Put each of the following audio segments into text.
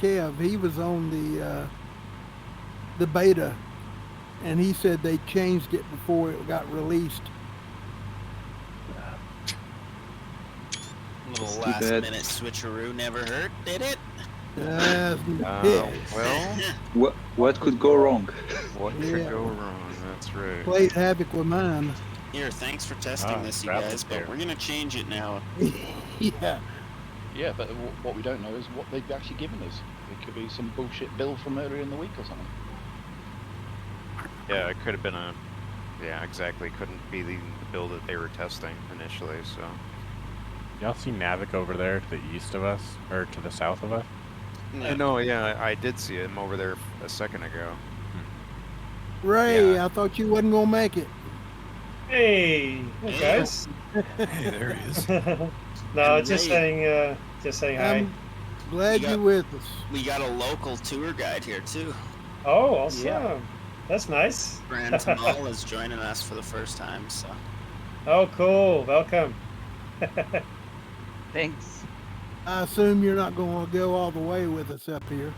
Kev. He was on the beta, and he said they changed it before it got released. Little It's too last bad. minute switcheroo never hurt, did it? Yes. Well, What could go wrong? what Yeah. could go wrong? That's right. Played havoc with mine. Here, thanks for testing this, you Travis guys, but there. we're gonna change it now. Yeah. Yeah, but what we don't know is what they've actually given us. It could be some bullshit bill from earlier in the week or something. Yeah, it could have been a. Yeah, exactly. Couldn't be the build that they were testing initially. So. Y'all see Navik over there to the east of us, or to the south of us? No, yeah, I did see him over there a second ago. Ray, Yeah. I thought you wasn't gonna make it. Hey, Hey. guys. Hey, there he is. No, And just Ray. saying hi. I'm glad You you're got- with us. We got a local tour guide here too. Oh, awesome. Yeah. That's nice. Brand Tamal is joining us for the first time, so Oh, cool. Welcome. Thanks. I assume you're not gonna go all the way with us up here.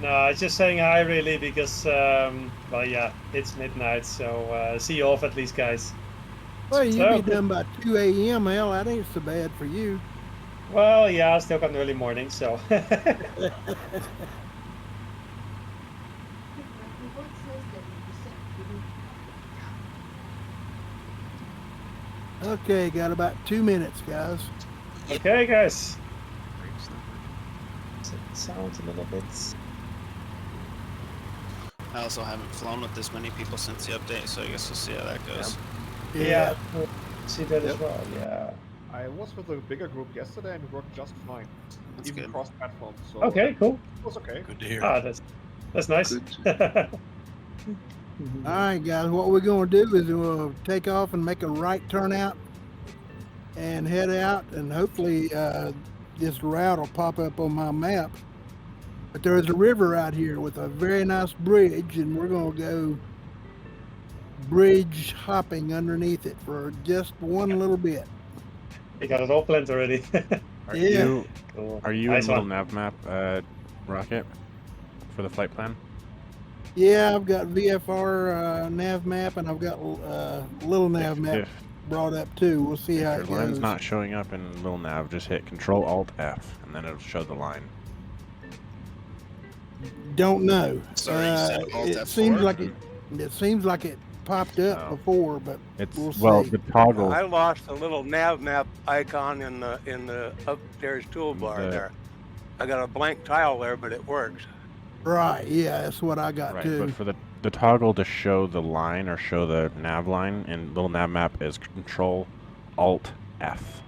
No, I was just saying hi really because, well, yeah, it's midnight, so see you off at least, guys. Well, you'll So- be done by 2 a.m. Hell, that ain't so bad for you. Well, yeah, I still got an early morning, so. Okay, got about 2 minutes, guys. Okay, guys. Sounds a little bit. I also haven't flown with this many people since the update, so I guess we'll see how that goes. Yeah, we'll see that as well. Yeah. I was with a bigger group yesterday and it worked just fine. That's Even good. cross-platform, so Okay, cool. it was okay. Good to hear. Ah, that's nice. Good. All right, guys, what we're going to do is we'll take off and make a right turnout and head out, and hopefully this route will pop up on my map. But there's a river out here with a very nice bridge, and we're going to go bridge hopping underneath it for just one little bit. You got it all planned already. Are Yeah. you Cool. are you Nice in little one. nav map, Rocket, for the flight plan? Yeah, I've got VFR nav map, and I've got little nav map If, brought up too. We'll see if how your it line's goes. not showing up in little nav, just hit Control Alt F, and then it'll show the line. Don't know. Sorry, you said Alt It F4? seems like it seems like it popped up No. before, but It's we'll well, see. the toggle. I lost the little nav map icon in the upstairs toolbar The- there. I got a blank tile there, but it works. Right, yeah, that's what I got Right, too. but for the toggle to show the line or show the nav line in little nav map is Control Alt F.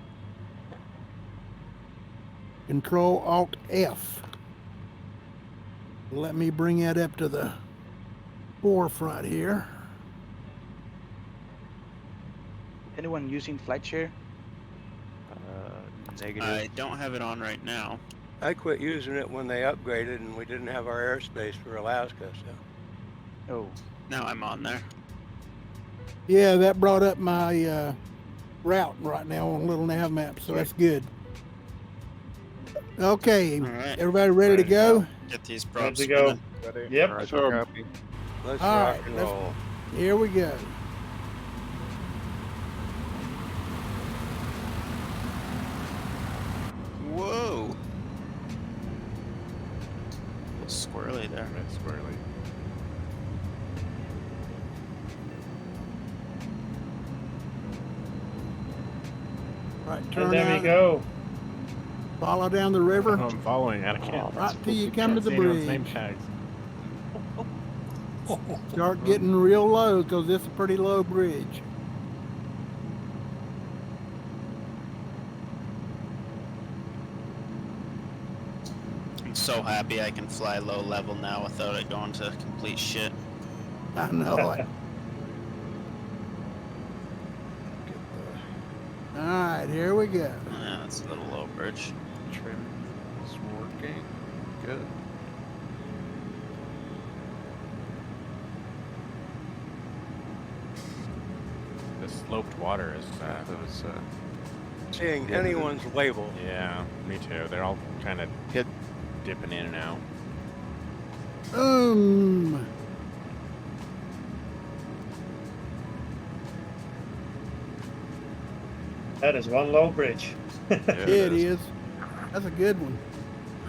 Control Alt F. Let me bring that up to the forefront here. Anyone using FlightShare? Negative. I don't have it on right now. I quit using it when they upgraded and we didn't have our airspace for Alaska. So Oh, Now I'm on there. Yeah, that brought up my route right now on little nav map, so that's good. Okay, All right, everybody ready to go? get these Ready props. to go. spinning. Ready? Yep. Roger, copy. let's All rock right, and let's- roll. Here we go. Whoa. A little squirrely there. Right, squarely. Right, And turn there we out, go. follow down the river. Oh, I'm following. I can't. Right till you come to the can't see anyone's name bridge. tags. Start getting real low because this is a pretty low bridge. I'm so happy I can fly low level now without it going to complete shit. I know it. All right, here we go. Yeah, that's a little low bridge. Trim is working. Good. The sloped water is. That was Seeing Yeah, anyone's label. Yeah, me too. They're all kind of hit dipping in and out. That is one low bridge. Yeah, Yeah, it is. That's a good one.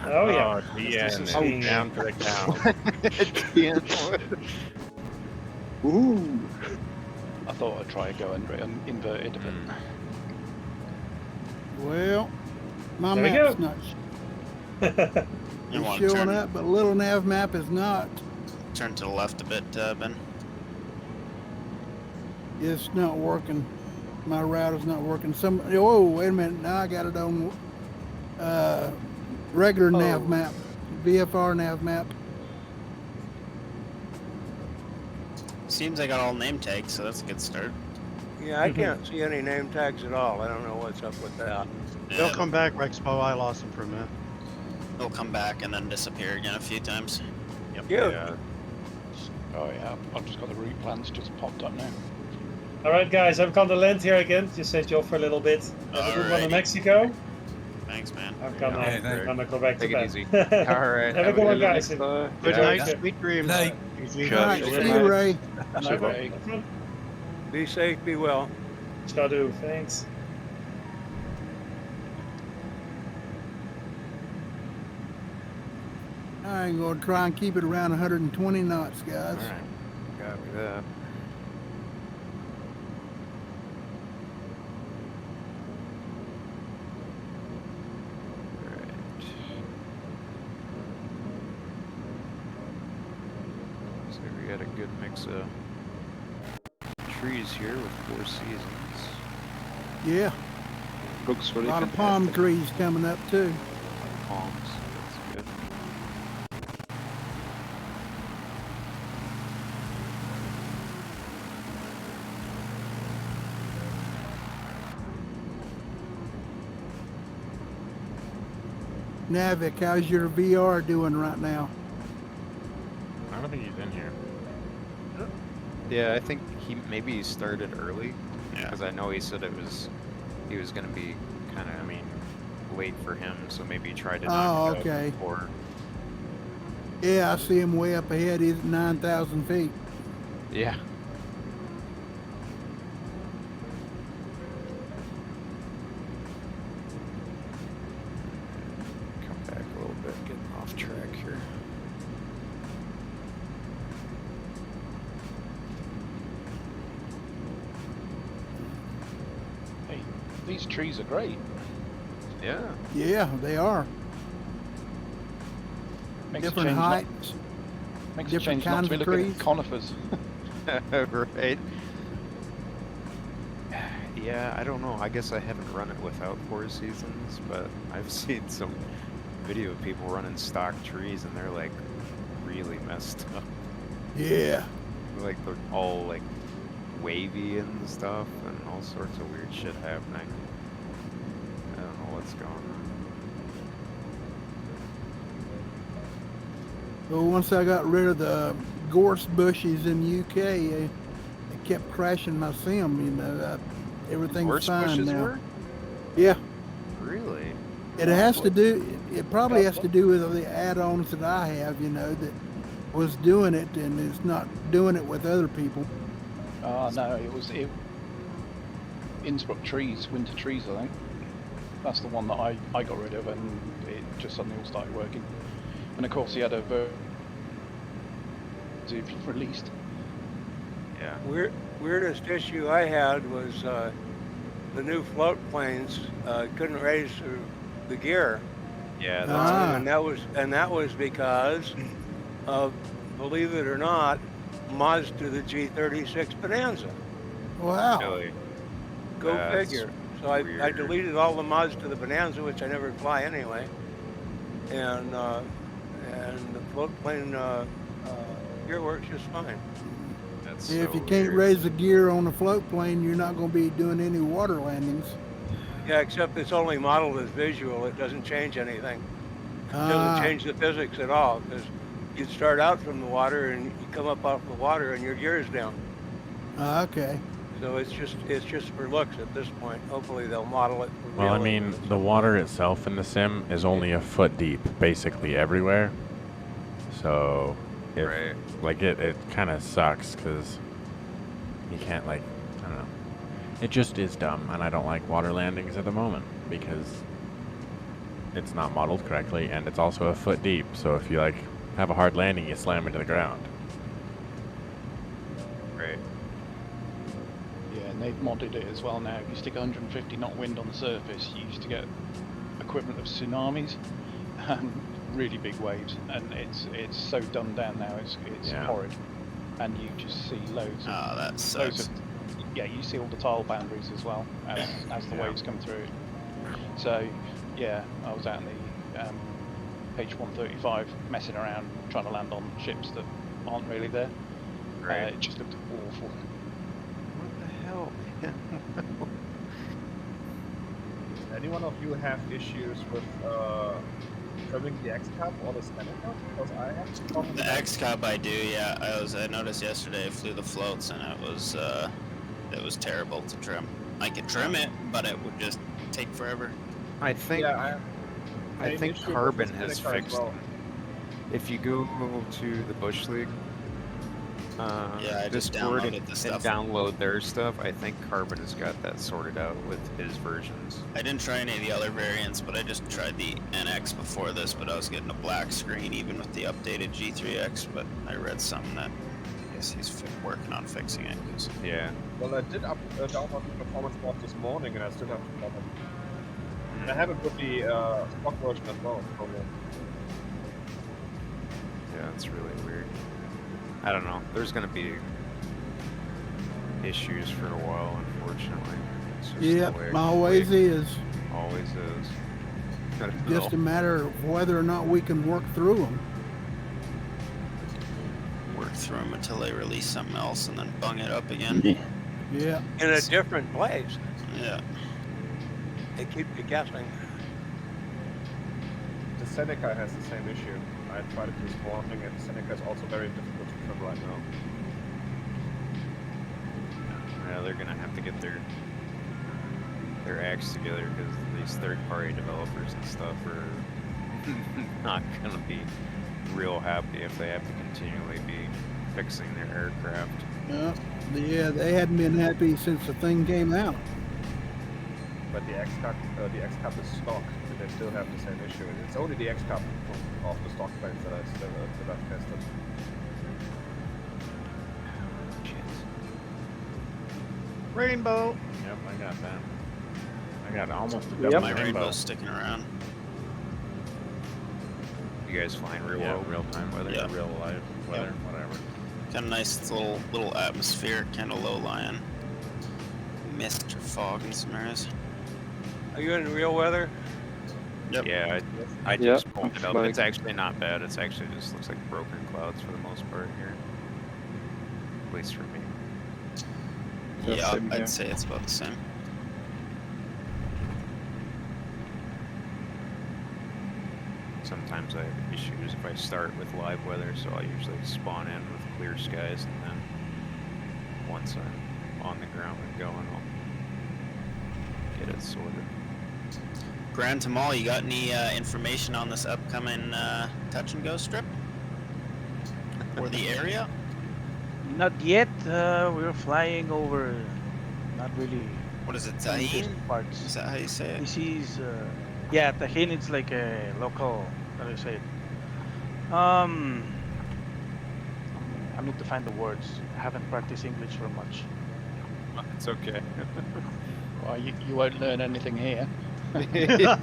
Oh yeah. yeah, This and is then being- down to the cow. Ooh. I thought I'd try go and inverted, but Well, my There we map's go. not You it's want to showing turn, up, but little nav map is not. turn to the left a bit, Ben? It's not working. My router's not working. Oh, wait a minute. Now I got it on regular nav map, VFR nav map. Seems I got all name tags, so that's a good start. Yeah, I can't see any name tags at all. I don't know what's up with that. They'll come back, Rexpo. I lost them for a minute. They'll come back and then disappear again a few times. Cute. Yeah. oh yeah, I've just got the route plans just popped up now. All right, guys, I've come to land here again. Just sent you off for a little bit. Have a good one in Alrighty. Mexico. Thanks, man. I'm gonna, Yeah, I'm gonna go back Take to it bed. easy. All right. Have a good one, good guys. Good Yeah. night, sweet dreams. Night. Easy. Sure. All right, Good see night. you, Ray. Okay. Be safe, be well. Shall do. Thanks. I'm going to try and keep it around 120 knots, guys. All right. Copy that. Alright. So we got a good mix of trees here with 4 seasons. Yeah, Looks a really lot of fantastic. palm trees coming up too. Palms, that's good. Navik, how's your VR doing right now? I don't think he's in here. Yeah, I think he started early. Yeah. Because I know he said he was gonna be kind of, late for him, so maybe he tried to knock Oh, it out okay. before. Yeah, I see him way up ahead. He's at 9,000 feet. Yeah. Come back a little bit, getting off track here. Hey, these trees are great. Yeah. Yeah, they are. Makes Different a change heights. makes different a change not kinds to be of looking trees. at conifers. Right. Yeah, I don't know. I guess I haven't run it without 4 seasons, but I've seen some video of people running stock trees and they're like really messed up. Yeah. Like they're all like wavy and stuff and all sorts of weird shit happening. I don't know what's going on. Well, once I got rid of the gorse bushes in UK, they kept crashing my sim. You know, everything's Gorse fine bushes now. were? Yeah, Really? it has to do. It probably has to do with the add-ons that I have. You know, that was doing it and is not doing it with other people. No, it was Innsbruck trees, winter trees, I think. That's the one that I got rid of, and it just suddenly all started working. And of course, he had a version released. Yeah. Weirdest issue I had was the new float planes couldn't raise the gear, Yeah, that's Ah. and that was because of, believe it or not, mods to the G36 Bonanza. Wow. really. Go That's figure. So I weird. deleted all the mods to the Bonanza, which I never fly anyway, and the float plane gear works just fine. That's If so you can't weird. raise the gear on a float plane, you're not going to be doing any water landings. Yeah, except it's only modeled as visual. It doesn't change anything. It Ah. doesn't change the physics at all, because you start out from the water and you come up off the water and your gear is down. Okay. So it's just for looks at this point. Hopefully they'll model it. For Well, I realism mean, at the some water itself in the sim is only a foot deep, basically everywhere. So, if, Right. like, it kind of sucks because you can't, like, I don't know. It just is dumb, and I don't like water landings at the moment because it's not modeled correctly, and it's also a foot deep. So if you, like, have a hard landing, you slam into the ground. Right. Yeah, and they've modded it as well now. If you stick 150 knot wind on the surface, you used to get equivalent of tsunamis and really big waves. And it's so dumbed down now. It's Yeah. horrid, and you just see loads of Oh, that loads sucks. of yeah. You see all the tile boundaries as well as the Yeah. waves come through. So yeah, I was out in the H135 messing around trying to land on ships that aren't really there. Right. It just looked awful. What the hell? Anyone of you have issues with trimming the X Cup or the Seneca? Because I have some problem The with that. X Cup I do, yeah. I noticed yesterday I flew the floats and it was terrible to trim. I could trim it, but it would just take forever. I think Yeah, I same think issue with the Carbon has Seneca as fixed well. it. If you go to the Bush League Yeah, I just Discord downloaded and the stuff. download their stuff, I think Carbon has got that sorted out with his versions. I didn't try any of the other variants, but I just tried the NX before this, but I was getting a black screen even with the updated G3X, but I read something that I guess he's working on fixing it. 'Cause Yeah. Well, I did download the performance mod this morning, and I still have the problem. And I have it with the stock version as well. So, Yeah, it's really weird. I don't know. There's gonna be issues for a while, unfortunately. It's just the Yep, way- always way it is. always is. I don't Just a know. matter of whether or not we can work through them. work through them until they release something else and then bung it up again. Yeah. In a different place. Yeah. They keep you guessing. the Seneca has the same issue. I tried it this morning, and Seneca is also very difficult to trim right now. Yeah, they're gonna have to get their acts together because these third-party developers and stuff are not gonna be real happy if they have to continually be fixing their aircraft. Yeah, they hadn't been happy since the thing came out. But the X Cup is stock, and they still have the same issue. And it's only the X Cup of the stock planes that I've tested. Rainbow. Yep, I got that. I got almost a Yep. double My rainbow. rainbow's sticking around. You guys flying real Yeah, well? real time weather, Yeah. real live weather, whatever. Got a nice little atmosphere, kind of low lying. Mist or fog in some areas. Are you in real weather? Yep. Yeah, I Yeah, just pulled it I'm up. flying. It's actually not bad. It's actually just looks like broken clouds for the most part here. At least for me. Yeah, same here. I'd say it's about the same. Sometimes I have issues if I start with live weather, so I usually spawn in with clear skies, and then once I'm on the ground and going, I'll get it sorted. Grand Tamal, you got any information on this upcoming touch and go strip? Or the area? Not yet. We're flying over. Not really. What is it, any Tahin? distant parts. Is that how you say it? This is, yeah, Tahin. It's like a local. How do you say it? I need to find the words. I haven't practiced English for much. It's okay. Well, you won't learn anything here. Yeah,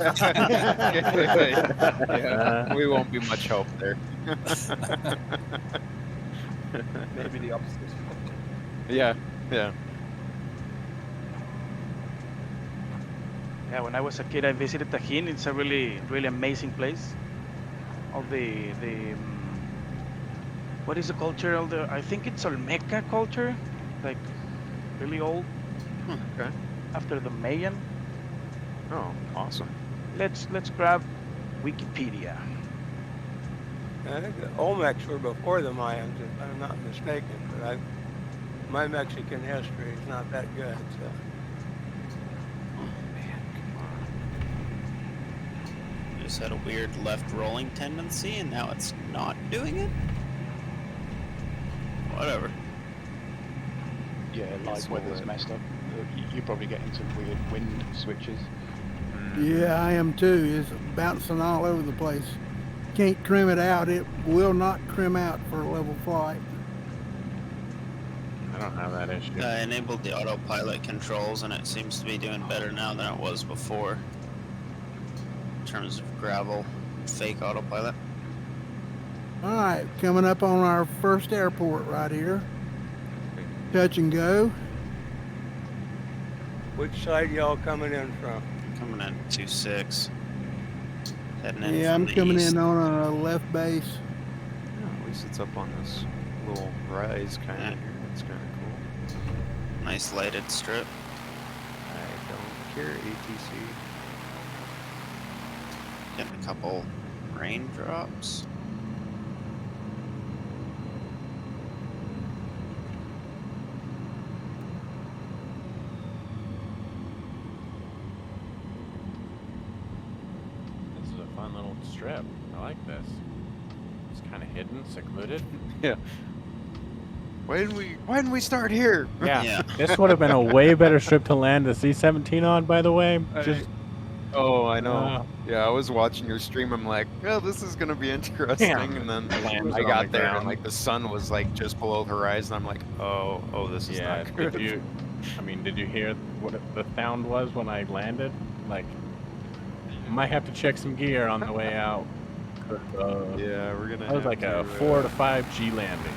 we won't be much help there. Maybe the opposite. Yeah, yeah. Yeah, when I was a kid, I visited Tahin. It's a really, really amazing place. All the what is the culture? All the I think it's Olmeca culture, like really old. Okay. After the Mayan. Oh, awesome. Let's grab Wikipedia. I think the Olmecs were before the Mayans, if I'm not mistaken. But my Mexican history is not that good. So. Just had a weird left rolling tendency, and now it's not doing it. Whatever. Yeah, live weather's messed up. You're probably getting some weird wind switches. Yeah, I am too. It's bouncing all over the place. Can't trim it out. It will not trim out for a level flight. I don't have that issue. I enabled the autopilot controls, and it seems to be doing better now than it was before. In terms of gravel, fake autopilot. All right, coming up on our first airport right here. Touch and go. Which side y'all coming in from? Coming in 2-6. Heading in Yeah, from I'm the coming east. in on a left base. Yeah, at least it's up on this little rise kind of here. That's kind of cool. Nice lighted strip. I don't care, ATC. Getting a couple raindrops. This is a fun little strip. I like this. It's kind of hidden, secluded. Yeah. Why didn't we start here? Yeah. Yeah. This would have been a way better strip to land the C-17 on, by the way. Just Oh, I know. Uh, Yeah, I was watching your stream. I'm like, oh, this is gonna be interesting. Yeah. And then Lands I on got the there and ground. like the sun was like just below the horizon. I'm like, oh, this is yeah. not good. Did you hear what the sound was when I landed? Like, I might have to check some gear on the way out. Yeah, we're gonna. That was have like a to, 4 to 5 G landing.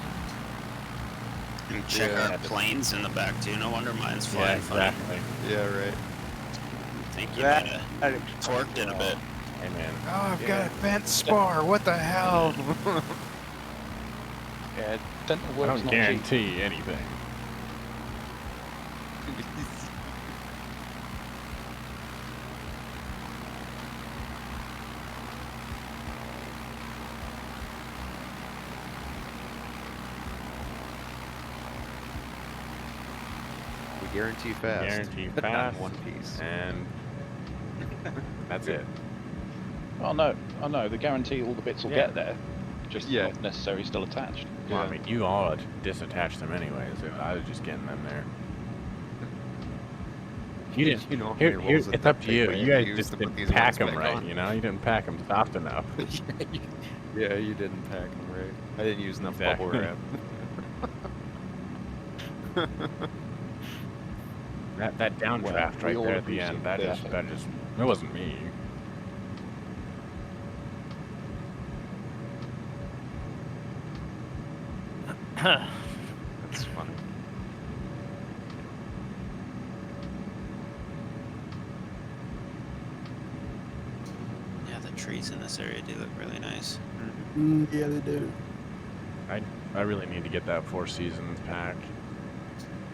And check Yeah. our planes in the back too. No wonder mine's Yeah, flying funny. exactly. Yeah, right. I think you That- might have that explains torqued it a bit. Hey man. Oh, I've got a bent spar. What the hell? Yeah, dental I work's don't not cheap. guarantee anything. We guarantee fast. Guarantee Not in fast. one piece. And that's it. Oh no, the guarantee all the bits will Yeah. get there. Just Yeah. not necessarily still attached. Well, I Yeah. mean, you all disattached them anyways. I was just getting them there. You didn't. You know, Here, rolls of it's up duct to tape you. I You guys used just to put didn't these pack ones them back right. on. You know, you didn't pack them soft enough. Yeah, you didn't pack them right. I didn't use enough bubble Exactly. wrap. That downdraft we right all there at the appreciate end. that. That just. It wasn't me. That's funny. Yeah, the trees in this area do look really nice. Yeah, they do. I really need to get that Four Seasons pack.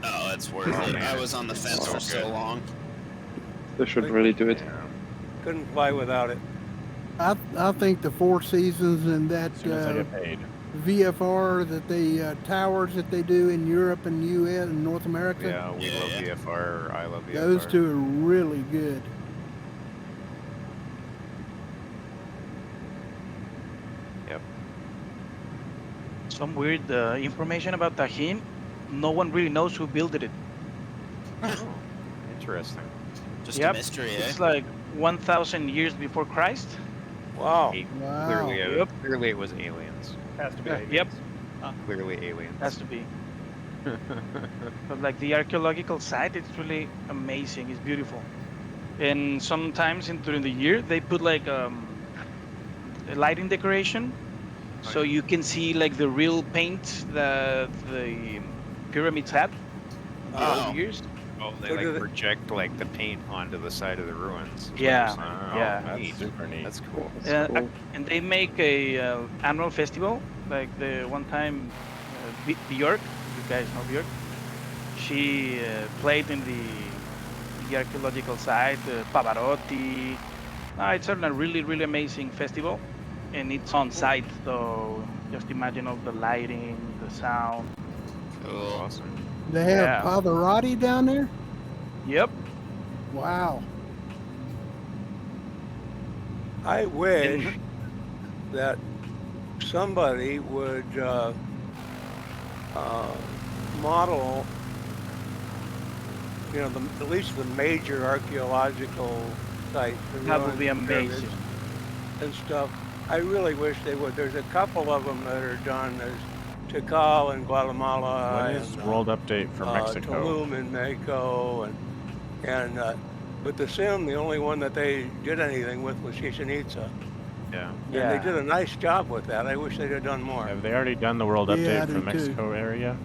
Oh, it's worth Oh, it. man, I was on the it's fence so for so good. long. They should really do it. Yeah. Couldn't fly without it. I think the Four Seasons and that As soon as I get paid. VFR that they towers that they do in Europe and US and North America, Yeah, we Yeah, love yeah. VFR. Or I love VFR. those two are really good. Yep. Some weird information about Tajín. No one really knows who built it. Oh, interesting. Just Yep, a mystery, eh? It's like 1,000 years before Christ. Wow. Wow. Clearly it was aliens. Has to be. Yep. aliens. Clearly aliens. Has to be. But like the archaeological site, it's really amazing. It's beautiful. And sometimes during the year, they put like a lighting decoration, so you can see like the real paint that the pyramids had Oh. over the years. Oh, they So like do they- project like the paint onto the side of the ruins. is what Yeah. you're saying. Oh, Yeah. That's neat. super neat. That's cool. That's cool. And they make a annual festival. Like the one time, Björk, you guys know Björk. She played in the archaeological site, Pavarotti. It's a really, really amazing festival, and it's on site. So just imagine all the lighting, the sound. Cool. Awesome. They have Yeah. Pavarotti down there? Yep. Wow. I wish that somebody would model, you know, at least the major archaeological sites. the That would ruins, be the pyramids amazing. And stuff. I really wish they would. There's a couple of them that are done. There's Tikal in Guatemala. When is and, world update for Mexico? Tulum in Mexico, and but the Sim, the only one that they did anything with was Chichen Itza. Yeah. And Yeah. they did a nice job with that. I wish they'd have done more. Have they already done the world Yeah, I update do for too. Mexico area?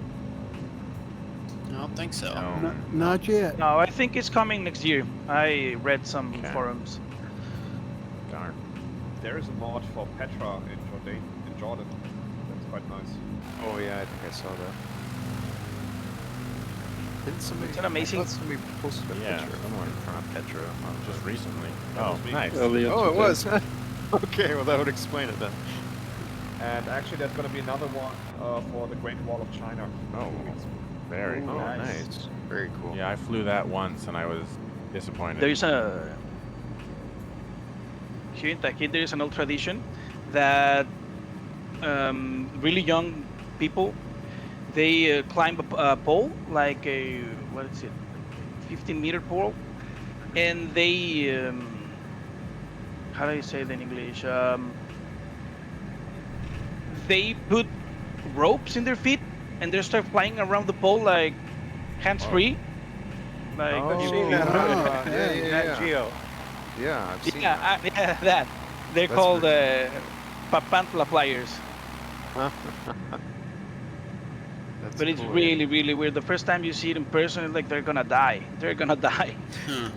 I don't think so. No. Not yet. No, I think it's coming next year. I read some Okay. forums. Darn. There is a mod for Petra in Jordan. That's quite nice. Oh yeah, I think I saw that. Didn't somebody? It's an amazing- I thought somebody posted a Yeah, picture someone in front of Petra. Just recently. That Oh, was me. nice. Earlier Oh, it today. was. Okay, well that would explain it then. And actually, there's going to be another one for the Great Wall of China. Oh, very Oh, cool. nice. Very cool. Yeah, I flew that once and I was disappointed. There's a here in Taquid there is an old tradition that really young people they climb a pole like a what is it, 15-meter pole, and they how do you say it in English? They put ropes in their feet and they start flying around the pole like hands free. Like I've Oh, seen that on yeah, yeah, Nat yeah. Geo. Yeah, I've seen yeah, that. yeah, that. They're That's called Papantla flyers. That's But it's cool, yeah. really, really weird. The first time you see it in person, it's like they're gonna die. They're gonna die.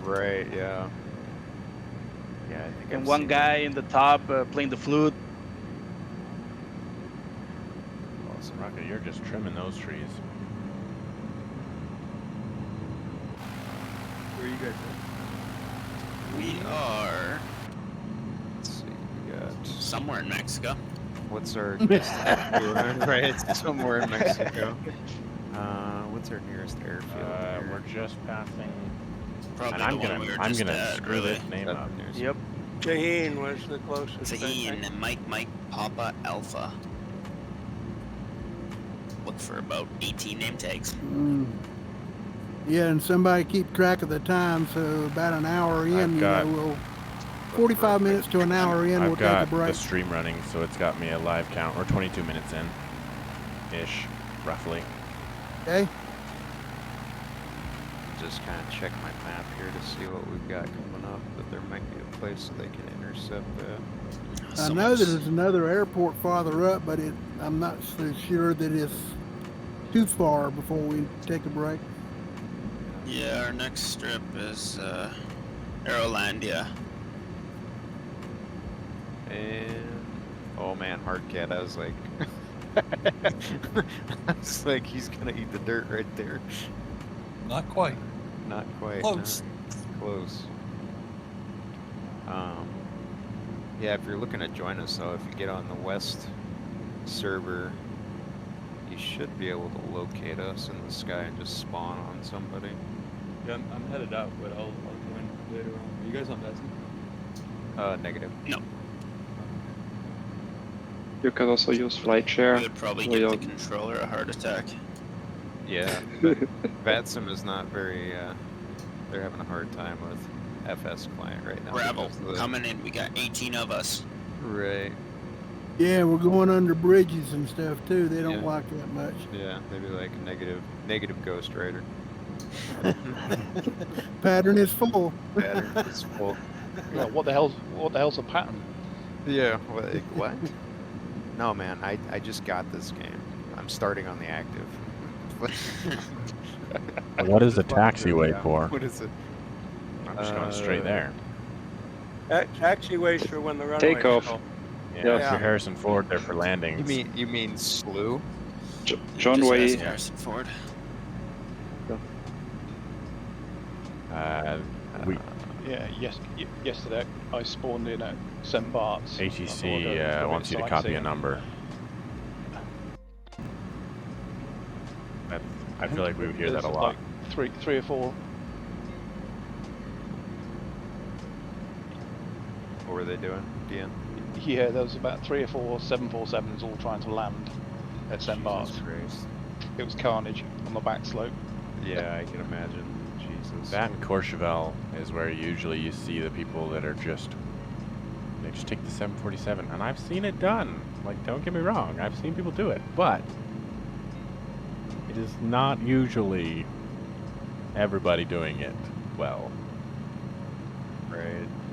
Right, yeah. Yeah, I think And I've one seen guy in the top playing the flute. Awesome. Rocket, you're just trimming those trees. Where are you guys We are Let's see, we got somewhere in Mexico. what's our right? It's somewhere in Mexico. What's our nearest airfield? here? We're just passing. Probably And the I'm one gonna, we were I'm just gonna at, screw really. this name That's up. the nearest. Yep. Shaheen was the closest. I Zaheen think. Mike Papa Alpha. Look for about 18 name tags. Mm. Yeah, and somebody keep track of the time, so about an hour in, I've got- we'll 45 minutes to an hour in, we'll I've take a got the break. stream running, so it's got me a live count. We're 22 minutes in, ish, roughly. Okay? Just kind of check my map here to see what we've got coming up. But there might be a place so they can intercept that. I know that there's another airport farther up, but I'm not so sure that it's too far before we take a break. Yeah, our next strip is Aerolandia. And oh man, Hardcat, I was like, I was like, he's gonna eat the dirt right there. Not quite. Not quite. Close. Close. Yeah, if you're looking to join us though, if you get on the west server, you should be able to locate us in the sky and just spawn on somebody. Yeah, I'm headed out, but I'll join later on. Are you guys on Vesna? Negative. No, You can also use flight share. we would probably Well, give the you'll- controller a heart attack. Yeah, VATSIM is not very, they're having a hard time with FS client right now. Rebel because of the- coming in. We got 18 of us. Right. Yeah, we're going under bridges and stuff too. They don't Yeah. like that much. Yeah, maybe like negative Ghost Rider. Pattern is full. Pattern is full. Yeah, what the hell's a pattern? Yeah, like, what? No, man, I just got this game. I'm starting on the active. What is a taxiway for? What is it? I'm just going straight there. Taxiways for when the runway. Take off. Yeah, Yeah. if you're Harrison Ford, they're for landings. You mean slew? John Just Way. ask Harrison Ford. We Yeah, yesterday I spawned in at St. Bart's. I thought I'd ATC do a bit wants you of to copy a sightseeing. number. I feel like we would hear that a There's lot. Like three or four. What were they doing, Dean? Yeah, there was about 3 or 4 747s all trying to land at St. Bart's. Jesus Christ. It was carnage on the back slope. Yeah, I can imagine. Jesus. That and Courchevel is where usually you see the people that are just, they just take the 747, and I've seen it done. Like, don't get me wrong, I've seen people do it, but it is not usually everybody doing it well. Right.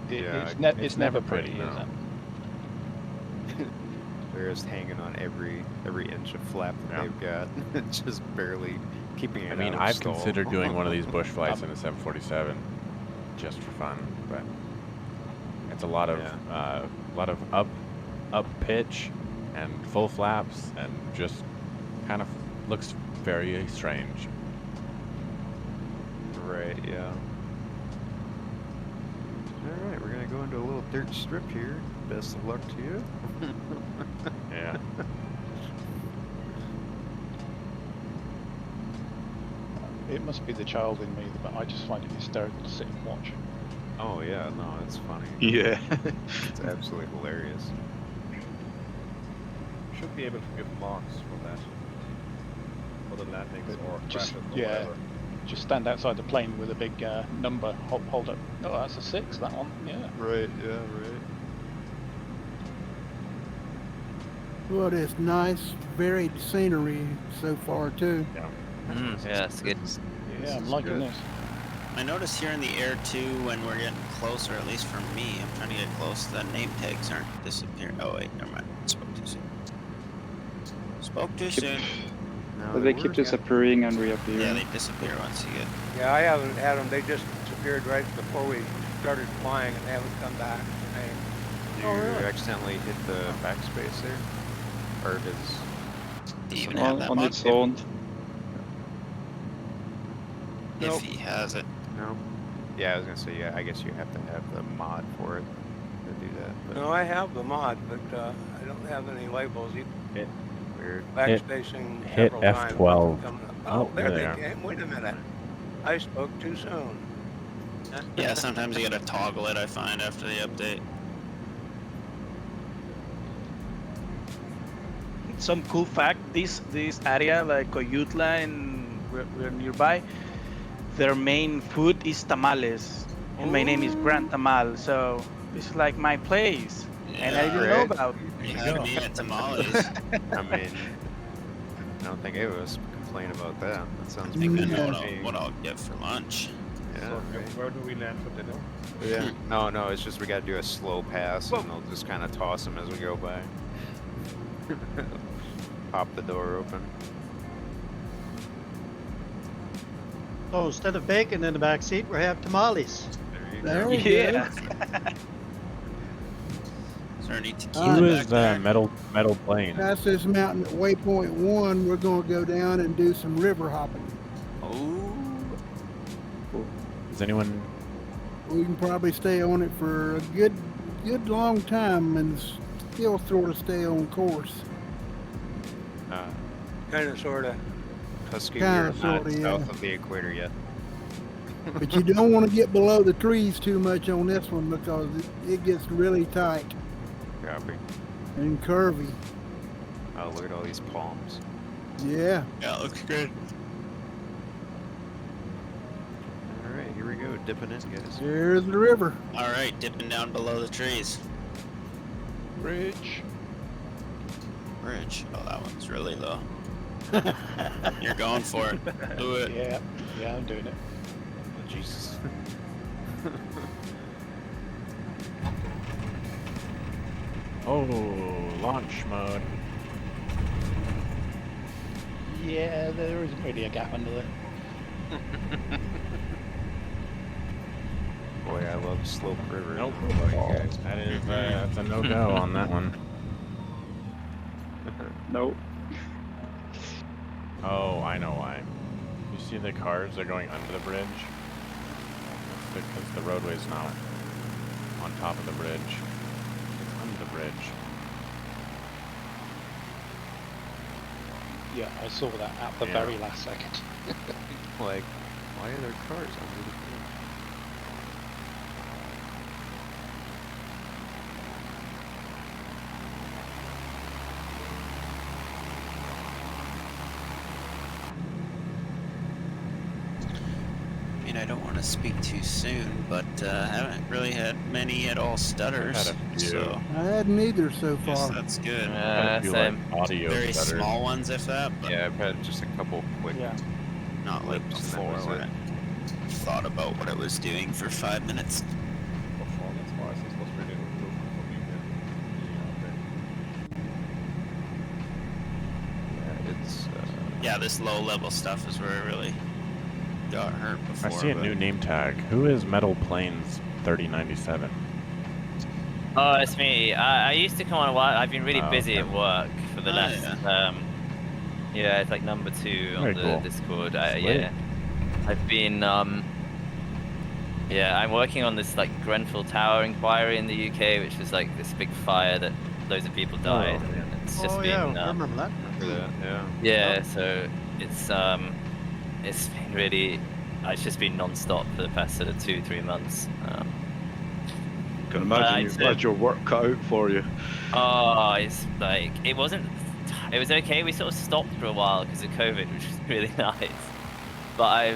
It's, Yeah, it's never pretty, no. is it? they're just hanging on every inch of flap that they've got. Just barely keeping it I mean, out of I've stall. considered doing one of these bush flights in a 747 just for fun, but it's a lot of up pitch and full flaps and just kind of looks very strange. Right, yeah. Alright, we're gonna go into a little dirt strip here. Best of luck to you. Yeah. It must be the child in me, but I just find it hysterical to sit and watch. Oh yeah, no, it's funny. Yeah. It's absolutely hilarious. Should be able to give marks for that. For the landings or Just, crashes or yeah, whatever. just stand outside the plane with a big number, hold up. Oh, that's a 6, that one, yeah. Right, yeah, right. Well, it's nice, varied scenery so far too. Yeah, that's good. Yeah, I'm liking this. I notice here in the air too, when we're getting closer, at least for me, I'm trying to get close, the name tags aren't disappearing. Oh wait, never mind. Spoke too soon. Spoke too soon. But they keep disappearing and reappearing. Yeah, they disappear once you get. Yeah, I haven't had them. They just disappeared right before we started flying, and they haven't come back. You accidentally hit the backspace there? Or does... Do you even have that on mod? its own. If Nope. he has it. No? Yeah, I was gonna say, yeah, I guess you have to have the mod for it to do that. But No, I have the mod, but I don't have any labels. You weird. backspacing hit several times. F12. Coming up. Oh, there there they they are. came. Wait a minute. I spoke too soon. Yeah, sometimes you gotta toggle it, I find, after the update. Some cool fact: this area, like Coyutla and we're nearby, their main food is tamales, and my name is Grant Tamal, so this is like my place, and I didn't know right. about. You have me at tamales. I mean, I don't think any of us complain about that. That sounds I think I pretty know good to me. what I'll get for lunch. Yeah, So, right. where do we land for dinner? Yeah. No, it's just we gotta do a slow pass, and they'll just kind of toss them as we go by. Pop the door open. Oh, instead of bacon in the back seat, we have tamales. There we Yeah. Is there any Who tequila Who back is there? Metal Plane? Past this mountain at waypoint 1, we're going to go down and do some river hopping. Oh, Is anyone? We can probably stay on it for a good long time and still sort of stay on course. Kind of, sort of. Husky, Kinda, we're not sorta, yeah. south of the equator yet. But you don't want to get below the trees too much on this one because it gets really tight Copy. and curvy. Oh, look at all these palms. Yeah. yeah, it looks good. All right, here we go, dipping in, guys. There's the river. All right, dipping down below the trees. Bridge. Bridge. Oh, that one's really low. You're going for it. Do it. Yeah, I'm doing it. Oh, Jesus. Oh, launch mode. Yeah, there isn't really a gap under there. Boy, I love Slope River. Nope. I don't know about you guys. That is that's a no-go on that one. No. Oh, I know why. You see the cars are going under the bridge? That's because the roadway's not on top of the bridge. It's under the bridge. Yeah, I saw that at the very last second. Like, why are there cars under the bridge? I mean, I don't want to speak too soon, but I haven't really had many at all stutters. Had a few. So I hadn't either so I guess far. that's good. Had a few, like, Same. audio Very stutters. small ones, if that, but Yeah, I've had just a couple quick. Yeah. not like Lips, and that before was where it. I thought about what I was doing for 5 minutes. Performance-wise, this was really an improvement for me here. Yeah, it's. Yeah, this low-level stuff is where I really got hurt I before. see a but- new name tag. Who is Metal Plains 3097? Oh, it's me. I used to come on a while. I've been really Oh, busy okay. at work for the Oh, last. Yeah, it's like number 2 on Very the cool. Discord. Sweet. Yeah, I've been. Yeah, I'm working on this like Grenfell Tower inquiry in the UK, which was like this big fire that loads of people died, and it's just Oh been. yeah, I remember that. Remember that? Yeah. Yeah, so it's been really. It's just been non-stop for the past sort of 2-3 months. Can But imagine I'd you've say- had your work cut out for you. Oh, it's like it wasn't. It was okay. We sort of stopped for a while because of COVID, which was really nice. But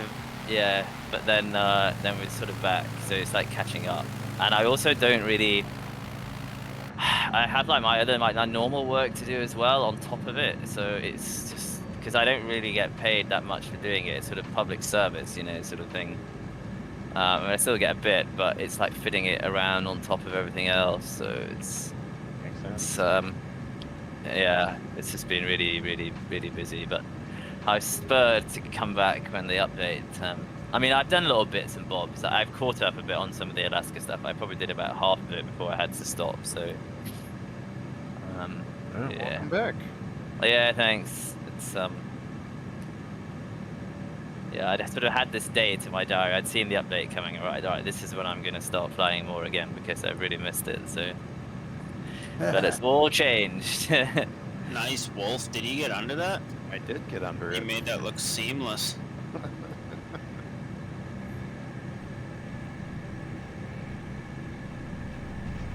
but then we're sort of back, so it's like catching up. And I also don't really. I have like my normal work to do as well on top of it, so it's just because I don't really get paid that much for doing it. It's sort of public service, sort of thing. I still get a bit, but it's like fitting it around on top of everything else, so it's. Makes sense. It's yeah, it's just been really, really, really busy. But I was spurred to come back when the update. I mean, I've done little bits and bobs. I've caught up a bit on some of the Alaska stuff. I probably did about half of it before I had to stop. So, yeah. Welcome back. Yeah, thanks. It's yeah, I'd sort of had this day to my diary. I'd seen the update coming. All right, this is when I'm going to start flying more again because I really missed it. So. But it's all changed. Nice, Wolf. Did you get under that? I did get under You it. made that look seamless.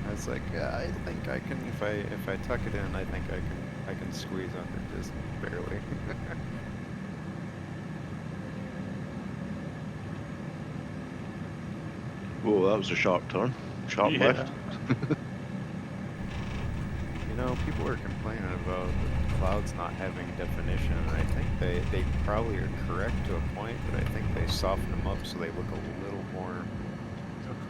I was like, I think I can if I tuck it in, I think I can squeeze under just barely. Oh, that was a sharp turn. Sharp Yeah. left. People are complaining about the clouds not having definition, and I think they probably are correct to a point, but I think they soften them up so they look a little more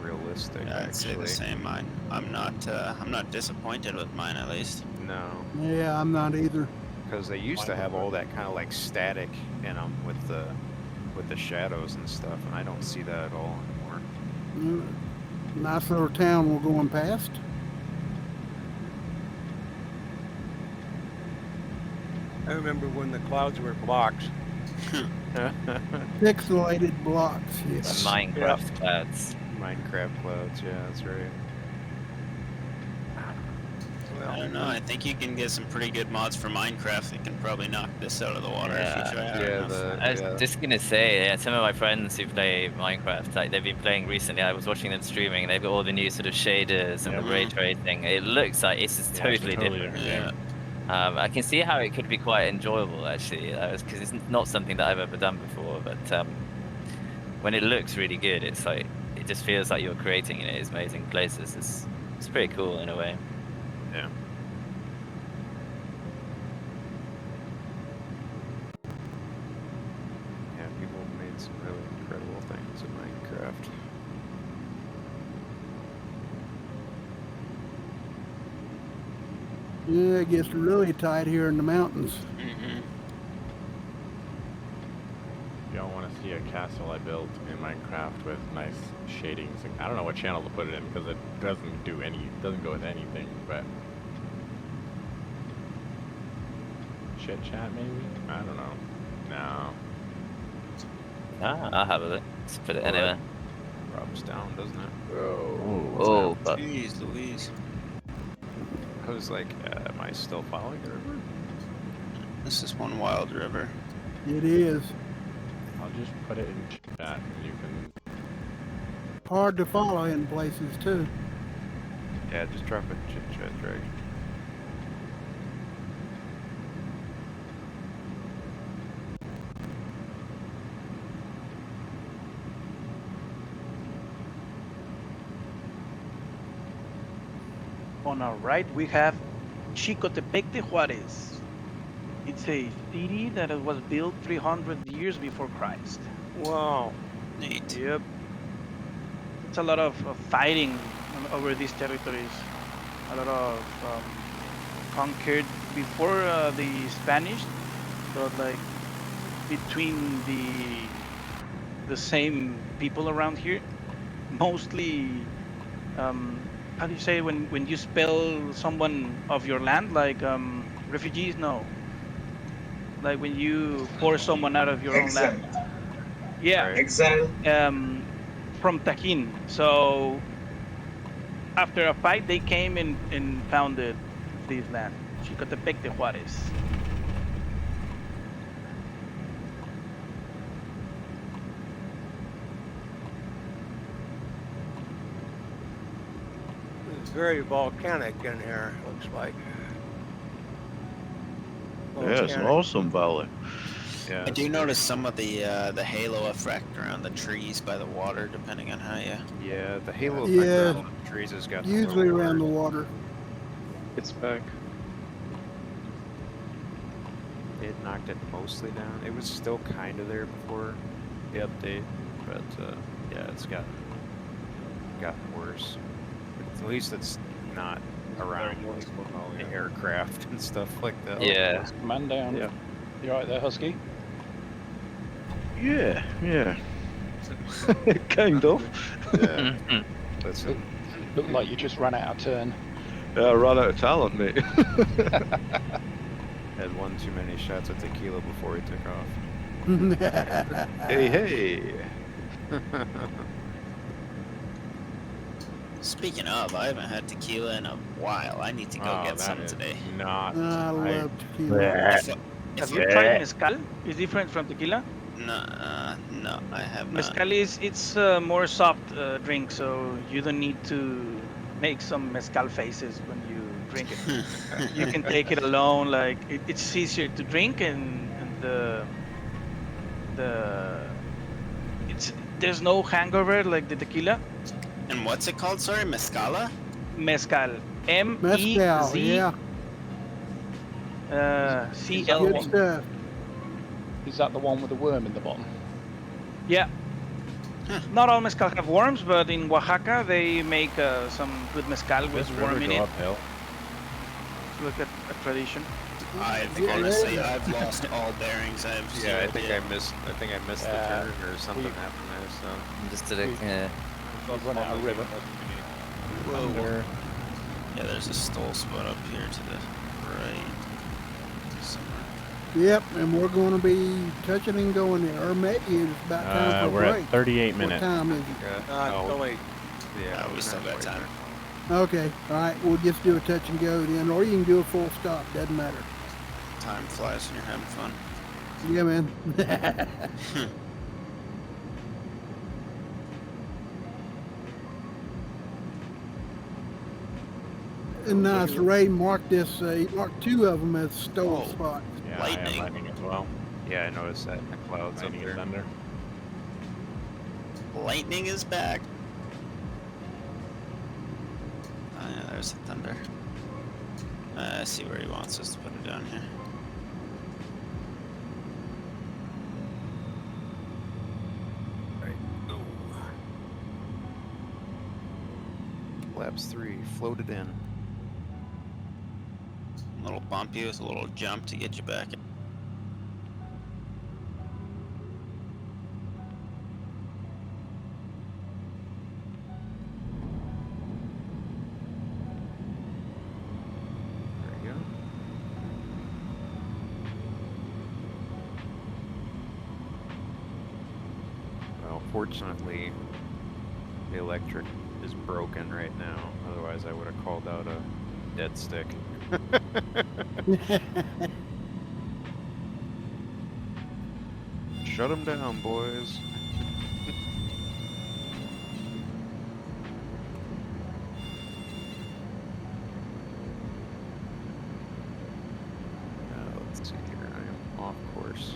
realistic. Yeah, I'd say actually. the same. I'm not disappointed with mine at least. No, Yeah, I'm not either. because they used to have all that kind of like static in them with the shadows and stuff, and I don't see that at all anymore. Nice little town we're going past. I remember when the clouds were blocks. Pixelated blocks, The yes. Minecraft clouds. Minecraft clouds, yeah, that's right. I don't know. I think you can get some pretty good mods for Minecraft that can probably knock this out of the water if you try hard enough. I was just gonna say, yeah, some of my friends who play Minecraft, like they've been playing recently. I was watching them streaming. They've got all the new sort of shaders and the ray tracing. It looks like it's just totally different. Yeah. I can see how it could be quite enjoyable actually, because it's not something that I've ever done before. But when it looks really good, it's like it just feels like you're creating these amazing places. It's pretty cool in a way. Yeah. Yeah, people have made some really incredible things in Minecraft. Yeah, it gets really tight here in the mountains. Mm-hmm. If y'all want to see a castle I built in Minecraft with nice shadings, I don't know what channel to put it in because it doesn't go with anything, but chit chat maybe? I don't know. No. I'll have a look. Let's put it anywhere. Drops down, doesn't it? Oh, but Jeez Louise. I was like, am I still following the river? This is one wild river. It is I'll just put it in chat and you can. hard to follow in places too. Yeah, just drop it in chit chat, Drake. On our right, we have Chicotepec de Juarez. It's a city that was built 300 years before Christ. Wow. Neat. Yep. It's a lot of fighting over these territories. A lot of conquered before the Spanish, but like between the same people around here. Mostly, how do you say when you spell someone of your land, like refugees? No. Like when you force someone out of your own land. Yeah. Exile. From Tajín. So after a fight, they came and founded this land, Chicotepec de Juarez. It's very volcanic in here, looks like. Yeah, it's an awesome valley. Yeah. I do notice some of the halo effect around the trees by the water, depending on how you. Yeah, the halo Yeah. effect around the trees has got Usually around the water. It's back. It knocked it mostly down. It was still kind of there before the update, but yeah, it's gotten worse. At least it's not around the aircraft and stuff like that. Yeah. Man down. Yeah. You right there, Husky? Yeah, yeah. Kind of. Yeah. Listen, Looked like you just ran out of turn. Yeah, I ran out of talent, mate. had one too many shots of tequila before he took off. Hey, hey. Speaking of, I haven't had tequila in a while. I need to go get some today. Not. I love tequila. Have you tried mezcal? It's different from tequila. No, I have not. Mezcal it's a more soft drink, so you don't need to make some mezcal faces when you drink it. You can take it alone. Like it's easier to drink, and there's no hangover like the tequila. And what's it called? Sorry, mezcala. Mezcal. Mezcal, yeah. CL. Good stuff. Is that the one with the worm in the bottom? Yeah. Not all mezcal have worms, but in Oaxaca they make some good mezcal with worm in it. Uphill. Look at a tradition. Honestly, I've lost all bearings. I have Yeah, zero I think idea. I missed the turn or something happened there. So Just did it. We've run out of river. Whoa. Yeah, there's a stole spot up here to the right. Somewhere. Yep, and we're going to be touching and going there, or maybe it's about time for a We're break. at 38 What minutes. time is it? Still late. yeah, we still got time. Okay, all right, we'll just do a touch and go then, or you can do a full stop, doesn't matter. Time flies when you're having fun. Yeah, man. And nice, Ray marked this, he marked two of them as stole spots. Yeah, Lightning. I have lightning as well. Yeah, I noticed that in the clouds up Lightning and there. thunder. Lightning is back. Oh yeah, there's the thunder. I see where he wants us to put it down here. Laps 3 floated in. A little bumpy with a little jump to get you back. There you go. Well, fortunately, the electric is broken right now. Otherwise, I would have called out a dead stick. Shut them down, boys. Let's see here. I am off course.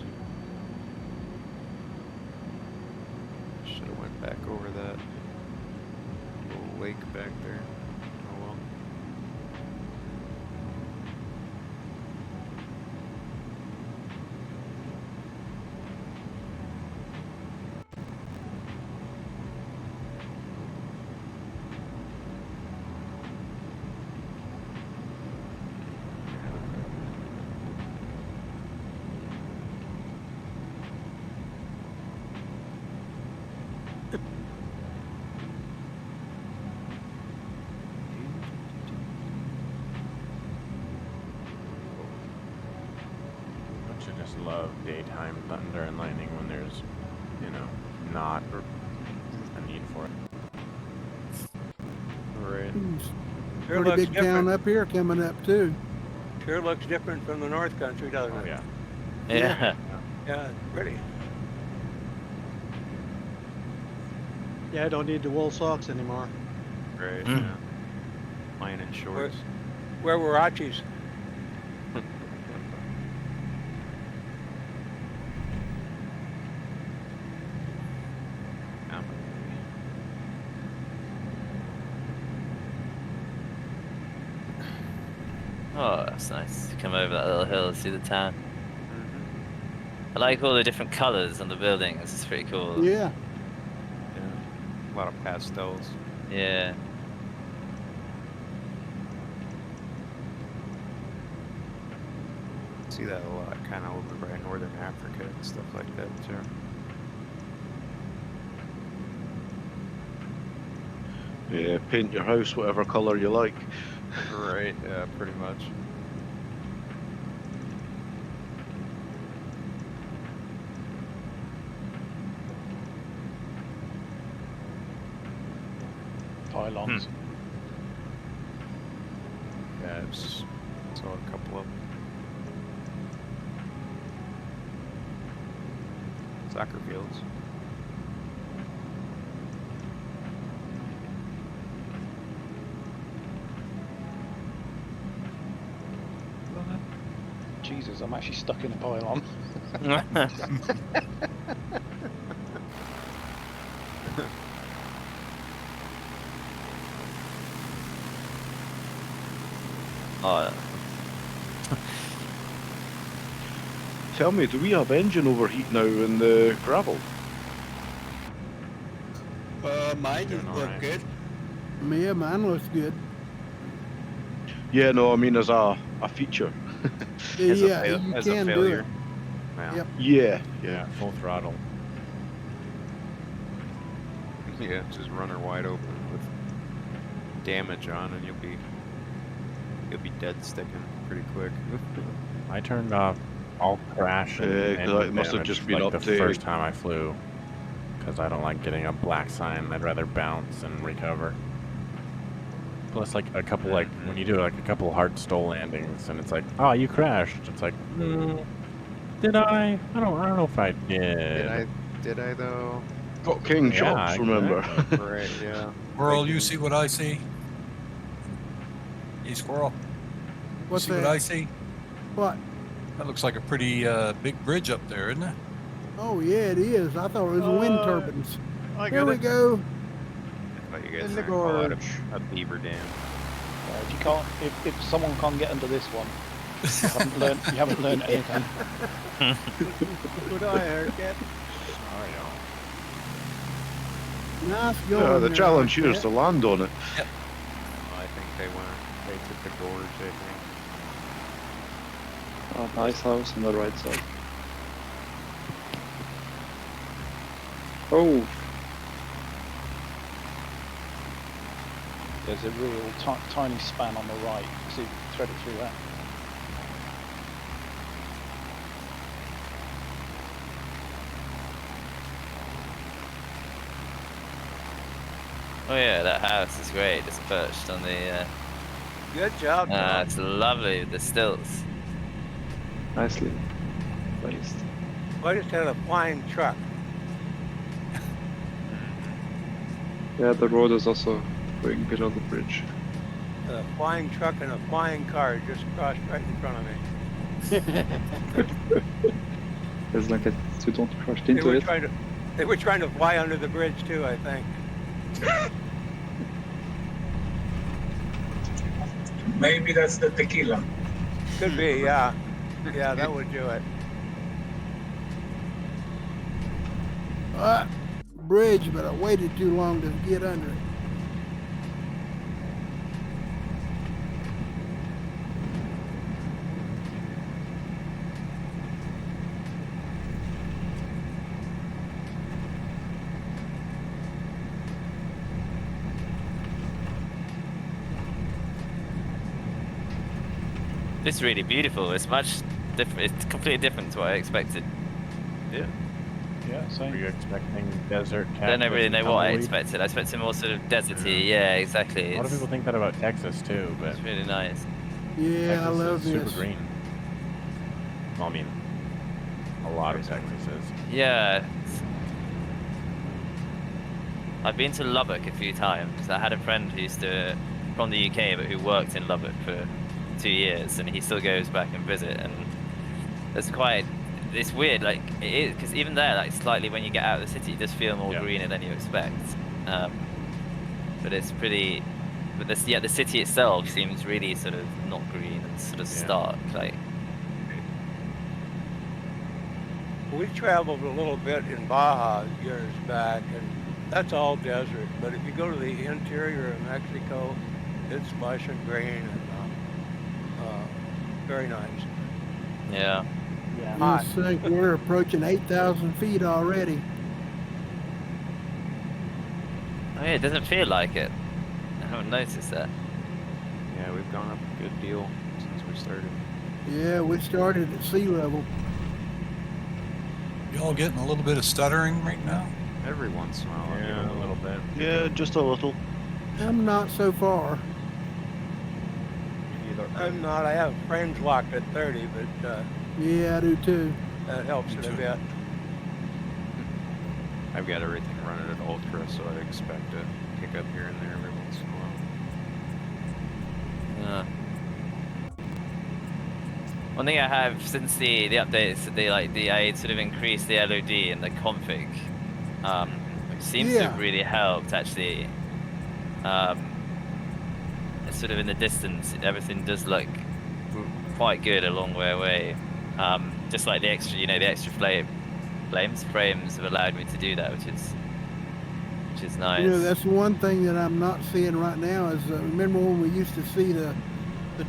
Should have went back over that little lake back there. Oh well. Don't you just love daytime thunder and lightning when there's, you know, not a need for it? Right. Sure Pretty looks big town different. up here coming up too. Sure looks different from the North Country, doesn't Oh it? yeah. Yeah. Yeah, it's pretty. Yeah, I don't need the wool socks anymore. Right. Mm. Yeah. Mine in shorts. Where were Archie's? Oh, that's nice. Come over that little hill, see the town. I like all the different colours on the buildings. It's pretty cool. Yeah. Yeah. A lot of pastels. Yeah. See that a lot, kind of over by Northern Africa and stuff like that too. Yeah, paint your house whatever colour you like. Right. Yeah. Pretty much. Pylons. Yeah. Saw a couple of them. Soccer fields. Jesus, I'm actually stuck in a pylon. Oh, Tell me, do we have engine overheat now in the gravel? Mine Doing look alright. good. Yeah, mine looks good. Yeah, no, I mean as a feature. As a Yeah, fail- you as a can do failure. it. Yeah. Yep. Yeah, Yeah, full throttle. Yeah, just run her wide open with damage on, and you'll be dead sticking pretty quick. I turned off all crash and, Yeah, 'cause it must have damage, just been like up the to- first time I flew, because I don't like getting a black sign. I'd rather bounce and recover. Plus, like a couple, like when you do like a couple hard stall landings, and it's like, oh, you crashed. It's like, did I? I don't know if I did. Did I though? Got King Yeah, Chops, remember? exactly. Right. Yeah. Squirrel, you see what I see? Hey, Squirrel. What's see that? what I see? What? That looks like a pretty big bridge up there, isn't it? Oh yeah, it is. I thought it was wind turbines. I Here got we it. go. I thought you guys In were the gonna call out gorge. a beaver dam. If you can't, if someone can't get under this one, you haven't learned anything. Good eye, haircut. Nice going. Yeah, the there, challenge like here is that. to land on it. I think they took the gorge, I think. Oh, nice house on the right side. Oh, There's a real tiny span on the right. See, thread it through that. oh yeah, that house is great. It's perched on the. Good job, Tom. It's lovely. The stilts. nicely placed. I just had a flying truck. Yeah, the road is also going below the bridge. A flying truck and a flying car just crossed right in front of me. As long as you don't crash They into were it. trying to fly under the bridge too, I think. Maybe that's the tequila. Could be, yeah. Yeah, that would do it. Bridge, but I waited too long to get under it. It's really beautiful. It's much different. It's completely different to what I expected. Yeah. Yeah, same. Were you expecting desert? I don't cactus, really and know what I tumbleweed? expected. I expected more sort of deserty. Yeah, exactly. A lot of people think that about Texas too, but It's really nice. Yeah, Texas I love is super this. green. Well, I mean, a lot of Texas is. Yeah. I've been to Lubbock a few times. I had a friend who used to, from the UK, but who worked in Lubbock for 2 years, and he still goes back and visit. And it's weird, like it is, because even there, like slightly when you get out of the city, you just feel more greener than you expect. But it's pretty. But the city itself seems really sort of not green and sort of stark, like. We traveled a little bit in Baja years back, and that's all desert. But if you go to the interior of Mexico, it's lush and green and very nice. Yeah. I think we're approaching 8,000 feet already. Oh yeah, it doesn't feel like it. I haven't noticed that. Yeah, we've gone up a good deal since we started. Yeah, we started at sea level. You all getting a little bit of stuttering right now? Every once in a while, I get a little bit. Yeah, just a little. I'm not so far. I'm not. I have frames locked at 30, but Yeah, I do too. that helps it a bit. I've got everything running at ultra, so I expect to pick up here and there every once in a while. One thing I have since the updates, I sort of increased the LOD and the config, which seems to have really helped actually. Sort of in the distance, everything does look quite good a long way away. Just like the extra, the extra frames have allowed me to do that, which is nice. You know, that's one thing that I'm not seeing right now is remember when we used to see the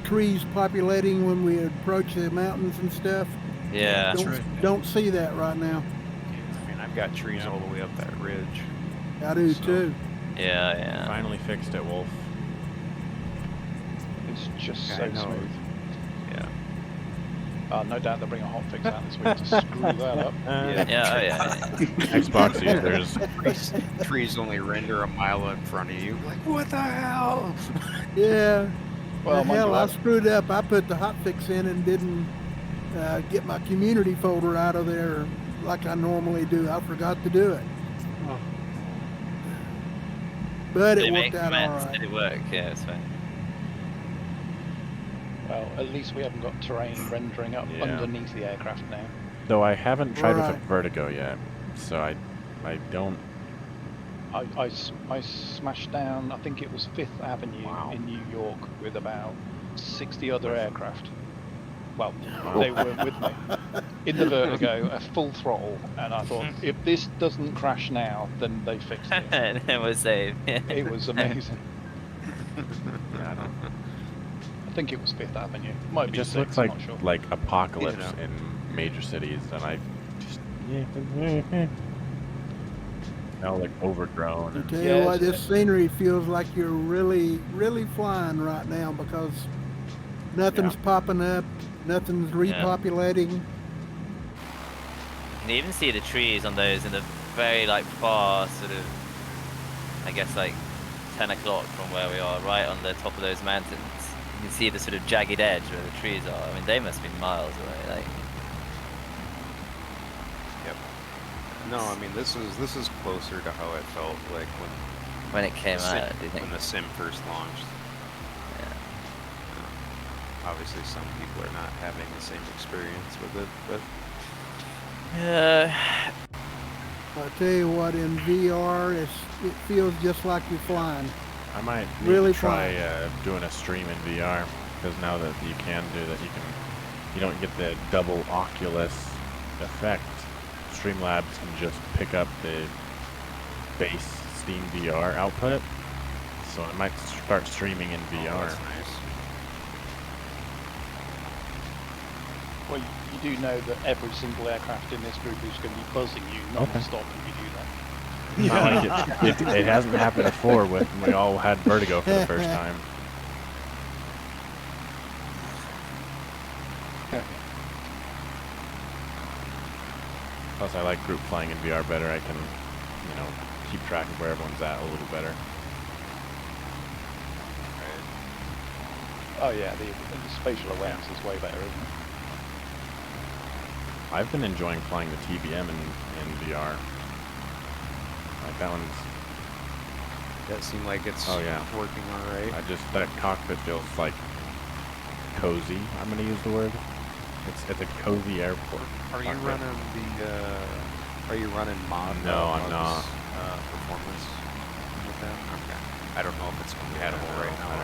trees populating when we approach the mountains and stuff? Yeah. Don't see that right now. I mean, I've got trees all the way up that ridge. I do too. Yeah. Finally fixed it, Wolf. It's just Yeah, I so know. smooth. Yeah. No doubt they'll bring a hotfix out this week to screw that up. Xbox users. Trees only render a mile in front of you. Like, what the hell? Yeah. Well, mind hell, you, I screwed up. I put the hotfix in and didn't get my community folder out of there like I normally do. I forgot to do it. But it worked out all right. Did it work? Yeah, it's fine. Well, at least we haven't got terrain rendering up underneath the aircraft now. Though I haven't tried Right. with Vertigo yet, so I don't. I smashed down, I think it was 5th Avenue in New York with about 60 other aircraft. Well, they weren't with me. In the Vertigo, a full throttle, and I thought, if this doesn't crash now, then they fixed it. And it was saved. It was amazing. I don't. I think it was 5th Avenue. Might It be just 6th, looks I'm like not sure. apocalypse You know. in major cities, and I just now like overgrown. I and- tell you what, this scenery feels like you're really, really flying right now because nothing's popping up, nothing's repopulating. You can even see the trees on those in the very far sort of, I guess 10 o'clock from where we are, right on the top of those mountains. You can see the sort of jagged edge where the trees are. I mean, they must be miles away. No, I mean this is closer to how it felt like when it came the sim, out. Do you think? when the sim first launched. Obviously, some people are not having the same experience with it, but Yeah. I tell you what, in VR, it feels just like you're flying. I might need Really to try flying. doing a stream in VR because now that you can do that, you don't get the double Oculus effect. Streamlabs can just pick up the base Steam VR output, so I might start streaming in VR. that's nice. Well, you do know that every single aircraft in this group is going to be buzzing you non-stop if you do that. Not like it hasn't happened before when we all had vertigo for the first time. Plus, I like group flying in VR better. I can, keep track of where everyone's at a little better. Oh yeah, the spatial awareness is way better, isn't it? I've been enjoying flying the TBM in VR. Like that one's. That seemed like it's working all right. That cockpit feels like cozy. I'm gonna use the word. It's a cozy airport. Are you running Are you running mod? No, I'm not. Performance with that? Okay. I don't know if it's compatible right now. I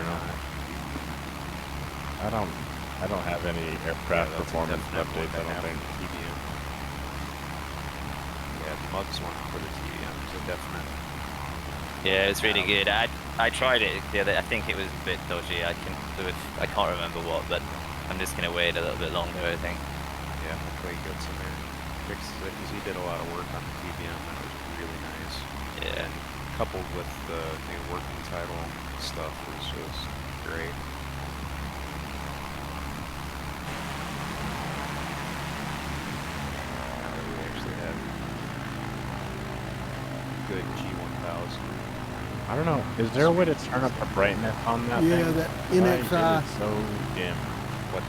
don't know. I don't have any aircraft performance updates. I don't think. TBM. Yeah, the mugs one for the TBM is a definite. Yeah, it's really good. I tried it the other. I think it was a bit dodgy. I can't remember what, but I'm just gonna wait a little bit longer. I think. Yeah, hopefully he gets in there, fixes it, because he did a lot of work on the TBM. That was really nice. Yeah. And coupled with the new working title stuff was just great. We actually had good G1000. I don't know. Is there a way to turn up the brightness on that Yeah, thing? that Why NXI. is it so dim? What?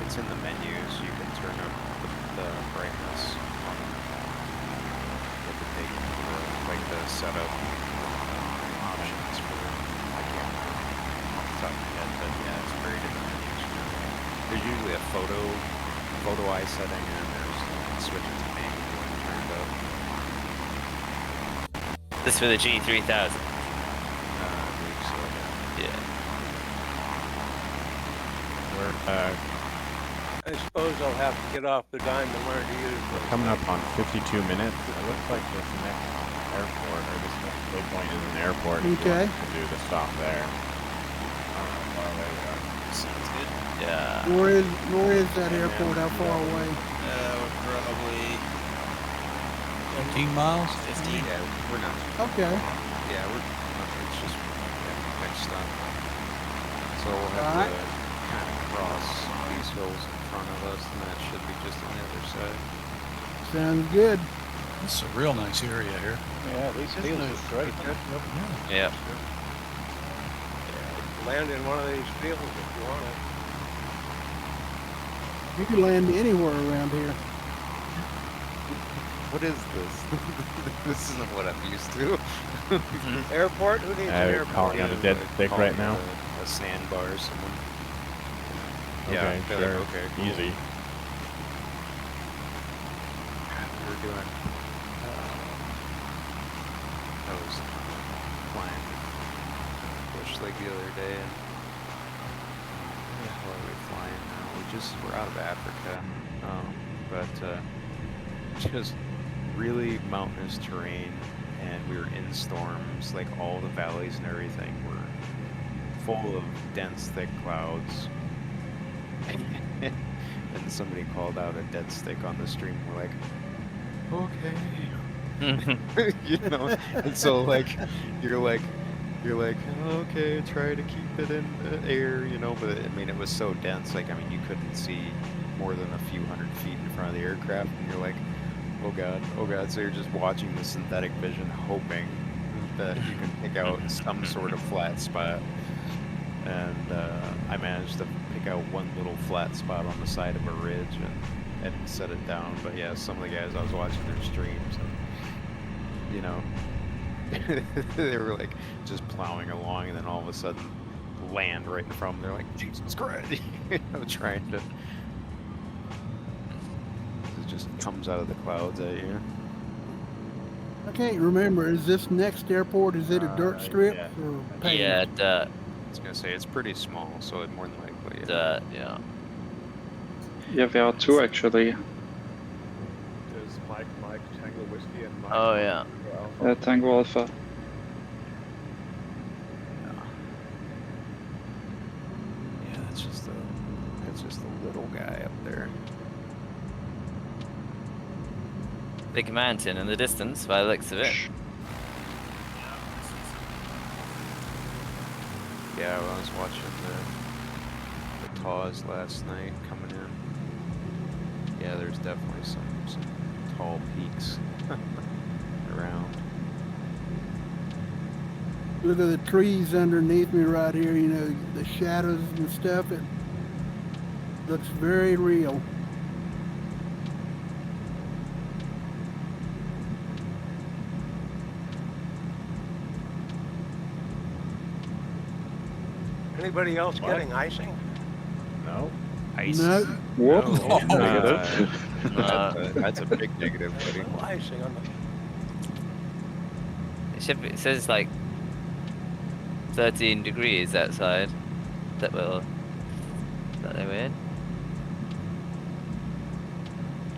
It's in the menus. You can turn up the brightness on the setup options for it. I can't remember off the top of my head, but yeah, it's buried in the menus. There's usually a photo eye setting, and there's switch it to manual when you turn it up. This for the G3000. I believe so. Yeah. We're I suppose I'll have to get off the dime to learn to use we're this. coming up on 52 minutes. It looks like this next airport or this next waypoint is an airport. If you Okay. want to do the stop there. Sounds good. Yeah. Where is that airport? How far away? We're probably 15 miles? 15. Yeah, we're not. Okay. Yeah, it's just next stop. So we'll have Alright. to kind of cross these hills in front of us, and that should be just on the other side. Sounds good. This is a real nice area here. Yeah, these fields are great. Yeah. Land in one of these fields if you want it. You can land anywhere around here. What is this? This isn't what I'm used to. Airport? Who needs an You're airport? calling out a dead stick right now? A sandbar or something. Okay, Yeah, sure. okay, cool. Easy. We're doing. I was flying Bush Lake the other day, and where are we flying now? We're out of Africa, but just really mountainous terrain, and we were in storms. Like all the valleys and everything were full of dense, thick clouds. And somebody called out a dead stick on the stream. We're like, okay. You know, and so like you're like okay, try to keep it in the air, you know, but I mean it was so dense, like I mean you couldn't see more than a few hundred feet in front of the aircraft, and you're like, oh god, so you're just watching the synthetic vision hoping that you can pick out some sort of flat spot. And I managed to pick out one little flat spot on the side of a ridge, and and set it down. But yeah, some of the guys I was watching their streams, and you know, they were like just plowing along, and then all of a sudden land right in front of them. They're like, Jesus Christ, you know, trying to. It just comes out of the clouds at you. I can't remember. Is this next airport? Is it a dirt strip or paved? Yeah, dirt. I was gonna say it's pretty small, so it more than likely. Dirt, yeah. Yeah, there are two actually. There's Mike, Tango Whiskey, and Mike. Oh yeah. Tango Alpha. Yeah, that's just a little guy up there. Big mountain in the distance by the looks of it. Yeah, I was watching the TAWs last night coming in. Yeah, there's definitely some tall peaks around. Look at the trees underneath me right here, you know, the shadows and stuff. It looks very real. Anybody else getting icing? No. Ice. No. What? No. Negative. That's a big negative, buddy. No icing on the. It should be. It says like 13 degrees outside. That will. That they weird.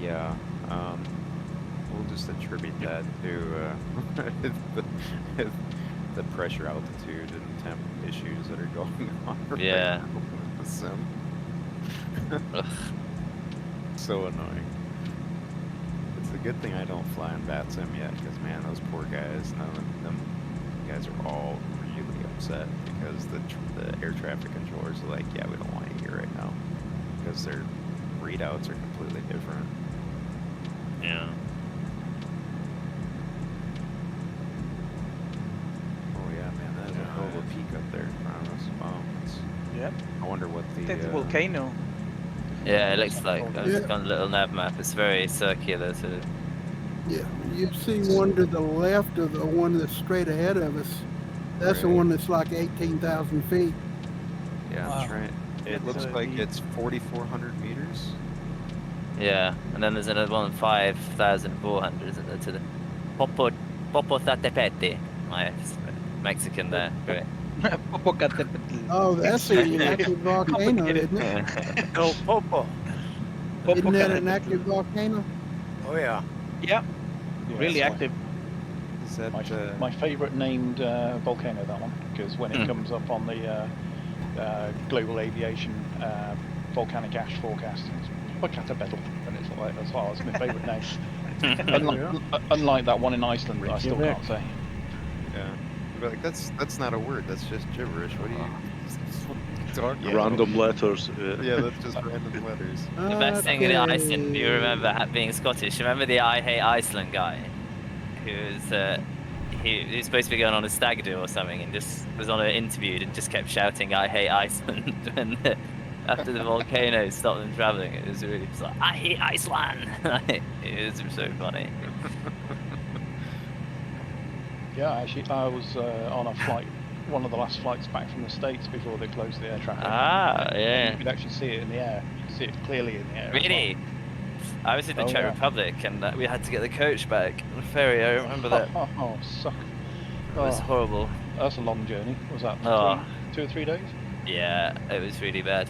Yeah. We'll just attribute that to the pressure altitude and temp issues that are going on. Yeah. Right now with the sim. So annoying. It's a good thing I don't fly in Bat Sim yet, because man, those poor guys, none of them guys are all really upset because the air traffic controllers are like, yeah, we don't want you here right now, because their readouts are completely different. Yeah. Oh yeah, man, that is a hell of a peak up there in front of us. Wow. Yep. I wonder what the That's the volcano. Yeah, it looks like Yeah. it's got a little nav map. It's very circular, sort of. Yeah, you see one to the left of the one that's straight ahead of us. That's the Right. one that's like 18,000 feet. Yeah, Wow. I'm trying. It looks like it's 4,400 meters. Yeah, and then there's another one 5,400, isn't there? To the Popocatépetl. My Mexican there. Great. Oh, that's an active volcano, isn't it? El Popo. Isn't that an active volcano? Oh yeah. Yeah. Yeah, Really it's active. Is that my favourite named volcano, that one, because when it comes up on the global aviation volcanic ash forecast, it's Popocatépetl, and it's like that's my favourite name. Unlike that one in Iceland, that I still can't say. Yeah. You'd be like, that's not a word. That's just gibberish. What are you talking about? Random letters. Yeah, that's just random letters. The best thing in Iceland, you remember being Scottish. Remember the I Hate Iceland guy, who's he was supposed to be going on a stag do or something, and just was on an interview and just kept shouting "I hate Iceland" when after the volcano stopped them traveling. It was really just like "I hate Iceland." It was so funny. Yeah, actually, I was on a flight, one of the last flights back from the States before they closed the air traffic. Ah, And yeah. you could actually see it in the air. You could see it clearly in the air. as Really? I was in the Oh, Czech yeah. Republic, and we had to get the coach back on the ferry. I remember that. Oh, suck. It was Oh, horrible. That's a long journey. Was that Oh. 2 or 3 days? Yeah, it was really bad.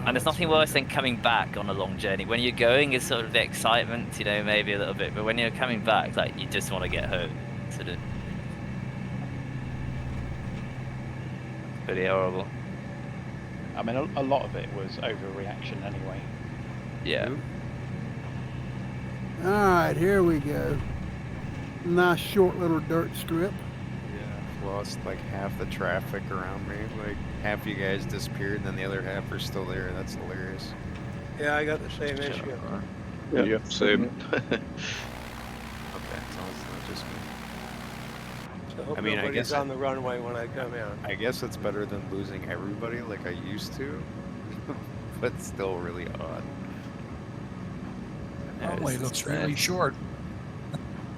And there's nothing worse than coming back on a long journey. When you're going, it's sort of the excitement, you know, maybe a little bit. But when you're coming back, like, you just want to get home. Sort of. Pretty horrible. I mean, a lot of it was overreaction anyway. Yeah. All right, here we go. Nice short little dirt strip. Yeah, lost like half the traffic around me. Like half you guys disappeared, and then the other half are still there. That's hilarious. Yeah, I got the same issue. Yeah, same. Okay, so it's not just me. So hope I mean, I nobody's guess on the runway when I come in. I guess it's better than losing everybody like I used to. but still really odd. Probably looks really short.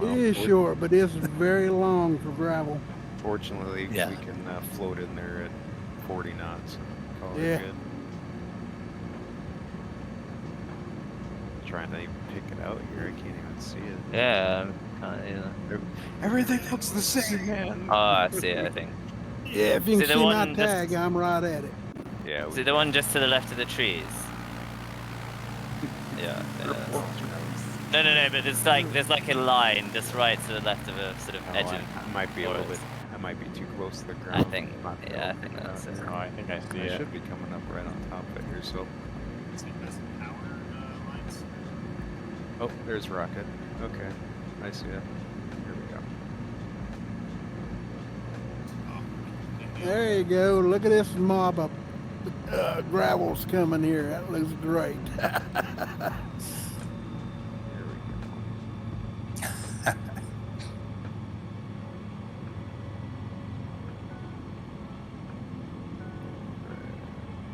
It is short, but it's very long for gravel. Fortunately, Yeah. we can float in there at 40 knots and call Yeah. it good. Trying to even pick it out here, I can't even see it. Yeah, can't either. Everything looks the same, man. Oh, I see it, I think. Yeah, if you Is can it the see my one just- tag, I'm right at it. Yeah, Is it the one just to the left of the trees? Yeah. No, but there's like a line just right to the left of a sort of edge of I might be a little forest. bit. I might be too close to the I ground. think. Not Yeah, I think that's it. Oh, I think I see I it. should be coming up right on top of it here. So. Oh, there's Rocket. Okay, I see it. Here we go. There you go. Look at this mob of gravels coming here. That looks great.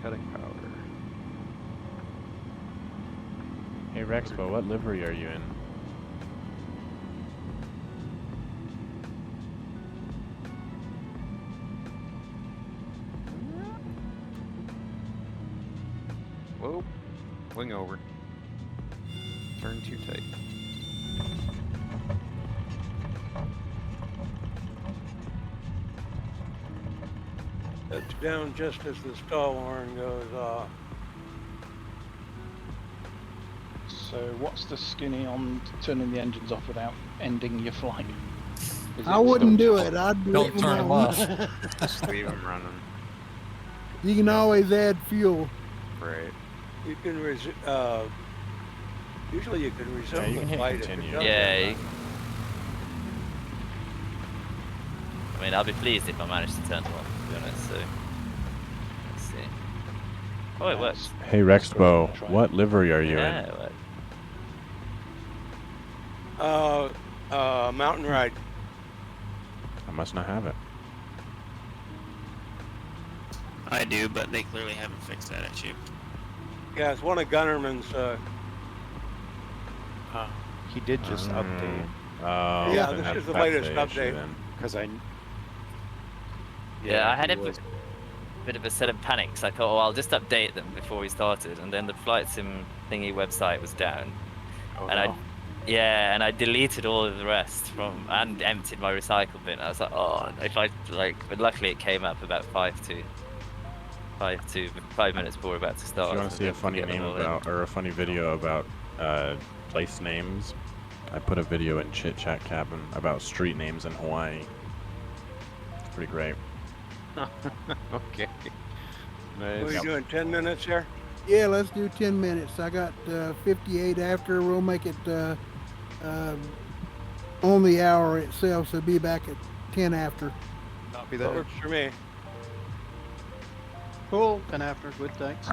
Cutting power. Hey Rexpo, what livery are you in? Whoa, wing over. Turn too tight. It's down just as the stall horn goes off. So what's the skinny on turning the engines off without ending your flight? Is I it wouldn't still- do it. I'd Don't leave turn 'em off. Just leave them running. You can always add fuel. Right. You can usually you can resume you can the hit flight if it continue. does Yeah. that. You... I mean, I'll be pleased if I manage to turn them off, to be honest. So let's see. Oh, it works. Hey Rexpo, what livery are you Yeah, in? it works. Mountain Ride. I must not have it. I do, but they clearly haven't fixed that issue. Yeah, it's one of Gunnerman's. He did just update. Oh, Yeah, then this that's is the latest the issue update. then. Because I. Yeah, I had he a was- bit of a sudden panic. So I thought, oh, I'll just update them before we started, and then the flight sim thingy website was down, Oh, and no. and I deleted all of the rest from and emptied my recycle bin. I was like, oh, if I like, but luckily it came up about 5 minutes before we're about to start. If you want to so see a didn't funny get them name all in. about, or a funny video about place names, I put a video in Chit Chat Cabin about street names in Hawaii. It's pretty great. Okay. What are Nice. you doing? 10 minutes here? Yeah, let's do 10 minutes. I got 58 after. We'll make it on the hour itself, so be back at 10 after. Copy That that. works for me. Cool. 10 after. Good, thanks.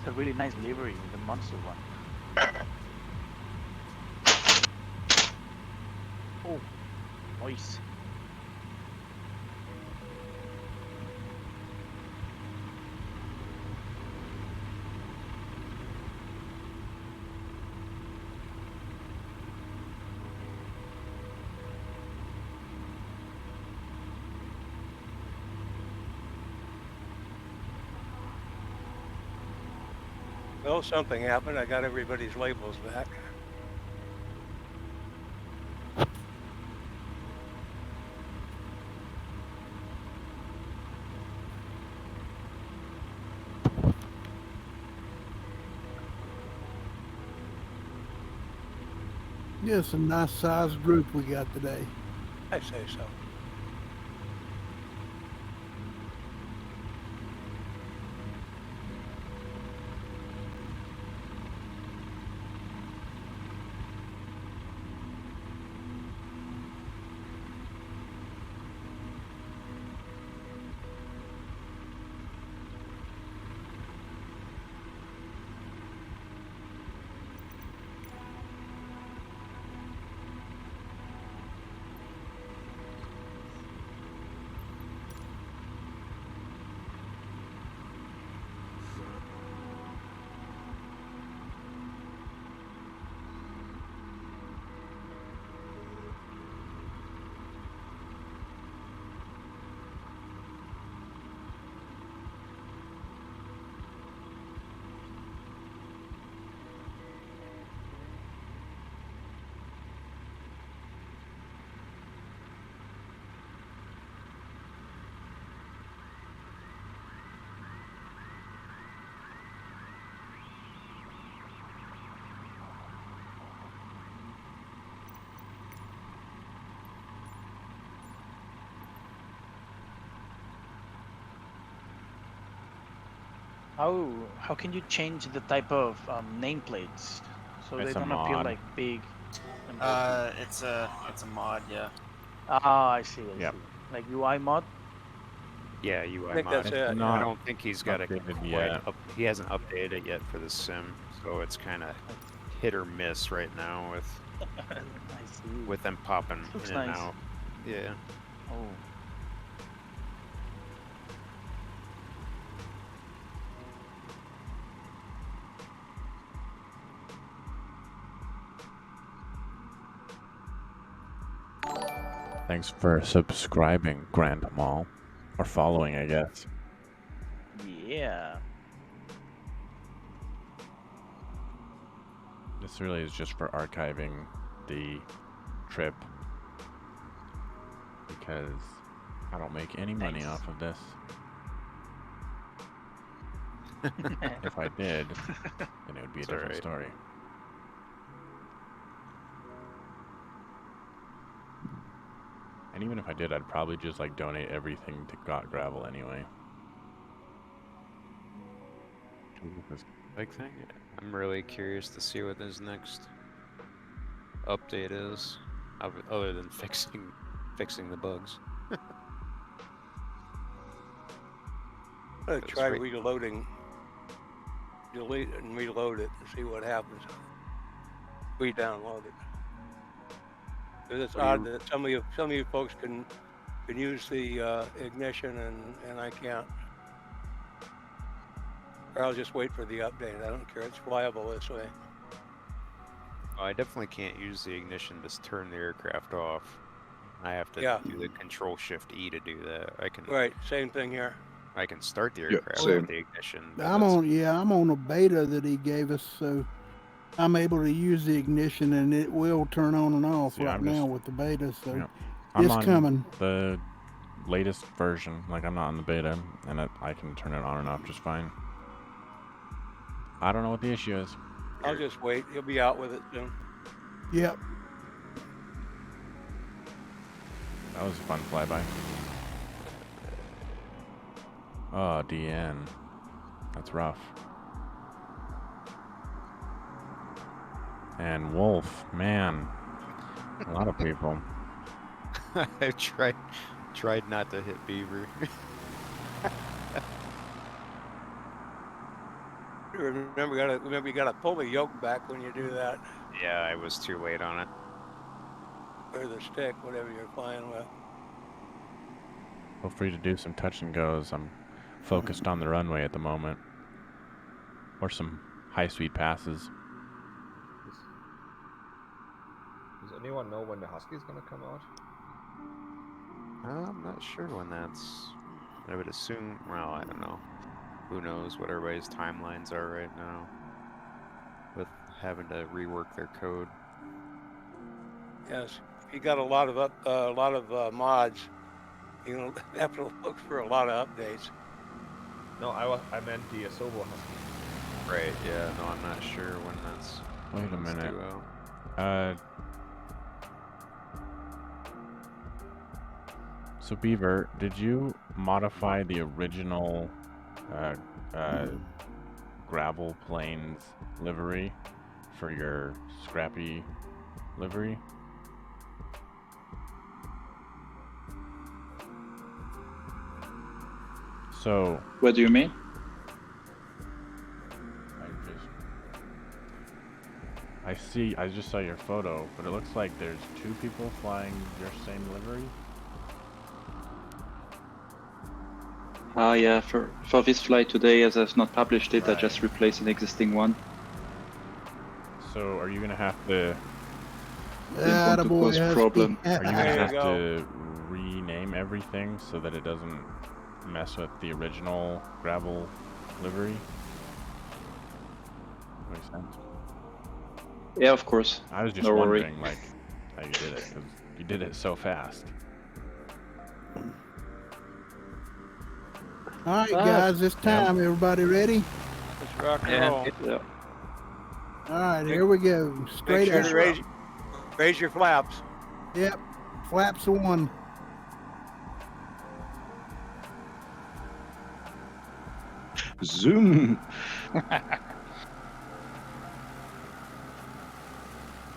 a really nice livery, the monster one. Oh, nice. Well, something happened. I got everybody's labels back. Yeah, it's a nice sized group we got today. I say so. How can you change the type of nameplates so It's they a don't appear mod. like big? And bulky? It's a mod, yeah. Ah, I see. I Yep. see. Like UI mod. Yeah, UI I think mod. that's it. I Not don't think he's got it updated quite yet. he hasn't updated it yet for the sim, so it's kind of hit or miss right now I see. with them popping Looks in and nice. out. Yeah. Oh. Thanks for subscribing, Grand Mall. Or following, I guess. Yeah. This really is just for archiving the trip. Because I don't make any money Nice. off of this. If I did, then it would be a It's different alright. story. And even if I did, I'd probably just like donate everything to Got Gravel anyway. Big thing. I'm really curious to see what his next update is, other than fixing the bugs. I'm gonna That's try right. reloading, delete it and reload it and see what happens. Re-download it. 'Cause it's What do odd you- that some of you folks can use the ignition and I can't. Or I'll just wait for the update. I don't care. It's reliable this way. Oh, I definitely can't use the ignition to turn the aircraft off. I have to Yeah. do the Control Shift E to do that. I can Right. Same thing here. I can start the Yeah, aircraft same. with the ignition. but I'm that's- I'm on a beta that he gave us, so I'm able to use the ignition and it will turn on and off Yeah, right I'm now just- with the beta. So Yeah. I'm it's on coming. the latest version. Like, I'm not on the beta, and I can turn it on and off just fine. I don't know what the issue is. I'll just wait. He'll be out with it soon. Yep. That was a fun flyby. Oh, DN. That's rough. And Wolf, man. A lot of people. I tried not to hit Beaver. Remember, you gotta pull the yoke back when you do that, Yeah, I was too late on it. or the stick, whatever you're flying with. Feel free to do some touch and goes. I'm focused on the runway at the moment. Or some high-speed passes. Does anyone know when the Husky's gonna come out? I'm not sure when that's. I would assume. Well, I don't know. Who knows what everybody's timelines are right now, with having to rework their code. Yes, you got a lot of mods. You have to look for a lot of updates. No, I meant the Asobo Husky. Right. Yeah. No, I'm not sure when that's. Wait a when that's minute. due out. So Beaver, did you modify the original Gravel Plains livery for your Scrappy livery? So What do you mean? I just saw your photo, but it looks like there's two people flying your same livery. Yeah, for this flight today, as I've not published it, I Right. just replaced an existing one. So are you gonna have to? Didn't want to Attaboy, cause Husky. problem. Are you gonna There you have go. to rename everything so that it doesn't mess with the original Gravel livery? Makes sense. Yeah, of course. I was just No worry. wondering, like, how you did it, because you did it so fast. All right, guys, it's time. Everybody ready? Let's rock and Yeah. roll. Yeah. All right, here we go. Make Straight sure up. to raise your flaps. Yep. Flaps one. Zoom.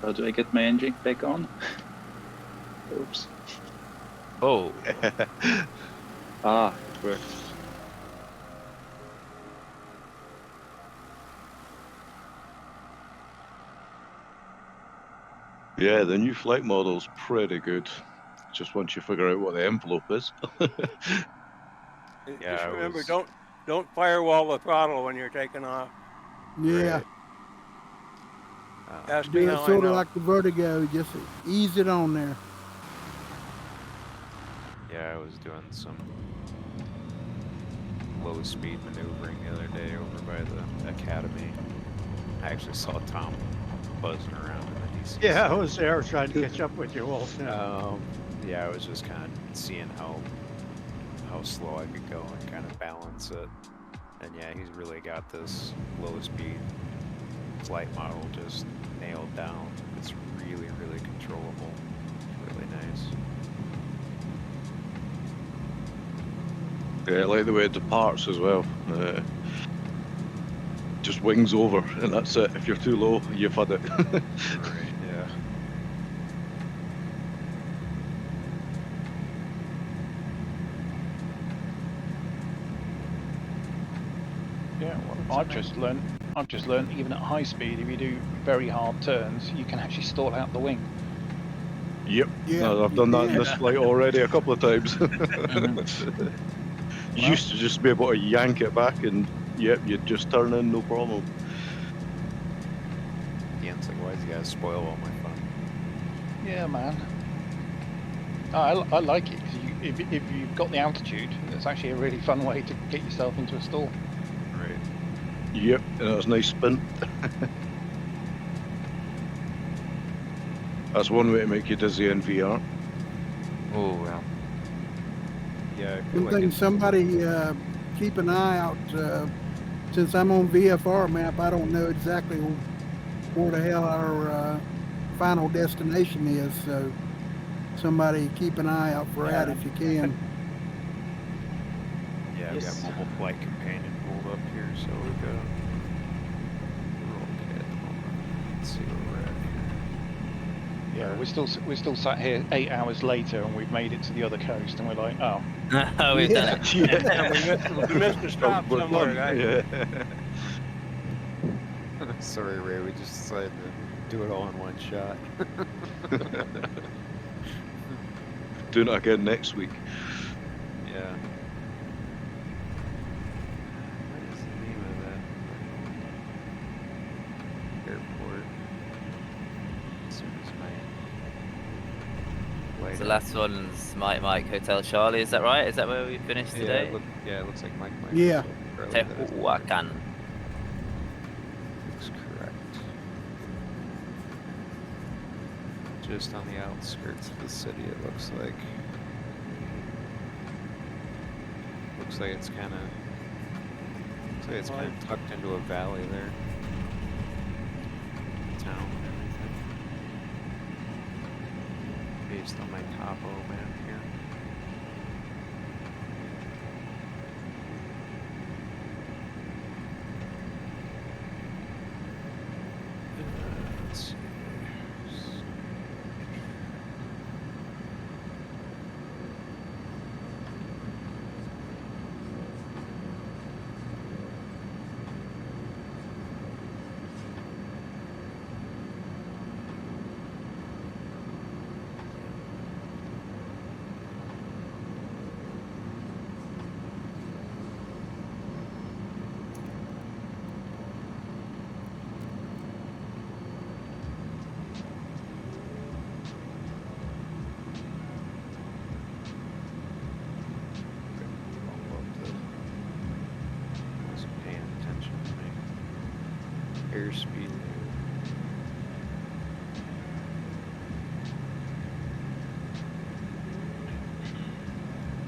How do I get my engine back on? Oops. Oh. Ah, it worked. Yeah, the new flight model's pretty good. Just once you figure out what the envelope is. Yeah, Just I remember, was- don't firewall the throttle when you're taking off. Yeah. Right. Ask me Do it how I sort of know. like the Vertigo. Just ease it on there. Yeah, I was doing some low speed maneuvering the other day over by the academy. I actually saw Tom buzzing around in the DC. Yeah, I was there trying to catch up with you all. Yeah. Yeah, I was just kind of seeing how slow I could go and kind of balance it. And yeah, he's really got this low speed flight model just nailed down. It's really, really controllable. It's really nice. Yeah, I like the way it departs as well. Just wings over, and that's it. If you're too low, you've had it. Right, yeah. Yeah, well, I've just learned even at high speed, if you do very hard turns, you can actually stall out the wing. Yep. Yeah, No, I've you done that in can. this flight already a couple of times. You used to just be able to yank it back, and yep, you'd just turn in, no problem. Ian's like, why'd you guys spoil all my fun? Yeah, man. I like it because if you've got the altitude, it's actually a really fun way to get yourself into a stall. Right. Yep, and it was a nice spin. That's one way to make you dizzy in VR. Oh, well. Yeah, I feel One like thing, it's somebody keep an eye out. Since I'm on VFR map, I don't know exactly where the hell our final destination is. So somebody keep an eye out for that if you can. Yeah, we've got mobile flight companion pulled up here, so we've got we're okay at the moment. Let's see where we're at Yeah, we're still sat here 8 hours later, and we've made it to the other coast, and we're like, oh. Oh, we've done it. Yeah, we missed the stop We're somewhere, done. guys. Yeah. Sorry, Ray. We just decided to do it all in one shot. Doing it again next week. Yeah. What is the name of that airport? As soon as my So the last one's Mike Hotel Charlie, is that right? Is that where we finished today? It looks like Mike. Yeah. Tehuacan. Looks correct. Just on the outskirts of the city, it looks like. Looks like it's kind of. Looks like it's kind of tucked into a valley there. The town and everything. Based on my topo map here. Let's see. Wasn't paying attention to my airspeed.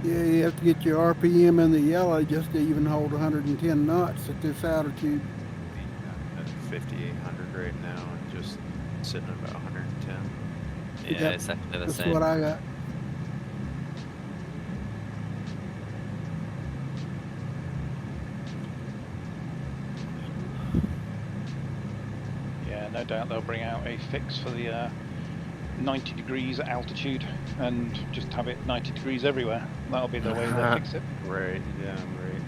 Yeah, you have to get your RPM in the yellow just to even hold 110 knots at this altitude. At 5,800 right now, and just sitting at about 110. Yeah, Yep, exactly the That's same. what I got. Yeah, no doubt they'll bring out a fix for the 90 degrees altitude and just have it 90 degrees everywhere. That'll be the way they'll fix it. Right, yeah, right.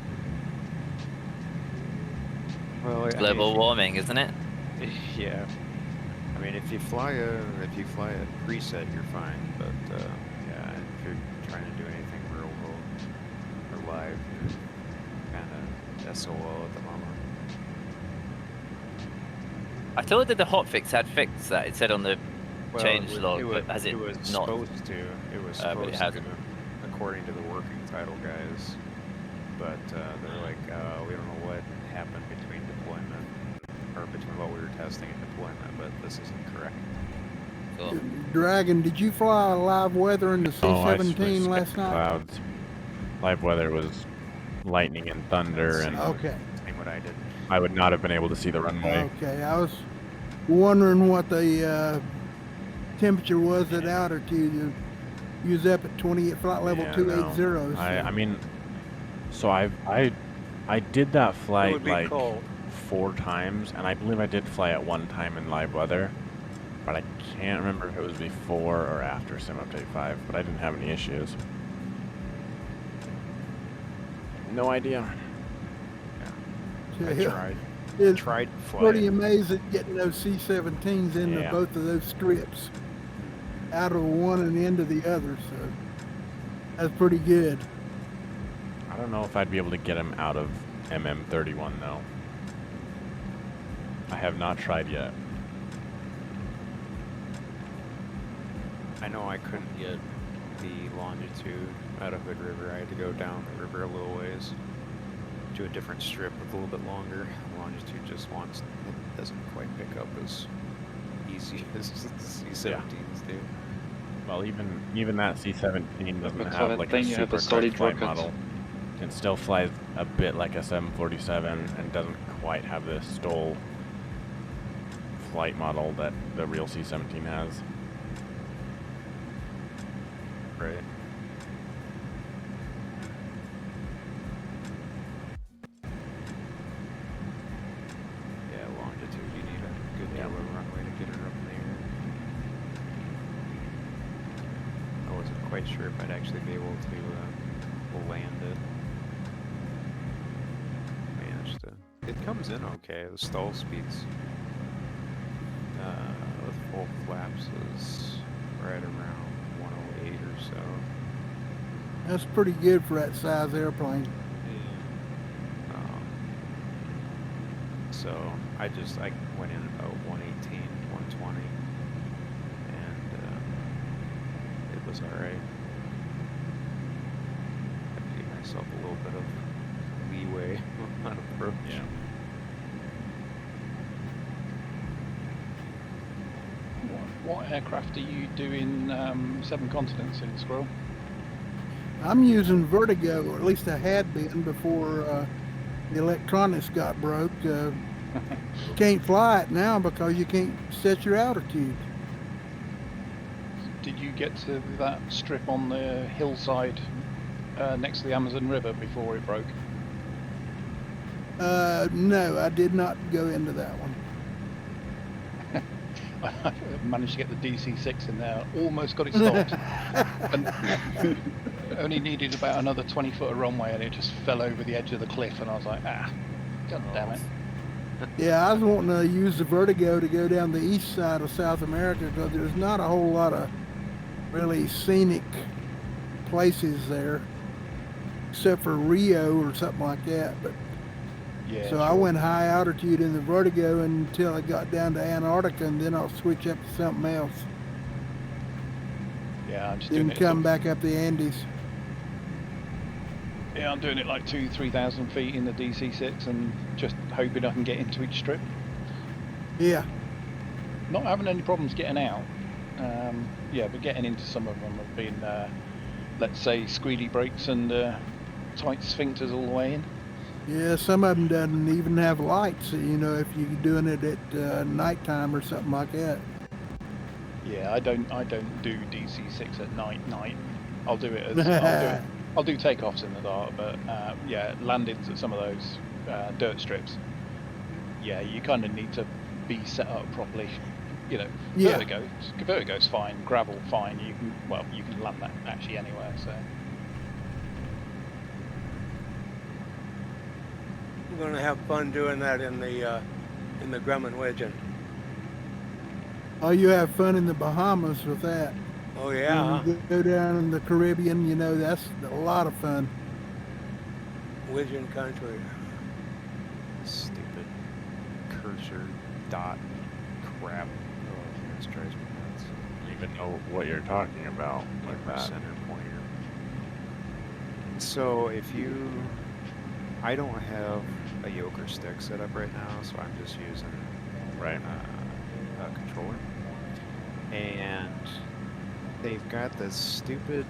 Well, Global warming, isn't it? Yeah. I mean, if you fly a preset, you're fine. But yeah, if you're trying to do anything real or live, you're kind of SOL at the moment. I thought that the hotfix had fixed that. It said on the change log, it but has it was not? supposed to. It was But it supposed to, hasn't. according to the working title guys. But they're like, we don't know what happened between deployment, or between what we were testing and deployment, but this isn't correct. Cool. Dragon, did you fly live weather in the Oh, I C-17 last night? Clouds. Live weather was lightning and thunder, and Okay. Same what I did. I would not have been able to see the runway. Okay, I was wondering what the temperature was at altitude. You was up at 28 flight level Yeah, 280. no. I mean, so I did that It flight would be like cold. 4 times, and I believe I did fly at one time in live weather, but I can't remember if it was before or after Sim Update 5, but I didn't have any issues. No idea. I Yeah. tried. It's Tried to fly pretty it. amazing getting those C-17s into Yeah. both of those strips out of one and into the other, so that's pretty good. I don't know if I'd be able to get him out of MM31 though. I have not tried yet. I know I couldn't get the longitude out of Hood River. I had to go down the river a little ways to a different strip with a little bit longer. Longitude just wants, it doesn't quite pick up as easy as the C-17s do. Well, even that C-17 doesn't But have like a then you have super a solid flight rocket. model. It still flies a bit like a 747 and doesn't quite have this STOL flight model that the real C-17 has. Right. Yeah, longitude, you need a good deal of runway to get her up in the air. I wasn't quite sure if I'd actually be able to land it. Managed to It comes in okay. The stall speeds with full flaps is right around 108 or so. That's pretty good for that size airplane. So I went in about 118, 120, and it was all right. I gave myself a little bit of leeway on approach. Yeah. What aircraft are you doing 7 continents in, Squirrel? I'm using Vertigo, or at least I had been before the electronics got broke. Can't fly it now because you can't set your altitude. Did you get to that strip on the hillside next to the Amazon River before it broke? No, I did not go into that one. I managed to get the DC-6 in there, almost got it stopped. And only needed about another 20 foot of runway and it just fell over the edge of the cliff and I was like, god damn it. Yeah, I was wanting to use the Vertigo to go down the east side of South America because there's not a whole lot of really scenic places there, except for Rio or something like that. But yeah, so I went high altitude in the Vertigo until I got down to Antarctica, and then I'll switch up to something else. Yeah, I'm just Then doing it. come back up the Andes. Yeah, I'm doing it like 2,000-3,000 feet in the DC-6 and just hoping I can get into each strip. Yeah. Not having any problems getting out. Yeah, but getting into some of them have been, let's say, squealy brakes and tight sphincters all the way in. Yeah, some of them doesn't even have lights, you know, if you're doing it at nighttime or something like that. Yeah, I don't do DC-6 at night. I'll do it as I'll do takeoffs in the dark, but yeah, landings at some of those dirt strips. Yeah, you kind of need to be set up properly. You know, Yeah. Vertigo's fine, gravel fine. You can land that actually anywhere. So. I'm gonna have fun doing that in the Grumman Widgeon. Oh, you have fun in the Bahamas with that. Oh yeah. When you go down in the Caribbean, you know, that's a lot of fun. Widgeon country. Stupid cursor dot crap. Oh, this drives me nuts. I don't even know what you're talking about with Camera that. center pointer. So I don't have a Yoker stick set up right now, so I'm just using a controller. And they've got this stupid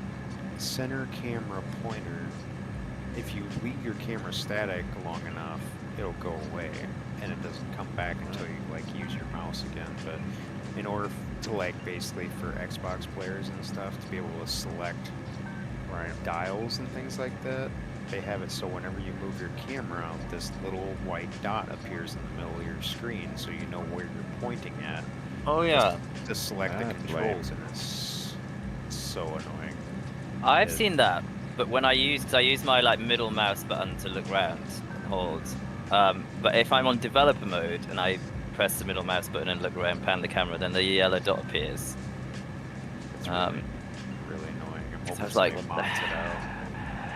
center camera pointer. If you leave your camera static long enough, it'll go away, and it doesn't come back until you use your mouse again. But in order to basically for Xbox players and stuff to be able to select dials and things like that, they have it so whenever you move your camera, this little white dot appears in the middle of your screen, so you know where you're pointing at. Oh yeah. To select the controls, and it's so annoying. I've seen that, but when I use my middle mouse button to look round and hold. But if I'm on developer mode and I press the middle mouse button and look around, pan the camera, then the yellow dot appears. It's really annoying. I'm hoping I was like, somebody what the mods it out.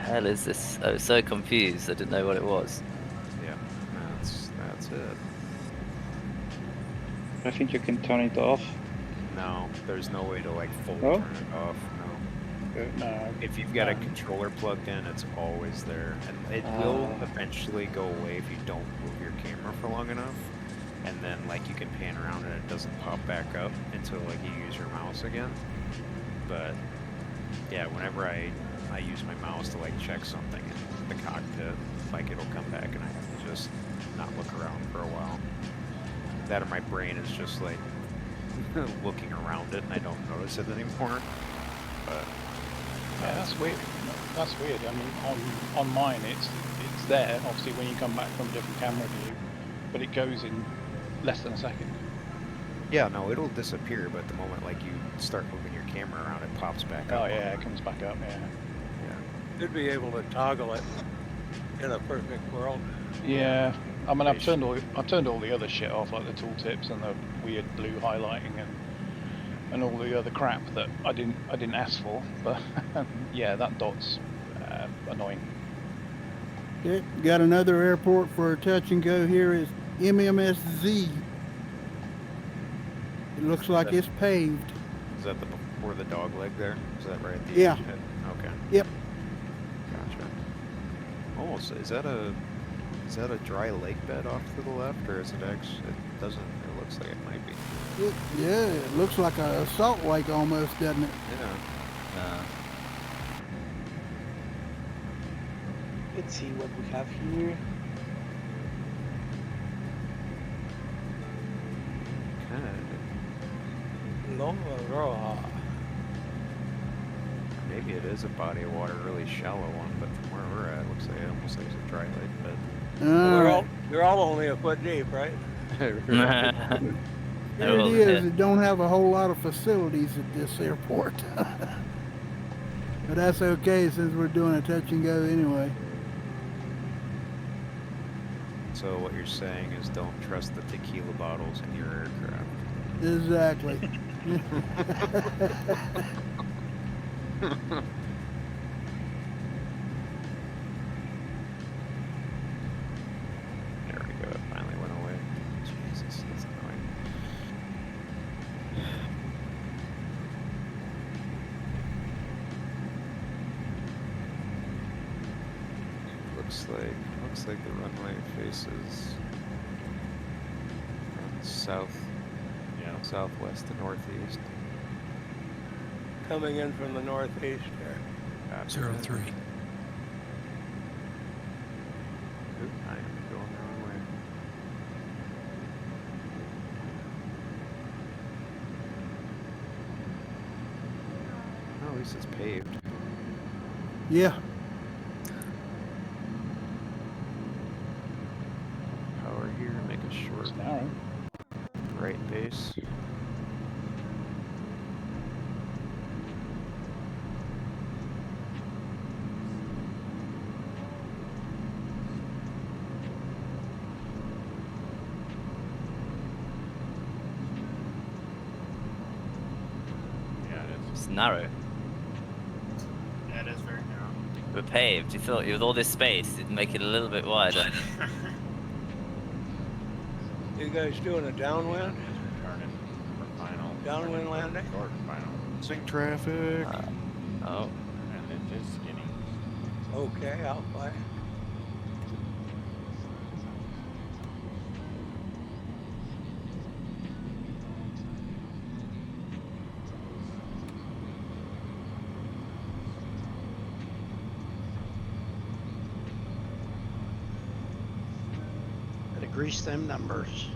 hell is this? I was so confused. I didn't know what it was. Yeah, that's it. I think you can turn it off. No, there's no way to fully Oh? turn it off. No. No. If you've got a controller plugged in, it's always there, and it will eventually go away if you don't move your camera for long enough. And then you can pan around and it doesn't pop back up until you use your mouse again. But yeah, whenever I use my mouse to check something in the cockpit, it'll come back and I have to just not look around for a while. That or my brain is just looking around it and I don't notice it anymore. But Yeah, that's weird. That's weird. I mean, on mine, it's there. Obviously, when you come back from a different camera view, but it goes in less than a second. yeah, no, it'll disappear, but the moment you start moving your camera around, it pops back up. Oh yeah, it comes back up. Yeah. Should be able to toggle it in a perfect world. Yeah, I mean, I've turned all the other shit off, like the tooltips and the weird blue highlighting and all the other crap that I didn't ask for. But yeah, that dot's annoying. Okay, got another airport for touch and go here is MMSZ. It looks like it's paved. Is that before the dog leg there? Is that right? At the Yeah. end? Okay. Yep. Gotcha. Almost. Is that a dry lake bed off to the left, or is it actually? It doesn't. It looks like it might be. Yeah, it looks like a salt lake almost, doesn't it? Yeah. Let's see what we have here. Maybe it is a body of water, really shallow one, but from where we're at, it looks like it almost like it's a dry lake bed. You're all only a foot deep, right? Here it is. It don't have a whole lot of facilities at this airport. But that's okay since we're doing a touch and go anyway. So what you're saying is don't trust the tequila bottles in your aircraft. Exactly. There we go, it finally went away. Jesus, that's annoying. Looks like the runway faces south, southwest to northeast. Coming in from the northeast here. 03. Oop, I am going the wrong way. Oh, at least it's paved. Yeah. Power here, make a short right base. It's narrow. Yeah, it is very narrow. But paved. You thought with all this space, it'd make it a little bit wider. You guys doing a downwind? Turning for final. Downwind landing? Short final. Sync traffic. Oh. And it is skinny. Okay, I'll fly. Gotta grease them numbers.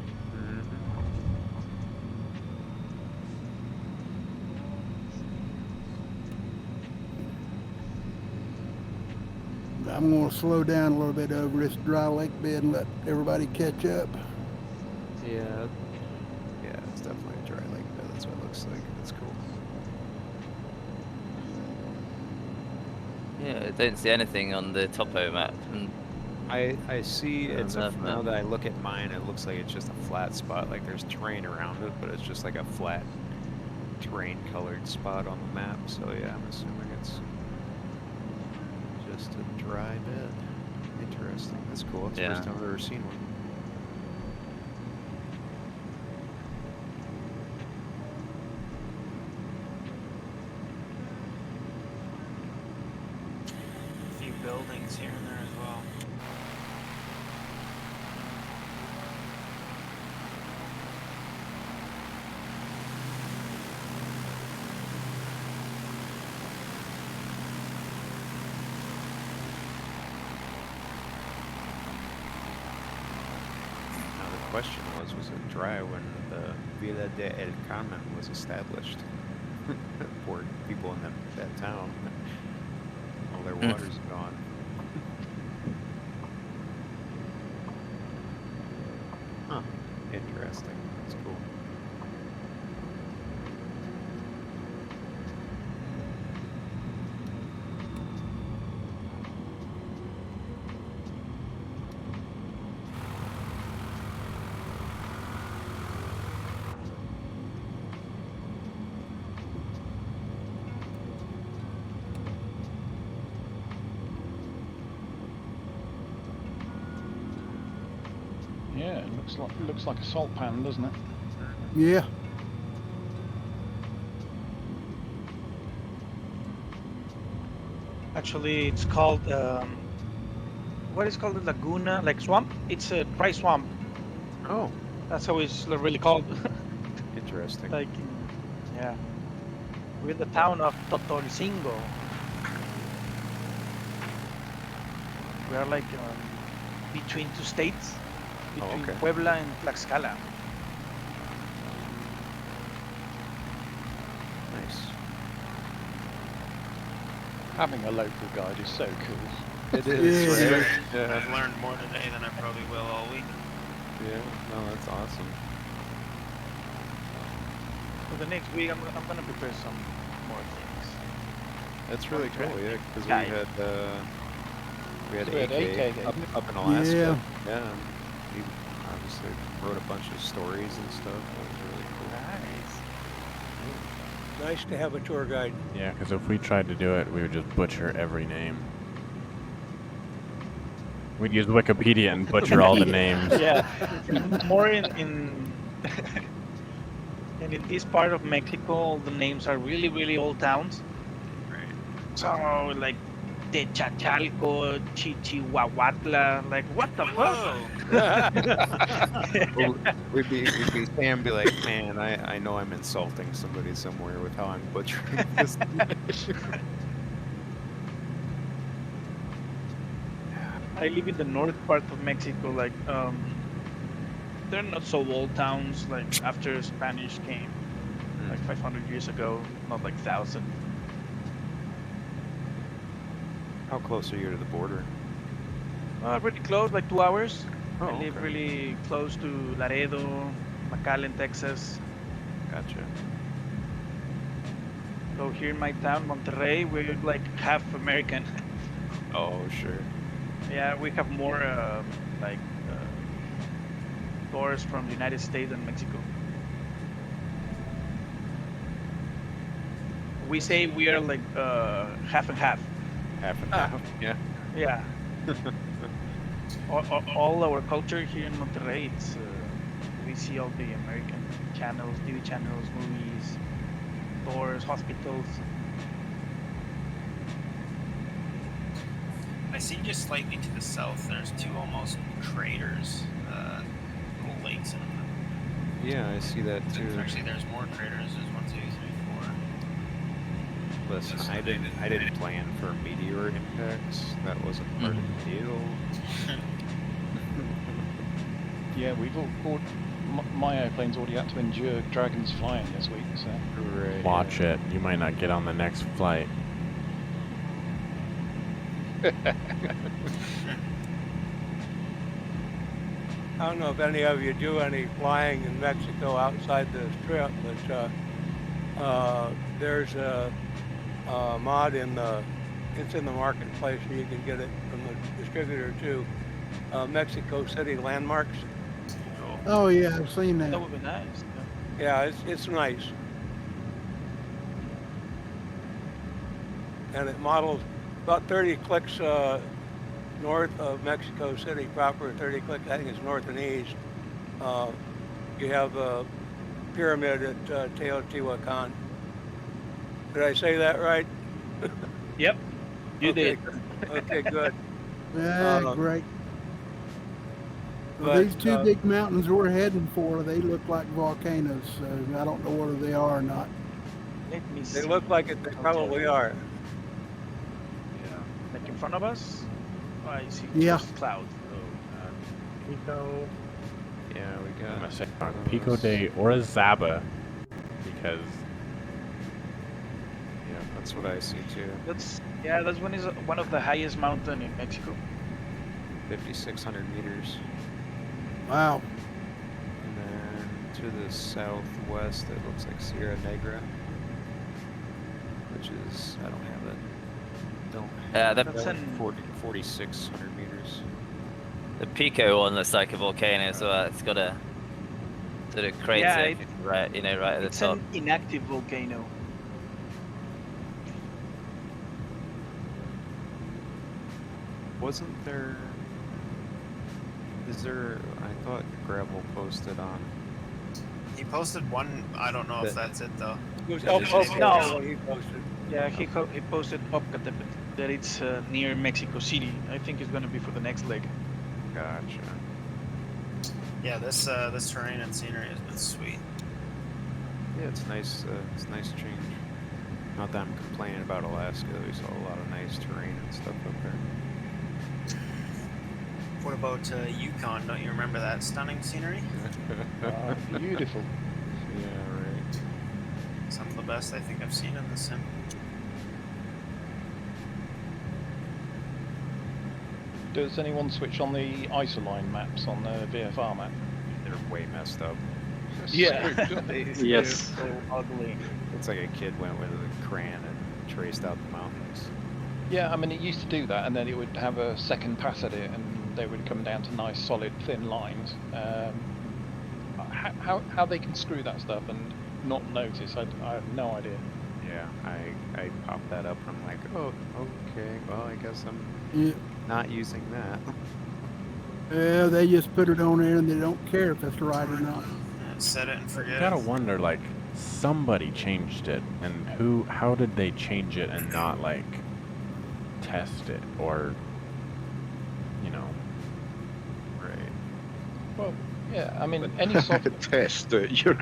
I'm going to slow down a little bit over this dry lake bed and let everybody catch up. Yeah. Yeah, it's definitely a dry lake bed. That's what it looks like. That's cool. Yeah, I don't see anything on the topo map. And I see it's enough, now man. that I look at mine, it looks like it's just a flat spot. Like there's terrain around it, but it's just like a flat terrain colored spot on the map. So yeah, I'm assuming it's just a dry bed. Interesting. That's cool. That's the Yeah. first time I've ever seen one. A few buildings here and there as well. Now the question was it dry when the Villa de El Carmen was established? Poor people in that town. All their water's gone. Huh. Interesting. That's cool. looks like a salt pan, doesn't it? Yeah. Actually, it's called what is called the Laguna, like swamp. It's a dry swamp. Oh, That's how it's really called. interesting. Like, yeah. We're in the town of Totorcingo. We are like between two states, between okay. Puebla and Tlaxcala. Nice. Having a local guide is so cool. It is, Yeah. right? I've Yeah. learned more today than I probably will all week. Yeah. No, that's awesome. For the next week, I'm gonna prepare some more things. That's really Okay. cool, yeah, because Guide. we had So we had AK, AK. up in Alaska. Yeah. Yeah. And we obviously wrote a bunch of stories and stuff. That was really cool. Nice. Nice to have a tour guide. Yeah, because if we tried to do it, we would just butcher every name. We'd use Wikipedia and butcher all the names. Yeah, more in and in this part of Mexico, the names are really old towns. So like Techachalco, Chichihuahuatla, like what the fuck? Well, we'd be saying, and be like, man, I know I'm insulting somebody somewhere with how I'm butchering this. I live in the north part of Mexico, like they're not so old towns, like after Spanish came, like 500 years ago, not like 1,000. How close are you to the border? Pretty close, like 2 hours. Oh, I live okay. really close to Laredo, McAllen, Texas. Gotcha. So here in my town, Monterrey, we're like half American. Oh, sure. Yeah, we have more tourists from the United States and Mexico. We say we are like half and half. Half and half. Yeah. Yeah. all our culture here in Monterrey, it's we see all the American channels, TV channels, movies, stores, hospitals. I see just slightly to the south, there's 2 almost craters, little lakes in them. Yeah, I see that too. Actually, there's more craters. There's 1, 2, 3, 4. Listen, I didn't plan for meteor impacts. That wasn't part of the deal. Yeah, we've all my airplane's already had to endure dragons flying this week, so. Right. Watch it. You might not get on the next flight. I don't know if any of you do any flying in Mexico outside the strip, but there's a mod it's in the marketplace, and you can get it from the distributor too. Mexico City landmarks. Oh yeah, I've seen that. That would be nice. Yeah, it's nice. And it models about 30 clicks north of Mexico City proper, 30 clicks, I think it's north and east. You have a pyramid at Teotihuacan. Did I say that right? Yep, you okay, did. Okay, good. Yeah, great. Well, but, these 2 big mountains we're heading for, they look like volcanoes, so I don't know whether they are or not. Let me see. They look like it, they probably are. Yeah. Like in front of us? Oh, I see Yeah. just clouds. Pico. Yeah, we I'm got. gonna say Pico de Orizaba because Yeah, that's what I see too. That's one of the highest mountain in Mexico. 5,600 meters. Wow. And then to the southwest, it looks like Sierra Negra, which is, I don't have it. Don't have That's it. an- 4,600 meters. The Pico one looks like a volcano as well. It's got a sort of crater, Yeah, right at the It's top. an inactive volcano. Wasn't there Is there? I thought Gravel posted on. He posted one. I don't know if that's it though. It was Yeah, El just- Poco No. he posted. Yeah, he posted Popocatépetl, that it's near Mexico City. I think it's gonna be for the next leg. Gotcha. Yeah, this terrain and scenery has been sweet. Yeah, it's nice. It's nice change. Not that I'm complaining about Alaska. We saw a lot of nice terrain and stuff up there. What about Yukon? Don't you remember that stunning scenery? Beautiful. Yeah, right. Some of the best I think I've seen in the sim. Does anyone switch on the Isoline maps on the VFR map? They're way messed up. Yeah. Yes. They're so ugly. Looks like a kid went with a crayon and traced out the mountains. Yeah, I mean, it used to do that, and then it would have a second pass at it, and they would come down to nice, solid, thin lines. How they can screw that stuff and not notice, I have no idea. Yeah, I popped that up and I'm like, oh, okay, well, I guess I'm Yeah. not using that. Yeah, they just put it on there and they don't care if it's right or not. Set it and You forget gotta it. wonder, like, somebody changed it, and how did they change it and not, like, test it, or, you know. Right. Well, yeah, I mean, any software. Test it. You're.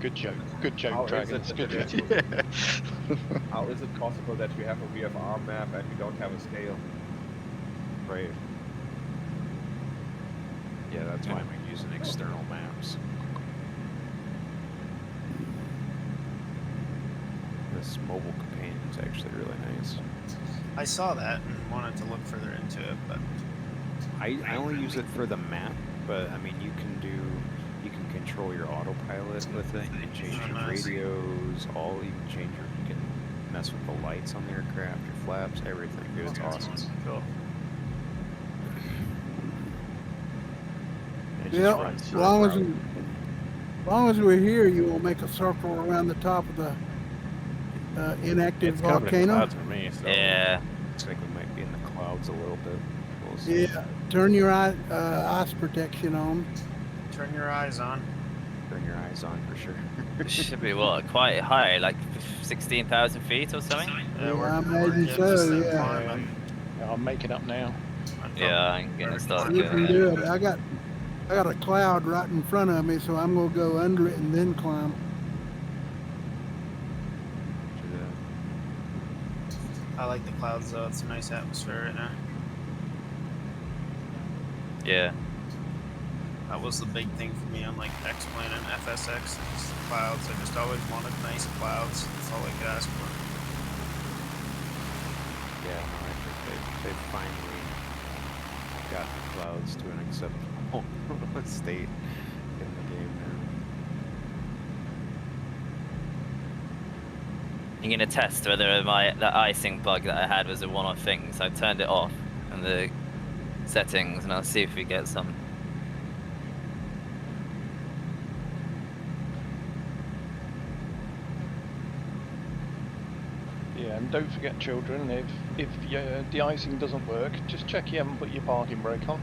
Good joke. Good joke, How is Dragons. it Good that joke. you- How is it possible that you have a VFR map and you don't have a scale? Right. Yeah, that's why I'm using external maps. This mobile companion is actually really nice. I saw that and wanted to look further into it, but I only use it for the map, but I mean, you can control your autopilot with it. You can change Oh, your nice. radios, you can mess with the lights on the aircraft, your flaps, everything. Dude, it's awesome. cool. And it just Yeah, runs as through long as, route. as long as we're here, you will make a circle around the top of the inactive It's covered in volcano. clouds for me, so. Yeah. Looks like we might be in the clouds a little bit. We'll see. Yeah, turn your ice protection on. Turn your eyes on. Turn your eyes on for sure. It should be what, quite high, like 16,000 feet or something? Yeah, we're I imagine getting so, this thing yeah. climbing. I'm making up now. Yeah, I'm gonna start You doing can do that. it. I got a cloud right in front of me, so I'm gonna go under it and then climb. I like the clouds though. It's a nice atmosphere right now. Yeah. That was the big thing for me on like X-Plane and FSX. It's the clouds. I just always wanted nice clouds. That's all I could ask for. Yeah, no, I think they finally got the clouds to an acceptable state in the game now. I'm gonna test whether that icing bug that I had was a one-off thing. So I turned it off in the settings, and I'll see if we get some. Yeah, and don't forget, children, if de-icing doesn't work, just check you haven't put your parking brake on.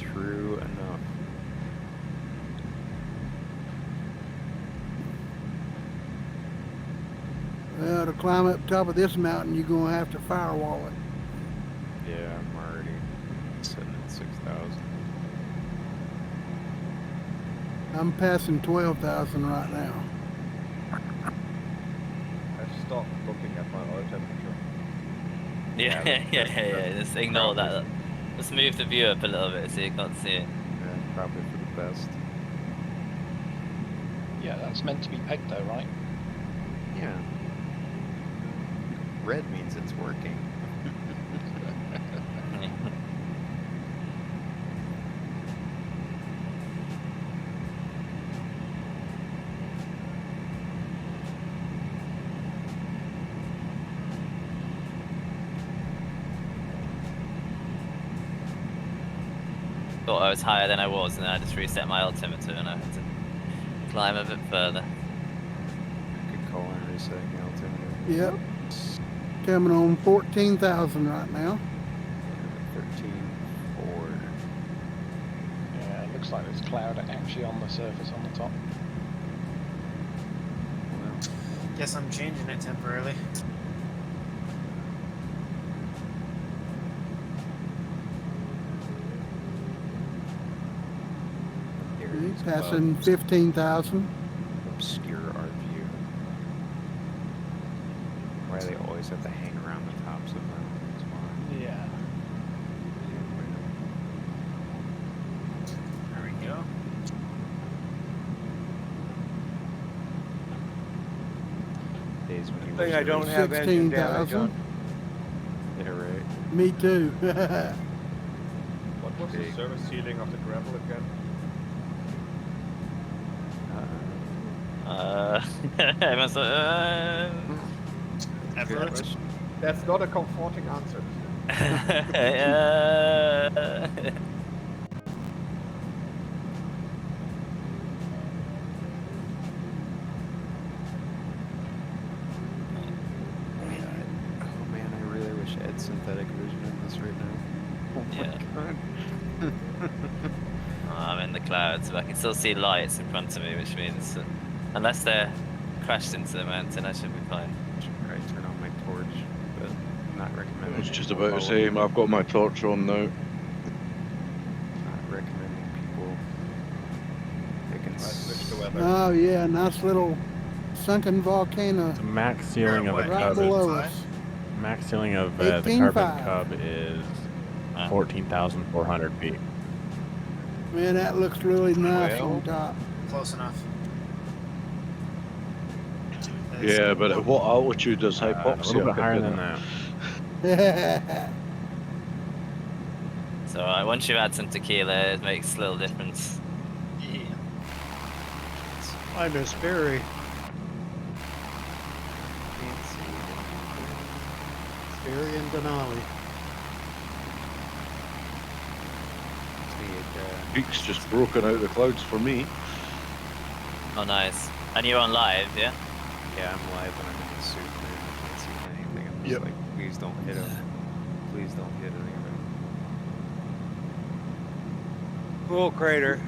True enough. Well, to climb up top of this mountain, you're gonna have to firewall it. Yeah, I'm already sitting at 6,000. I'm passing 12,000 right now. I stopped looking at my oil temperature. Yeah. Just ignore that. Let's move the view up a little bit so you can't see it. Yeah, probably for the best. Yeah, that's meant to be pegged though, right? Yeah. Red means it's working. Thought I was higher than I was, and then I just reset my altimeter and I had to climb a bit further. Good call on resetting the altimeter. Yep. Coming on 14,000 right now. 13.4. Yeah, it looks like there's cloud actually on the surface on the top. Guess I'm changing it temporarily. He's passing 15,000. Obscure our view. Why they always have to hang around the tops of them. That's why. Yeah. There we go. Days when you Thing wish I there don't was have engine damage 16,000. on. Yeah, right. Me too. What was the service ceiling of the gravel again? Everyone's like, Effort. That's not a comforting answer. Oh man, I really wish I had synthetic vision in this right now. Oh my Yeah. god. I'm in the clouds, but I can still see lights in front of me, which means unless they're crashed into the mountain, I should be fine. Should probably turn on my torch, but not I recommending. was just people about to follow say, me. I've got my torch on now. Not recommending people. They can Switch to weather. Oh yeah, nice little sunken volcano The max ceiling of a right cub below is, us. max ceiling of the 18.5. Carbon Cub is 14,400 feet. Man, that looks really nice Well, on top. Close enough. Yeah, but at what altitude does A hypoxia little bit kick higher in? than that. So once you add some tequila, it makes a little difference. Yeah. I miss Barry. Barry and Denali. Peak's just broken out of the clouds for me. Oh, nice. And you're on live, yeah? Yeah, I'm live and I'm in the suit, man. I can't see anything. I'm just like, please don't hit him. Please don't hit anything. Cool crater.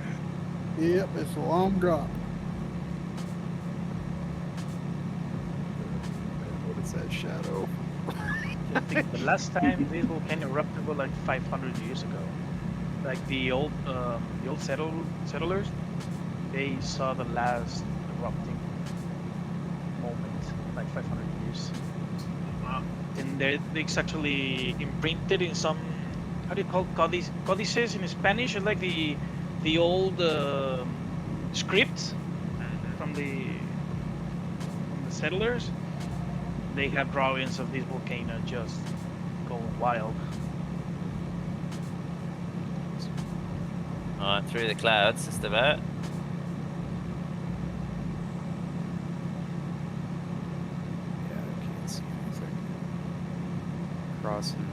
Yep, it's a long drop. What is that shadow? I think the last time this volcano erupted was like 500 years ago. Like the old settlers, they saw the last erupting moment, like 500 years. Wow. And it's actually imprinted in some, how do you call codices in Spanish? It's like the old script from the settlers. They have drawings of this volcano just going wild. Through the clouds, just about. Yeah, I can't see anything. Crossing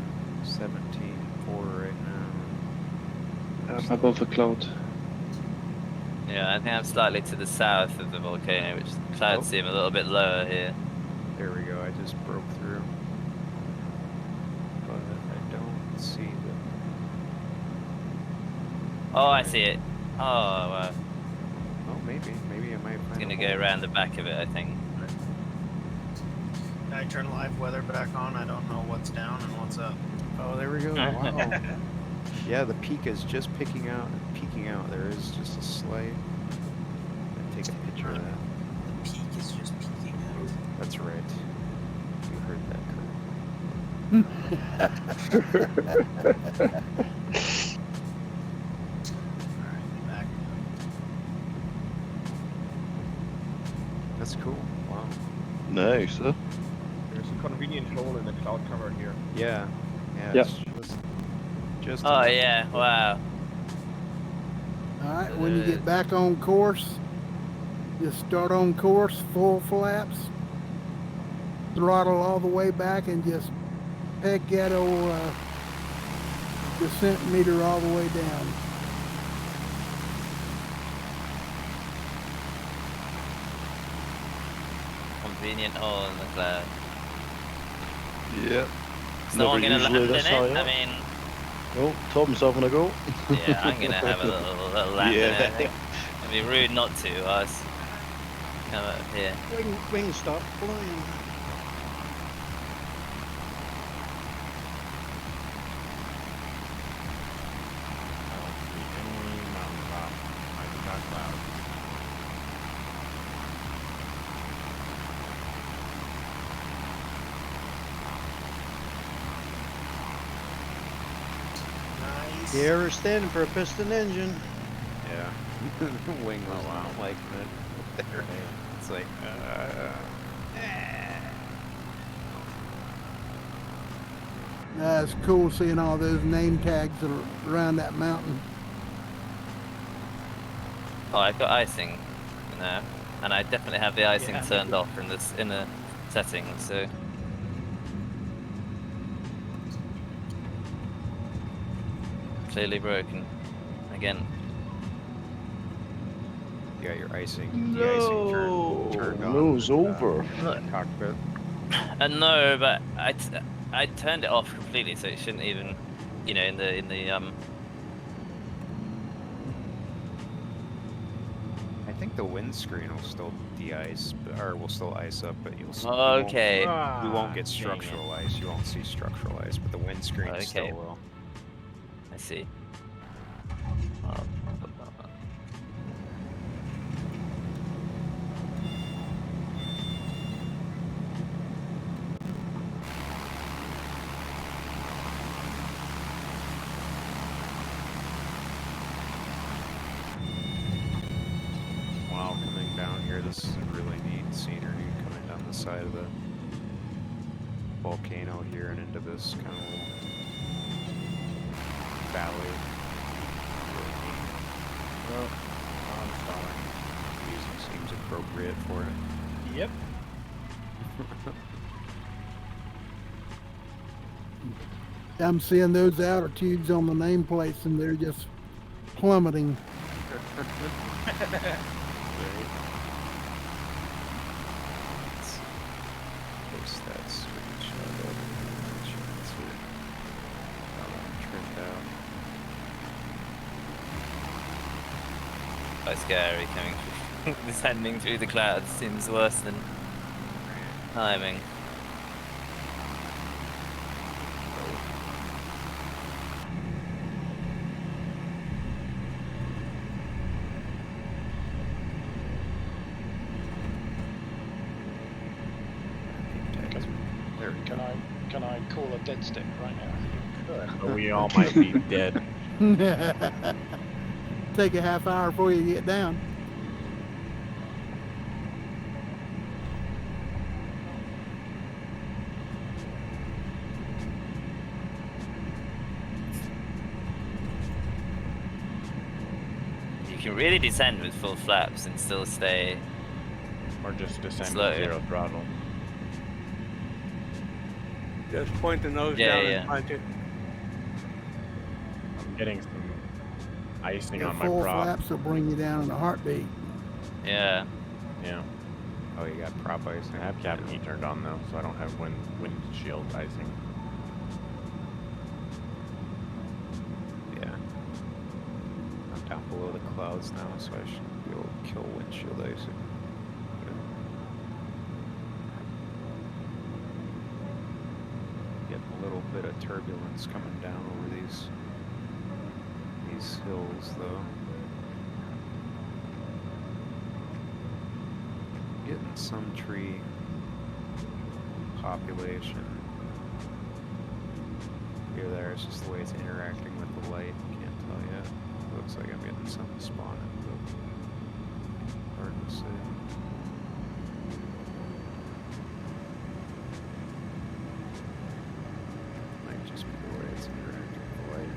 17.4 right now. I'm above the cloud. Yeah, I think I'm slightly to the south of the volcano, which the clouds seem a little bit lower here. There we go, I just broke through. But I don't see the... Oh, I see it. Oh, wow. Oh, maybe I might It's find gonna a go hole. around the back of it, I think. I turn live weather back on. I don't know what's down and what's up. Oh, there we go. Wow. Yeah, the peak is just peeking out. There is just a slight. Take a picture of that. The peak is just peeking out. That's right. You heard that, Kurt. Alright, back. That's cool. Wow. Nice, huh? There's a convenient hole in the cloud cover here. Yeah. Yeah. Yep. It's just Oh, enough. yeah, wow. Alright, when you get back on course, just start on course, full flaps, throttle all the way back and just peg that old descent meter all the way down. Convenient hole in the cloud. Yeah. Is no one going to land in it? I mean, Oh, Tom's having a go. yeah, I'm going to have a little land in it. I think it'd be rude not to. I was come up here. Wing stop flying. Nice. The air is standing for a piston engine. Yeah. The wing was not liking it. There. It's like, It's cool seeing all those name tags that are around that mountain. Oh, I've got icing now, and I definitely have the icing turned off in this in the settings. So clearly broken again. you got your icing, the icing turned on. No, it's over. Cockpit. No, but I turned it off completely, so it shouldn't even, you know, in the I think the windscreen will still de-ice, or will still ice up, but you'll. Okay. We won't get Dang it. structural ice. You won't see structural ice, but the windscreen Okay. still will. I see. Wow, coming down here, this is a really neat scenery coming down the side of the volcano here and into this kind of little valley. Really neat. Well, I'm stalling. Music seems appropriate for it. Yep. I'm seeing those outer tubes on the nameplates and they're just plummeting. Post that screenshot of it. Trimmed out. Quite scary coming descending through the clouds. Seems worse than climbing. Can I call a dead stick right now? We all might be dead. Take a half hour before you get down. You can really descend with full flaps and still stay. Or just descend Slow. with zero throttle. Just point the nose Yeah, down yeah. and punch it. I'm getting some icing Your on my full prop. flaps will bring you down in a heartbeat. Yeah. Yeah. Oh, you got prop icing. I have cabin heat turned on though, so I don't have windshield icing. Yeah. I'm down below the clouds now, so I should be able to kill windshield icing. Good. Getting a little bit of turbulence coming down over these hills, though. Getting some tree population here. There, it's just the way it's interacting with the light. Can't tell yet. Looks like I'm getting something spawning, but hard to say. Might just be the way it's interacting with the light.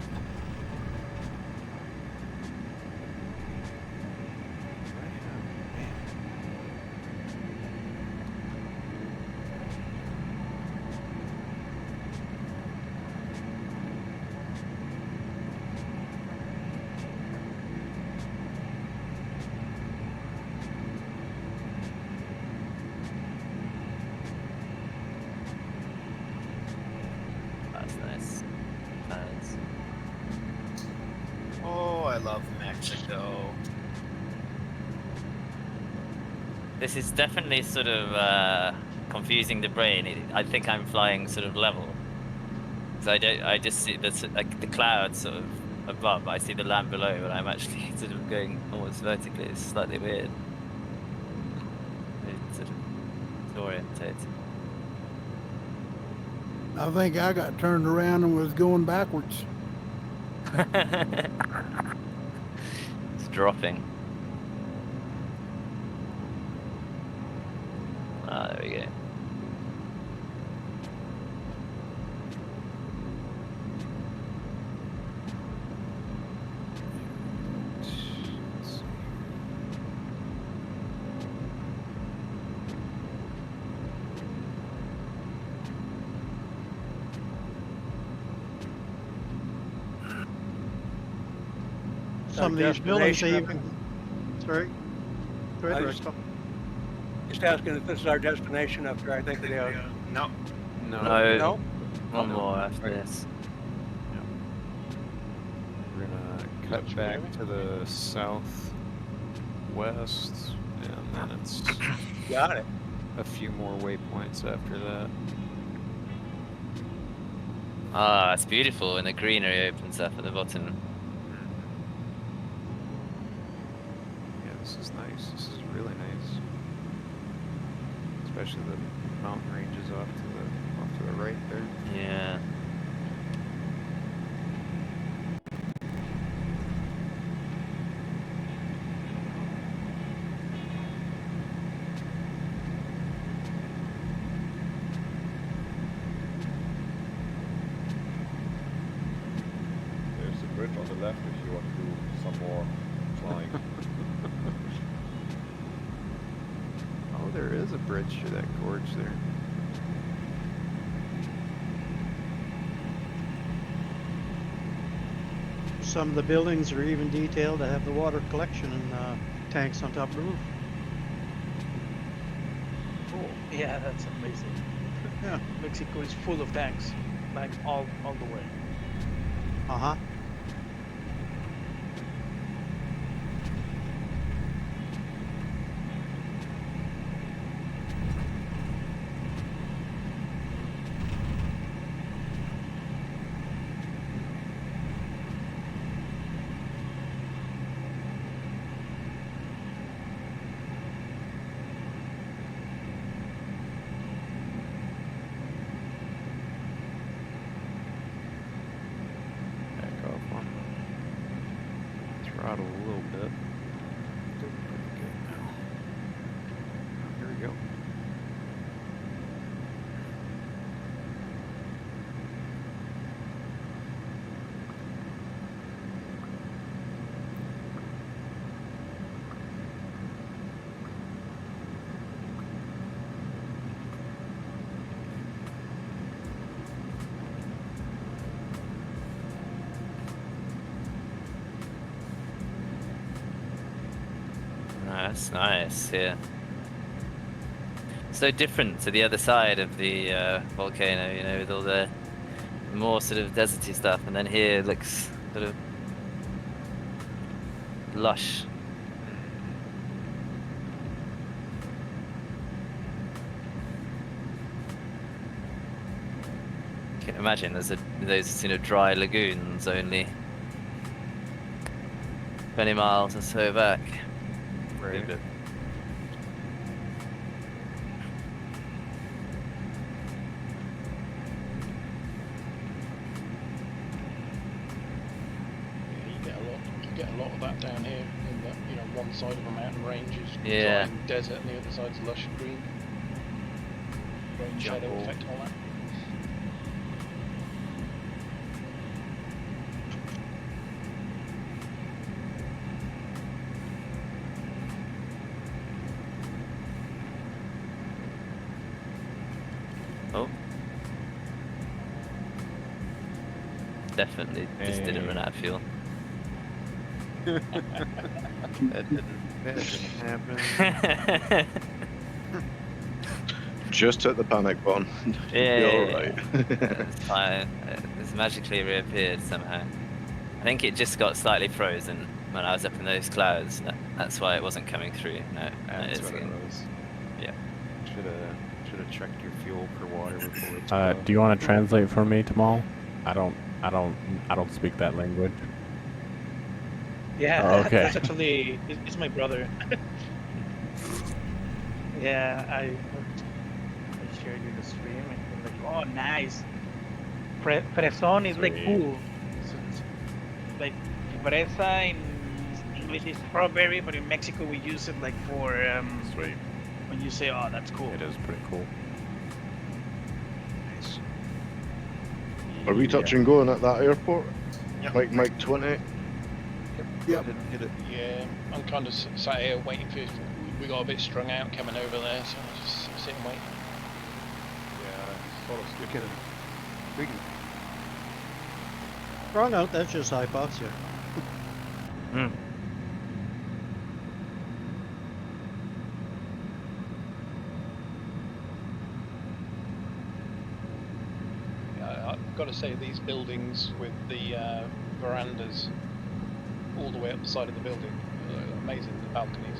Mexico. This is definitely sort of confusing the brain. I think I'm flying sort of level. So I just see like the clouds sort of above, but I see the land below, but I'm actually sort of going almost vertically. It's slightly weird. It's sort of disorientated. I think I got turned around and was going backwards. It's dropping. Ah, there we go. Some of these buildings they even. Sorry. Go ahead, I Rick. Just asking if this is our destination up here. I think it is. No. No. No? One more after this. We're gonna cut back to the southwest, and then it's Got it. a few more waypoints after that. Ah, it's beautiful, and the greenery opens up at the bottom. Yeah, this is nice. This is really nice. Especially the mountain ranges off to the right there. Yeah. There's the bridge on the left if you want to do some more flying. Oh, there is a bridge to that gorge there. Some of the buildings are even detailed to have the water collection and tanks on top of the roof. Cool. Yeah, that's amazing. Yeah. Mexico is full of tanks, like all the way. Uh-huh. Back off on the throttle a little bit. Doing pretty good now. Here we go. That's nice, yeah. So different to the other side of the volcano, you know, with all the more sort of deserty stuff, and then here it looks sort of lush. You can imagine there's those, you know, dry lagoons only 20 miles or so back. Right. You get a lot of that down here in the, you know, one side of a mountain range is Yeah. dry and desert and the other side's lush and green. Rain shadow Jungle. effect and all that. Oh. Definitely just didn't run out of fuel. That didn't happen. Just hit the panic button. Yeah, You're yeah, alright. It's fine. It's magically reappeared somehow. I think it just got slightly frozen when I was up in those clouds. That's why it wasn't coming through. No, That's it's what it again. was. Yeah. Should have checked your fuel per water before it's Do you want to translate for me, Tamal? I don't speak that language. Yeah, Oh, okay. that's actually it's my brother. Yeah, I shared you the stream and it was like, oh, nice. Fresón is like Sweet. cool. It's like fresa in English is strawberry, but in Mexico we use it like for Sweet. when you say, oh, that's cool. It is pretty cool. Nice. Are we touch and going at that airport? Yep. Mike 20? Yep. Hit it. Yeah, I'm kind of sat here waiting for. We got a bit strung out coming over there, so I'm just sitting waiting. Yeah, sort of We can. We can. Strung out, that's just hypoxia. I've got to say, these buildings with the verandas all the way up the side of the building, amazing, the balconies.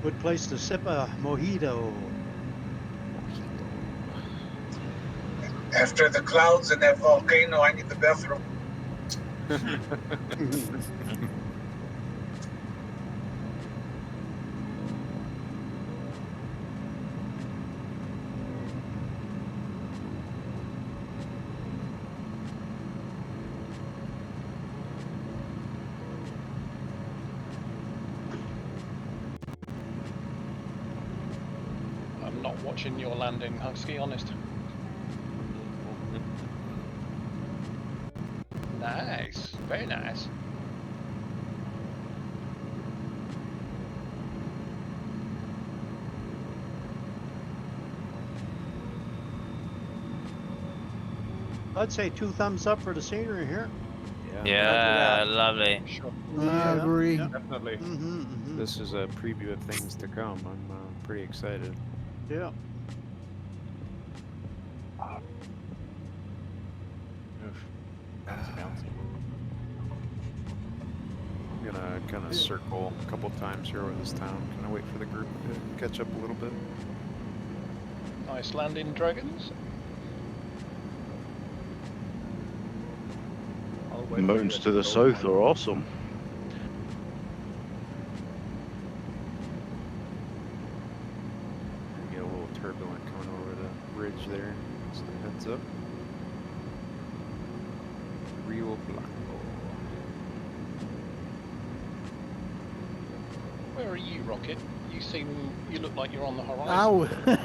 Good place to sip a mojito. After the clouds and that volcano, I need the bathroom. I'm not watching your landing, Husky, honest. Nice, very nice. I'd say 2 thumbs up for the scenery here. Yeah, lovely. Sure. I agree. Definitely. This is a preview of things to come. I'm pretty excited. Yeah. Bouncy. I'm gonna kind of circle a couple times here over this town. Kind of wait for the group to catch up a little bit. Nice landing, dragons. The mountains to the south are awesome. We get a little turbulent coming over the bridge there. Just a heads up. Rio Blanco. Where are you, Rocket? You look like you're on the horizon.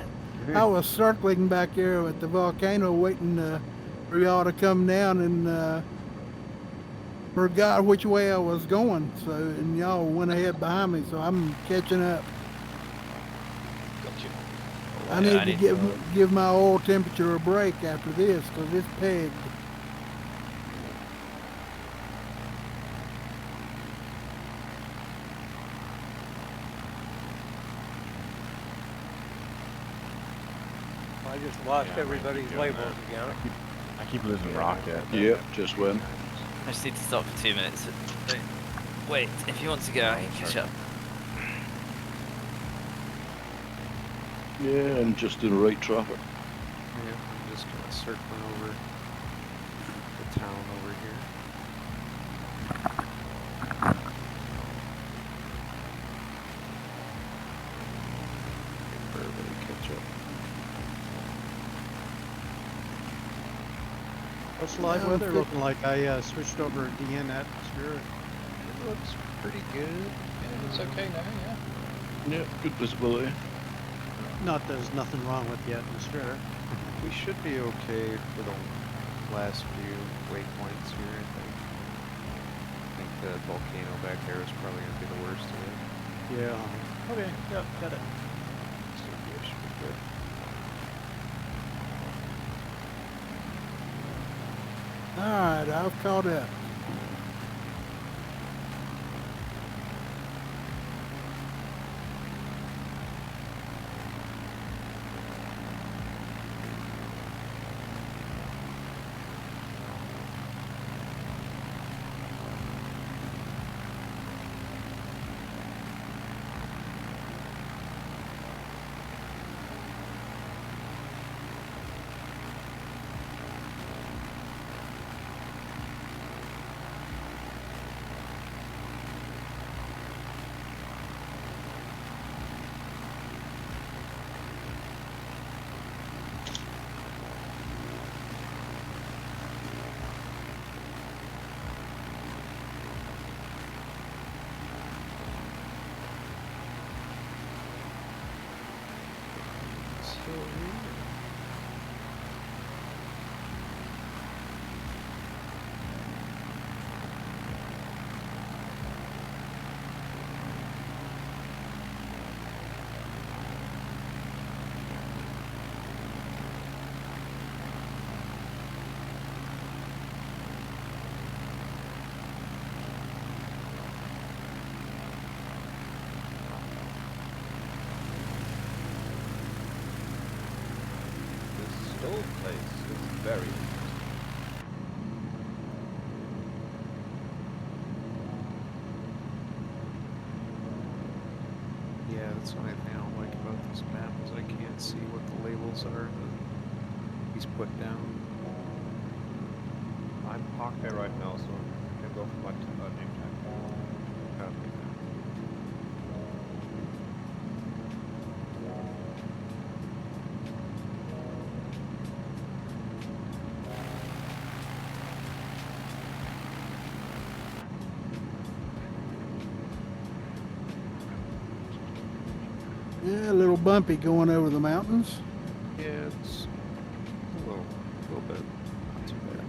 I was circling back there at the volcano waiting for y'all to come down and forgot which way I was going. So, and y'all went ahead behind me, so I'm catching up. Got you. I need to give my oil temperature a break after this because it's pegged. I just lost everybody's labels again. I keep losing rocket. Yep, just went. I just need to stop for 2 minutes. Wait, if you want to go, I can catch up. Yeah, and just in the right traffic. Yeah, I'm just kind of circling over the town over here. Wait for everybody to catch up. What's live weather looking like? I switched over DN atmosphere. It looks pretty good. It's okay now, yeah. Yep, good visibility. Not there's nothing wrong with the atmosphere. We should be okay for the last few waypoints here, I think. I think the volcano back there is probably going to be the worst of it. Yeah. Okay. Yep. Got it. Should be good. All right, I've caught up. That's the only thing I don't like about this map is I can't see what the labels are that he's put down. I'm parked there right now, so I can go for my name tag. Copy that. Yeah, a little bumpy going over the mountains. Yeah, it's a little bit. Not too bad.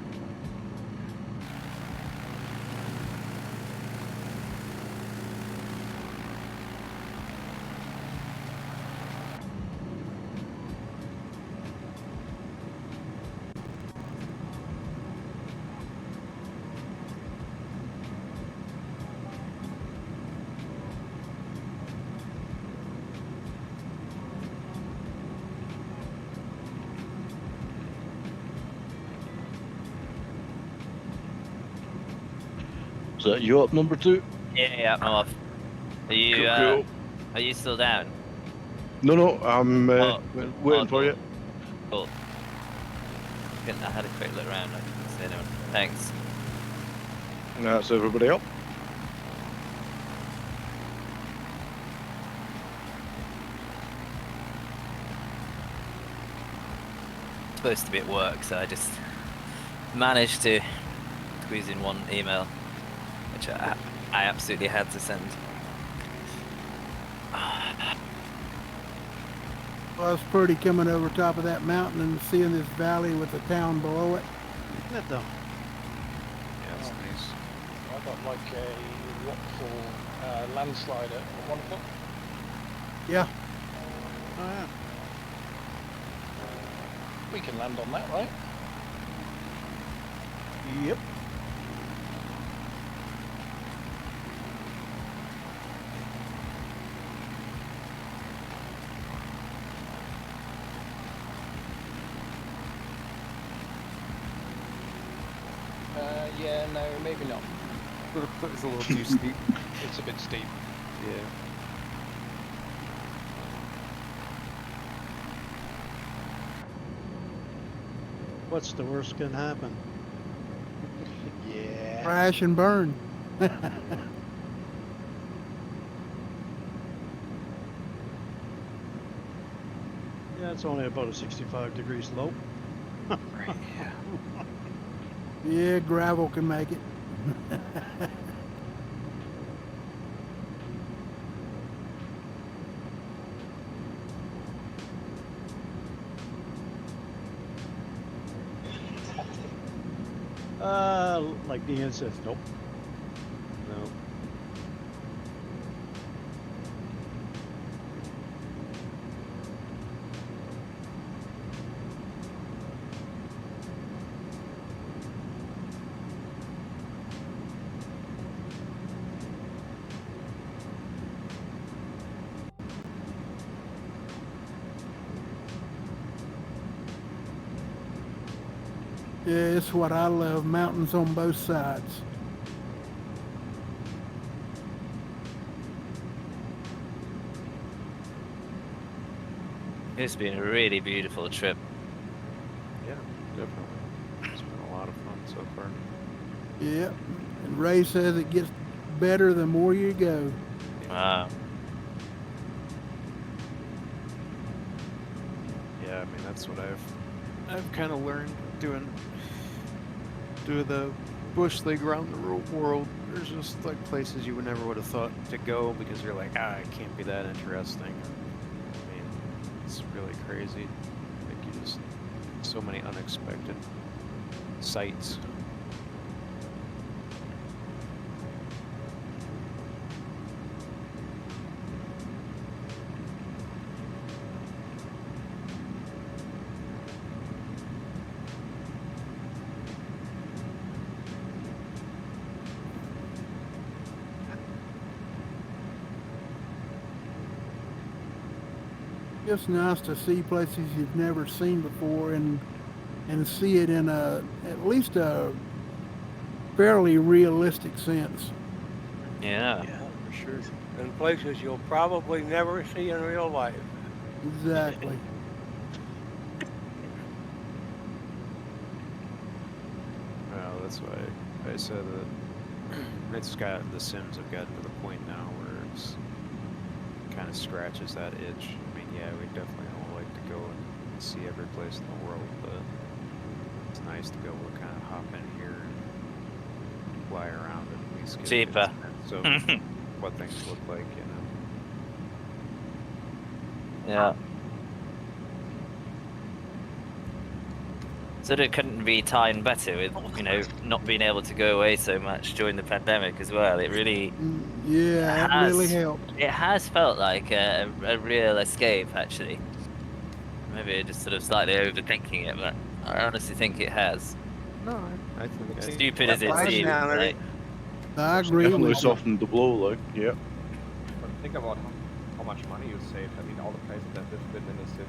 Is that you up, number 2? Yeah, I'm off. Are you Cool. are you still down? No, I'm waiting for you. Cool. I had a quick look around. I couldn't see anyone. Thanks. That's everybody up. Supposed to be at work, so I just managed to squeeze in one email, which I absolutely had to send. Well, it's pretty coming over top of that mountain and seeing this valley with the town below it. Isn't it though? Yeah, it's nice. I got like a waterfall landslide at 1 o'clock. Yeah. Oh yeah. We can land on that, right? Yep. Yeah, no, maybe not. It's a little too steep. It's a bit steep. Yeah. What's the worst can happen? Yeah. Crash and burn. Yeah, it's only about a 65-degree slope. Right, yeah. Yeah, gravel can make it. Like Ian says, nope. No. Yeah, it's what I love, mountains on both sides. It's been a really beautiful trip. Yeah, definitely. It's been a lot of fun so far. Yeah, and Ray says it gets better the more you go. Wow. Yeah, I mean that's what I've kind of learned doing the bush league around the world. There's just like places you would never would have thought to go because you're like, it can't be that interesting. I mean, it's really crazy. Like you just so many unexpected sights. It's nice to see places you've never seen before and see it in at least a fairly realistic sense. Yeah. Yeah, for sure. and places you'll probably never see in real life. Exactly. Well, that's why I said that it's got the Sims have gotten to the point now where it's kind of scratches that itch. I mean, yeah, we definitely all like to go and see every place in the world, but it's nice to be able to kind of hop in here and fly around and at least get Cheaper. a sense of what things look like, you know. Yeah. So it couldn't be timed better with, you know, not being able to go away so much during the pandemic as well. It really Yeah, it really helped. It has felt like a real escape, actually. Maybe I'm just sort of slightly overthinking it, but I honestly think it has. No, I think Stupid as it seems, like, I agree. Definitely with you. softened the blow, like, yeah. But think about how much money you saved. I mean, all the places that have been in the sim,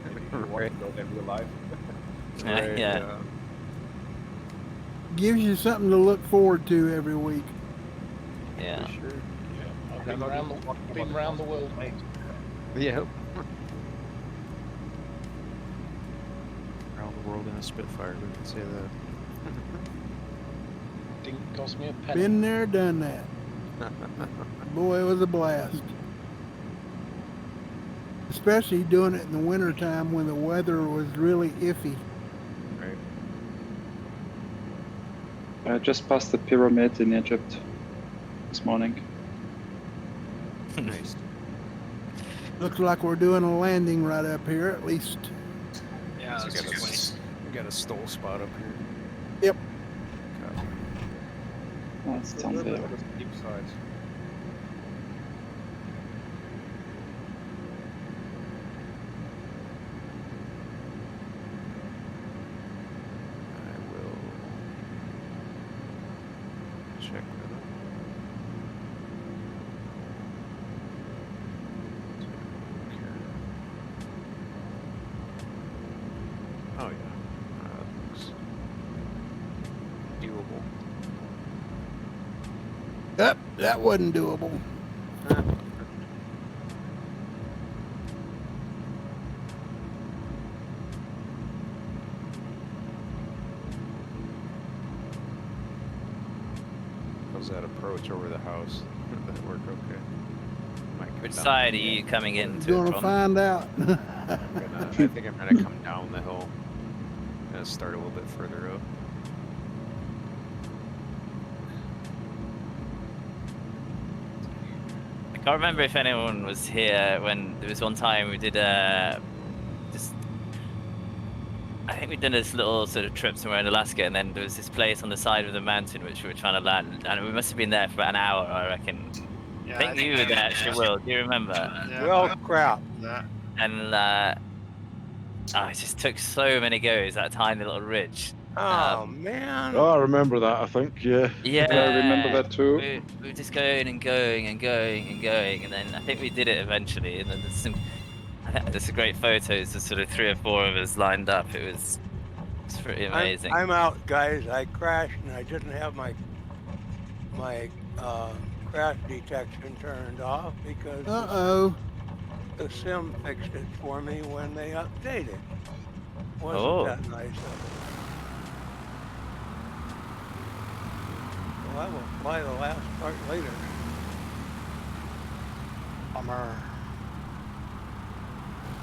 if you want to go there in real life. yeah. Gives you something to look forward to every week. Yeah. For sure. Yeah, I've been around the world, mate. Yep. Around the world in a Spitfire, we can say that. Didn't cost me a penny. Been there, done that. Boy, it was a blast. Especially doing it in the wintertime when the weather was really iffy. I just passed the pyramid in Egypt this morning. Nice. Looks like we're doing a landing right up here, at least. Yeah, So that's we got a stole spot up here. Yep. Copy. That's It's a down little bit there. on the steep side. I will check that out. Oh yeah, that looks doable. Yep, that wasn't doable. How's that approach over the house? Did that work okay? Might come Which down side are the hill. you coming into Gonna from? find out. I think I'm gonna come down the hill and start a little bit further up. I can't remember if anyone was here when there was one time we did just. I think we did this little sort of trip somewhere in Alaska, and then there was this place on the side of the mountain which we were trying to land, and we must have been there for about an hour, I reckon. Yeah, I think you were there, actually, Will. Do you remember? Yeah. Well, crap. That. And it just took so many goes, that tiny little ridge. Oh, man. Oh, I remember that, I think, yeah. Yeah, I remember that too. We were just going and going and going and going, and then I think we did it eventually. And then there's some great photos of sort of 3 or 4 of us lined up. It's pretty amazing. I'm out, guys. I crashed and I didn't have my crash detection turned off because Uh-oh. the sim fixed it for me when they updated. Wasn't Oh. that nice of them? Well, I will fly the last part later. Bummer.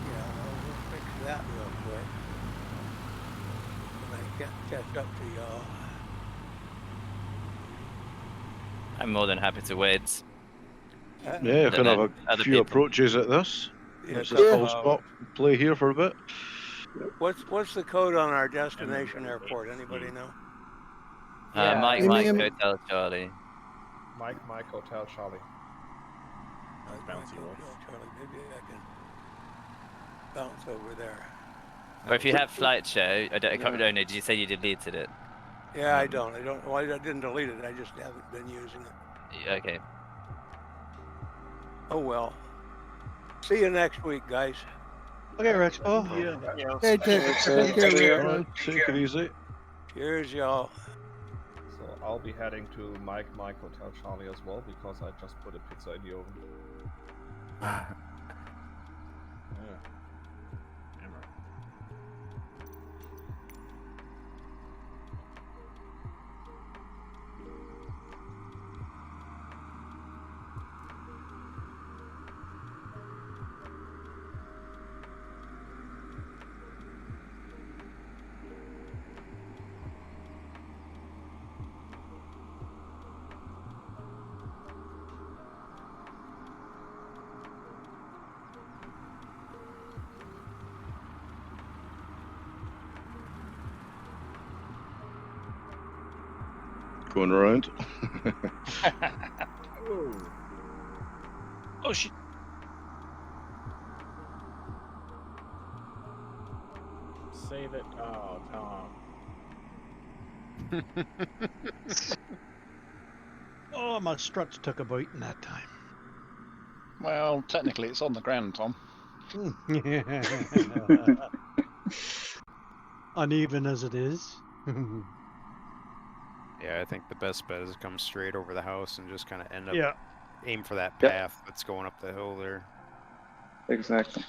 Yeah, well, we'll fix that real quick. When I catch up to y'all. I'm more than happy to wait. Yeah, you can have a Other few people. approaches at this. Yeah, Let's so, just full stop, play here for a bit. What's the code on our destination airport? Anybody know? Mike, Indian- Hotel Charlie. Mike, Hotel, Charlie. Bounce Charlie, maybe I can bounce over there. Or if you have flight share, I can't know. Did you say you deleted it? Yeah, I don't. Well, I didn't delete it. I just haven't been using it. Okay. Oh well. See you next week, guys. Okay, Rex. Oh, Yeah. Hey, take care, All Rick. right, take it easy. Cheers, y'all. So I'll be heading to Mike Hotel Charlie as well because I just put a pizza in the oven. Going around. Oh shit. Save it. Oh, Tom. Oh, my struts took a beating that time. Well, technically it's on the ground, Tom. Uneven as it is. Yeah, I think the best bet is to come straight over the house and just kind of end up Yeah. aim for that Yep. path that's going up the hill there. Exactly.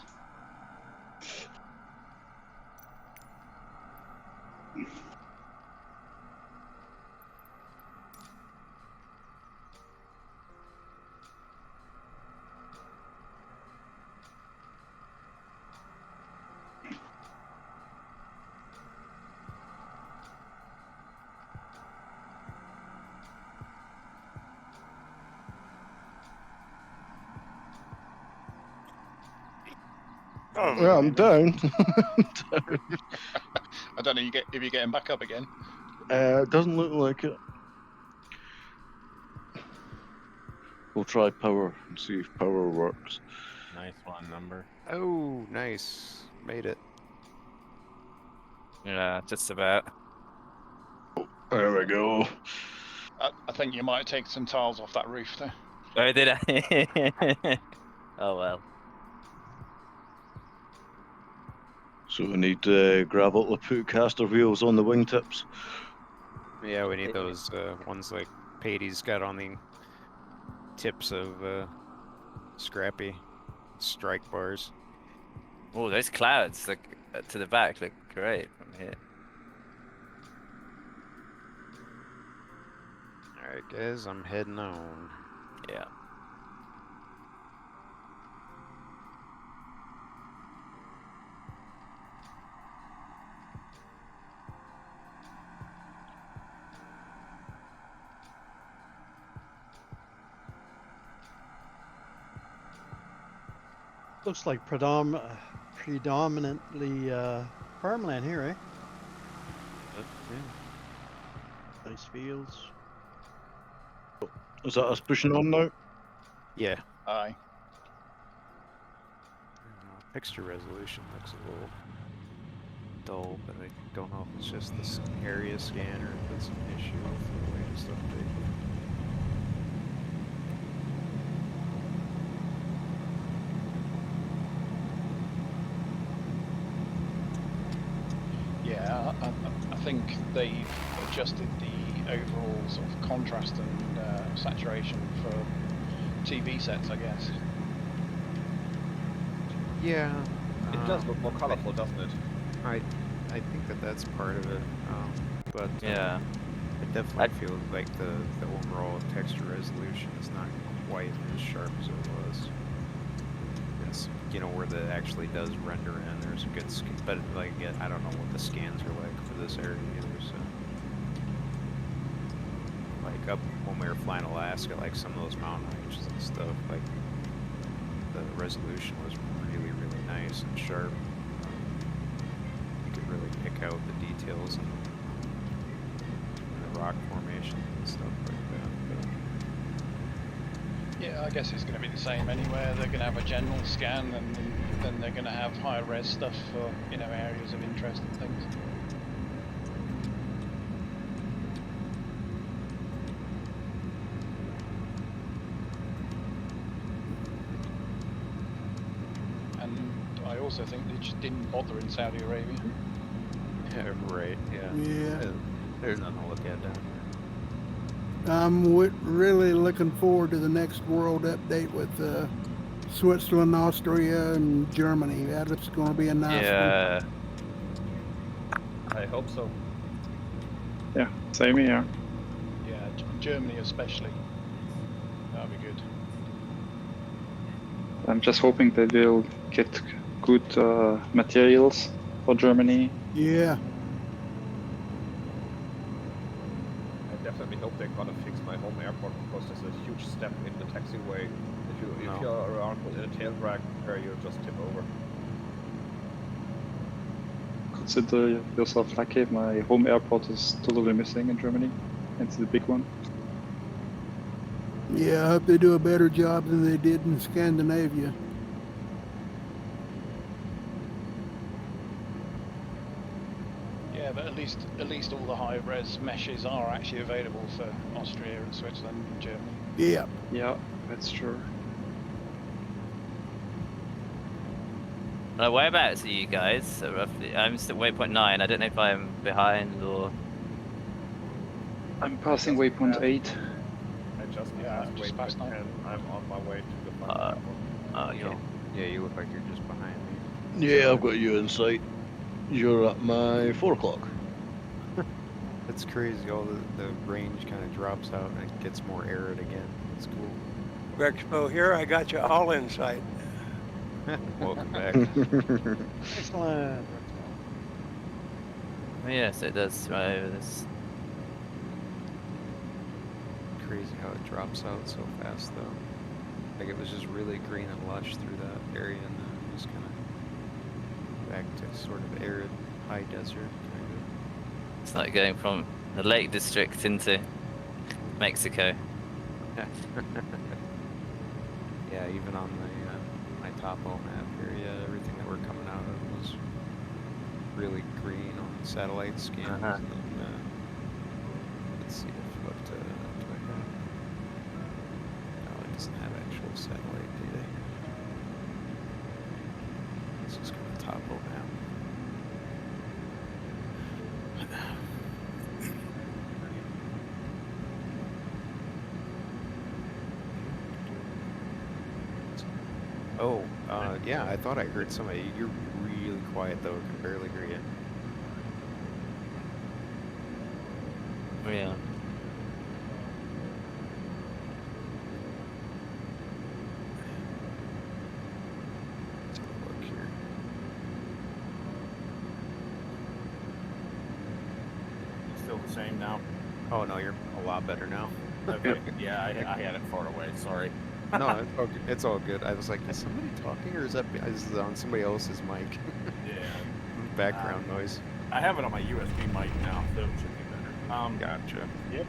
Well, I'm down. I don't know if you're getting back up again. It doesn't look like it. We'll try power and see if power works. Nice one, number. Oh, nice. Made it. Yeah, just about. There we go. I think you might take some tiles off that roof there. Oh, did I? Oh well. So we need gravel to put caster wheels on the wingtips. Yeah, we need those ones like Patey's got on the tips of Scrappy strike bars. Oh, those clouds look to the back look great from here. Alright guys, I'm heading on. Yeah. Looks like predominantly farmland here, eh? Nice fields. Is that us pushing on now? Yeah. Aye. Texture resolution looks a little dull, but I don't know if it's just this area scan or if it's an issue with the latest update. Yeah, I think they've adjusted the overall sort of contrast and saturation for TV sets, I guess. Yeah. It does look more colorful, doesn't it? I think that that's part of it, but Yeah. it definitely feels like the overall texture resolution is not quite as sharp as it was. It's, you know, where the actually does render in, there's a good scan, but like again, I don't know what the scans are like for this area either. So, like up when we were flying Alaska, like some of those mountain ranges and stuff, like the resolution was really nice and sharp. You could really pick out the details in the rock formation and stuff like that. But Yeah, I guess it's going to be the same anywhere. They're going to have a general scan, and then they're going to have high res stuff for, you know, areas of interest and things. And I also think they just didn't bother in Saudi Arabia. yeah, right. Yeah. Yeah. There's nothing to look at down there. I'm really looking forward to the next world update with Switzerland, Austria, and Germany. That's going to be a nice one. Yeah. I hope so. Yeah, same here. Yeah, Germany especially. That'll be good. I'm just hoping they will get good materials for Germany. Yeah. I definitely hope they're gonna fix my home airport because there's a huge step in the taxiway. If you're around in a tail drag, you'll just tip over. Consider yourself lucky. My home airport is totally missing in Germany. It's the big one. Yeah, I hope they do a better job than they did in Scandinavia. Yeah, but at least all the high res meshes are actually available for Austria and Switzerland and Germany. Yeah. Yeah, that's true. Whereabouts are you guys? So roughly, I'm still waypoint 9. I don't know if I'm behind or. I'm passing waypoint 8. I just passed waypoint 10. I'm on my way to the final airport. Okay. Yeah, you look like you're just behind me. Yeah, I've got you in sight. You're at my 4 o'clock. That's crazy. All the range kind of drops out and it gets more arid again. It's cool. Rexpo here, I got you all in sight. Welcome back. Excellent. Oh, yes, it does right over this. Crazy how it drops out so fast, though. Like it was just really green and lush through that area, and then just kind of back to sort of arid, high desert kind of. It's like going from the Lake District into Mexico. Yeah, even on the my topo map here, yeah, everything that we're coming out of was really green on satellite scans. And then, let's see if what do I have? No, it doesn't have actual satellite data here. Let's just go to topo map. Oh, yeah, I thought I heard somebody. You're really quiet, though. I can barely hear you. Oh, yeah. Let's have a look here. Still the same now? Oh, no, you're a lot better now. Okay, yeah, I had it far away, sorry. No, it's all good. I was like, is somebody talking, or is it on somebody else's mic? Yeah. Background noise. I have it on my USB mic now, so it should be better. Gotcha. Yep.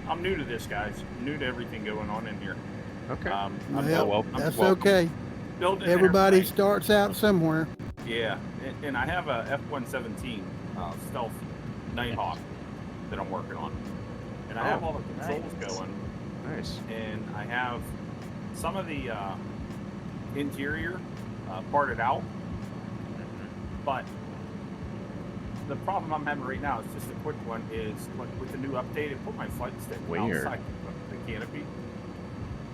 I'm new to this, guys. New to everything going on in here. Okay. That's okay. Building Everybody airplane. starts out somewhere. Yeah, and I have a F-117 stealth Nighthawk that I'm working on. And I have all the controls going. Nice. And I have some of the interior parted out. But the problem I'm having right now is just a quick one is like with the new update, it put my flight stick Weird. outside the canopy.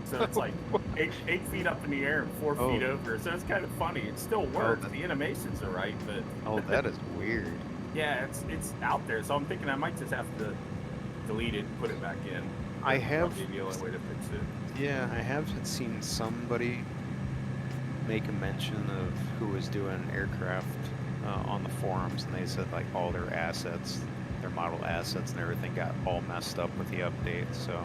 So it's like 8 feet up in the air and 4 feet over. So it's kind of funny. It still works. The animations are right, but Oh, that is weird. yeah, it's out there. So I'm thinking I might just have to delete it and put it back in. I have. That'll be the only way to fix it. Yeah, I have seen somebody make a mention of who was doing aircraft on the forums, and they said like all their assets, their model assets and everything got all messed up with the update. So,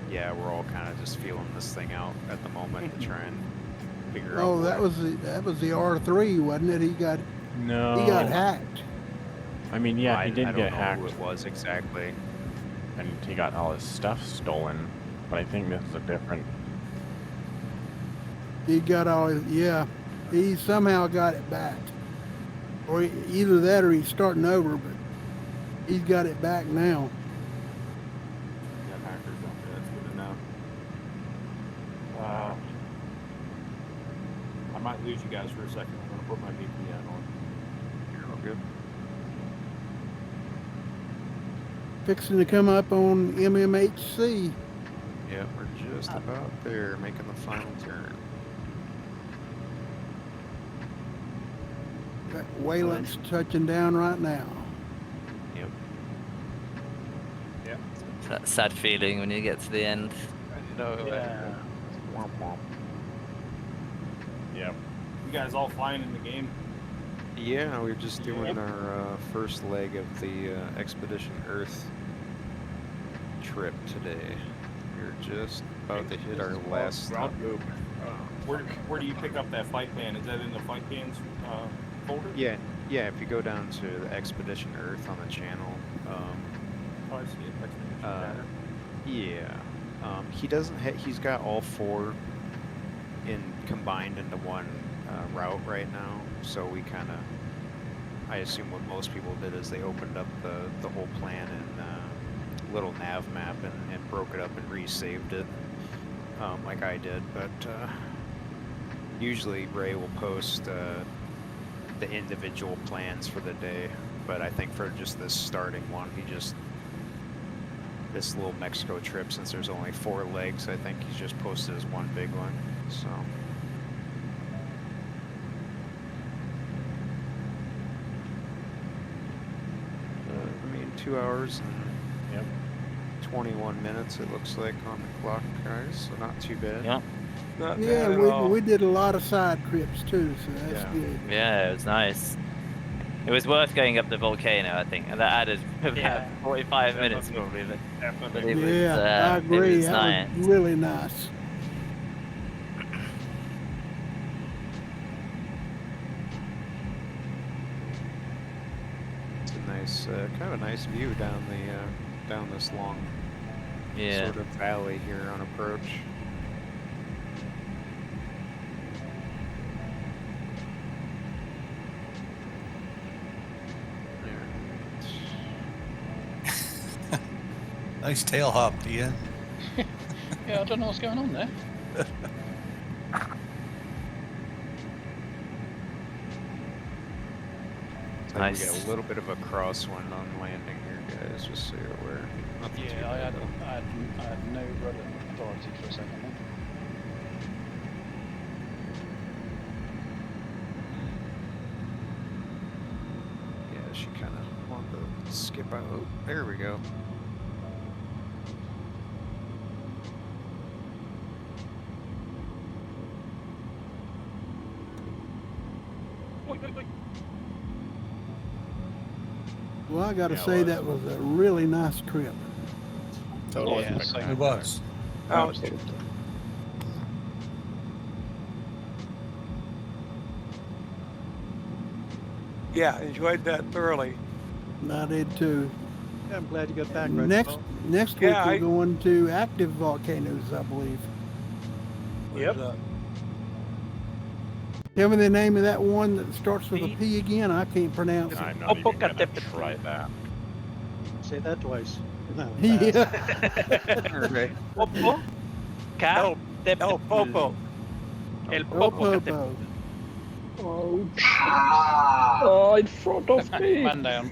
yeah, we're all kind of just feeling this thing out at the moment to try and figure out. Oh, that was the R3, wasn't it? He got hacked. I mean, yeah, he did I get don't know hacked. who it was exactly. And he got all his stuff stolen. But I think this is a different. He got all his, yeah. He somehow got it back. Or either that or he's starting over, but he's got it back now. Got hackers out there. That's good to know. I might lose you guys for a second. I'm gonna put my VPN on. You're all good. fixing to come up on MMHC. Yeah, we're just about there, making the final turn. That Wayland's touching down right now. Yep. Yeah. It's that sad feeling when you get to the end. I know. Yeah. Womp womp. Yeah. You guys all flying in the game? Yeah, we're just doing our first leg of the Expedition Earth trip today. We're just about to hit our last stop. Where do you pick up that flight plan? Is that in the flight plans folder? Yeah, if you go down to the Expedition Earth on the channel, Oh, I see it. Expedition Chatter. yeah, he doesn't. He's got all four combined into one route right now. So we kind of, I assume what most people did is they opened up the whole plan in little nav map and broke it up and resaved it, like I did. But usually Ray will post the individual plans for the day. But I think for just this starting one, this little Mexico trip, since there's only 4 legs, I think he's just posted as one big one. So. I mean, 2 hours and 21 minutes it looks like on the clock, guys. So not too bad. Yeah. Not Yeah, bad at all. we did a lot of side trips too, so that's good. Yeah, it was nice. It was worth going up the volcano, I think, and that added about 45 minutes probably. But it was, Yeah, I agree. It was That nice. was really nice. It's a nice, kind of a nice view down down this long sort of valley here on approach. Nice tail hop, Ian. Yeah, I don't know what's going on there. So we get a little bit of a crosswind on landing here, guys, just so you're aware. Nothing too Yeah, I bad, had no rudder authority for a second there. Yeah, she kind of wanted to skip out. There we go. Well, I got to say that was a really nice trip. Totally. Yeah, same. It was. Absolutely. Yeah, enjoyed that thoroughly. And I did too. Yeah, I'm glad you got back. Right Next week Yeah, we're going to active volcanoes, I believe. Yep. Tell me the name of that one that starts with a P again. I can't pronounce it. I'm not even gonna try that. Say that twice. No. Yeah. Popo. El Popo. El El Popo. Popo. Oh, in front of me. Man down.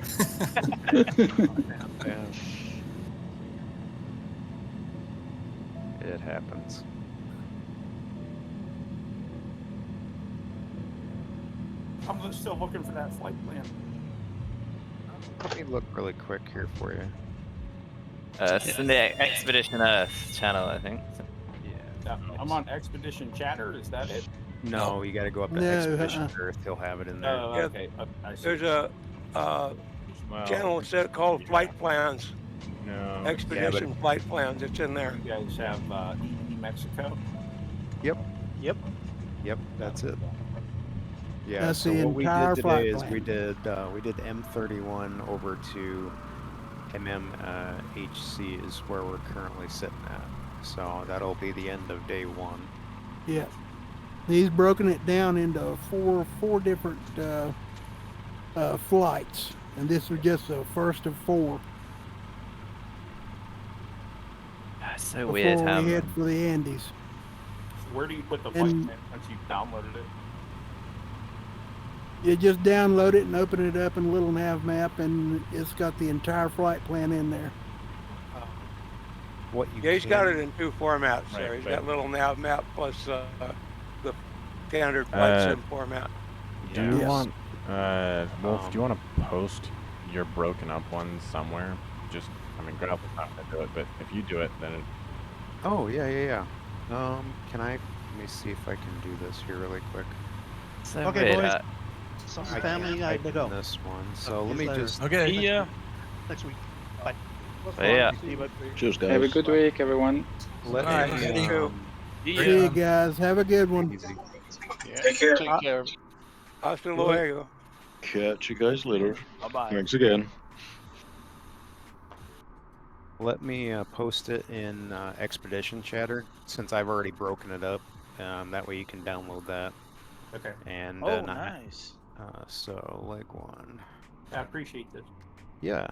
It happens. I'm just still looking for that flight plan. Let me look really quick here for you. It's in the Expedition Earth channel, I think. Yeah, I'm on Expedition Chatter. Is that it? No, you got to go up to No, Expedition Earth. He'll have it in there. Oh, Yeah. okay. I see. There's a channel called Flight Plans. No. Expedition Flight Plans. It's in there. You guys have EE Mexico. Yep. Yep. Yep, that's it. Yeah, That's so the what we entire did flight today is plan. we did M31 over to MMHC is where we're currently sitting at. So that'll be the end of day 1. Yeah. He's broken it down into four different flights, and this was just the first of 4. It's so weird before how. we head for the Andes. So where do you put the flight And- plan once you've downloaded it? You just download it and open it up in a little nav map, and it's got the entire flight plan in there. what you Yeah, he's got can- it in 2 formats. Right, There, he's right. got little nav map plus the standard flight Uh, sim format. Do you Yes. want, Wolf, do you want to post your broken up ones somewhere? Just, I mean, Gravel's not going to do it, but if you do it, then it, Oh, yeah. Can I, let me see if I can do this here really quick. So Okay, weird. boys. Some I family can't guy type to in go. this one, so Okay, let me later. just... Okay. See ya. Next week. Bye. Yeah. See you, bud. Cheers, guys. Have a good week, everyone. Let Alright, me, you too. See you guys. Have a good one. easy. Yeah. Take care. Take care. Hasta luego. Catch you guys later. Bye-bye. Thanks again. Let me post it in Expedition Chatter, since I've already broken it up. That way you can download that. Okay. And Oh, not- nice. so leg one. I appreciate this. Yeah.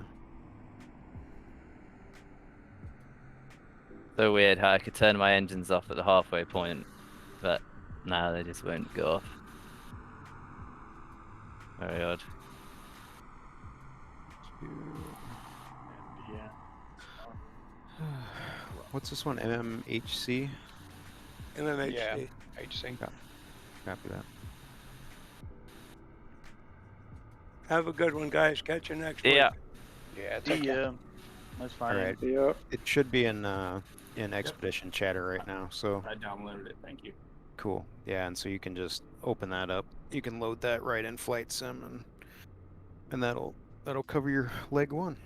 So weird how I could turn my engines off at the halfway point, but now they just won't go off. Very odd. Yeah. What's this one? MMHC? MMHC. Yeah, HC. Copy that. Have a good one, guys. Catch you next Yeah. week. Yeah, take care. Yeah. That's fine. All right. Yeah. It should be in Expedition Chatter right now. So I downloaded it. Thank you. cool. Yeah, and so you can just open that up. You can load that right in Flight Sim, and that'll cover your leg one.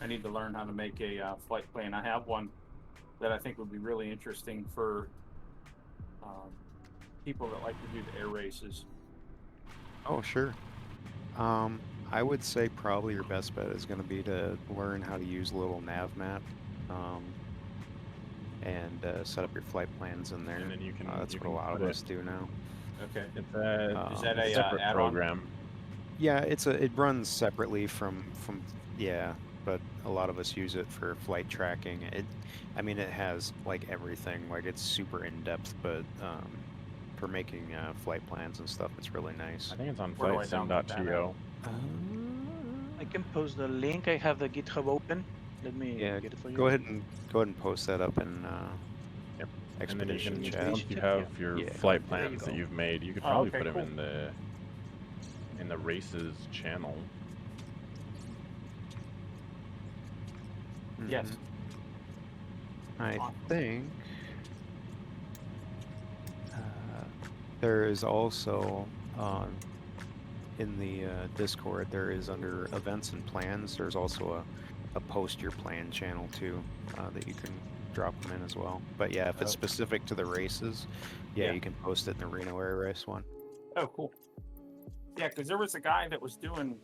I need to learn how to make a flight plan. I have one that I think would be really interesting for people that like to do the air races. Oh, sure. I would say probably your best bet is going to be to learn how to use a little nav map, and set up your flight plans in there. and then you can. That's you what a can lot of put us do now. Okay. It's a, Is that a a, separate add-on? program. Yeah, it runs separately from yeah, but a lot of us use it for flight tracking. I mean it has like everything, like it's super in depth, but for making flight plans and stuff, it's really nice. I think it's on Where do I download that flightsim.to. I can post the link. I have the GitHub open. Let me Yeah, get it for you. go ahead and post that up in Yep. And then you Expedition can, Chat. once you have your Yeah, flight there you plans that go. you've made, you could Oh, probably okay, put them cool. in the races channel. Yes. I Awesome. think there is also in the Discord, there is under events and plans, there's also a post your plan channel too, that you can drop them in as well. But yeah, if it's Oh. specific to the races, yeah, Yeah. you can post it in the Reno Air Race one. Oh, cool. Yeah, because there was a guy that was doing.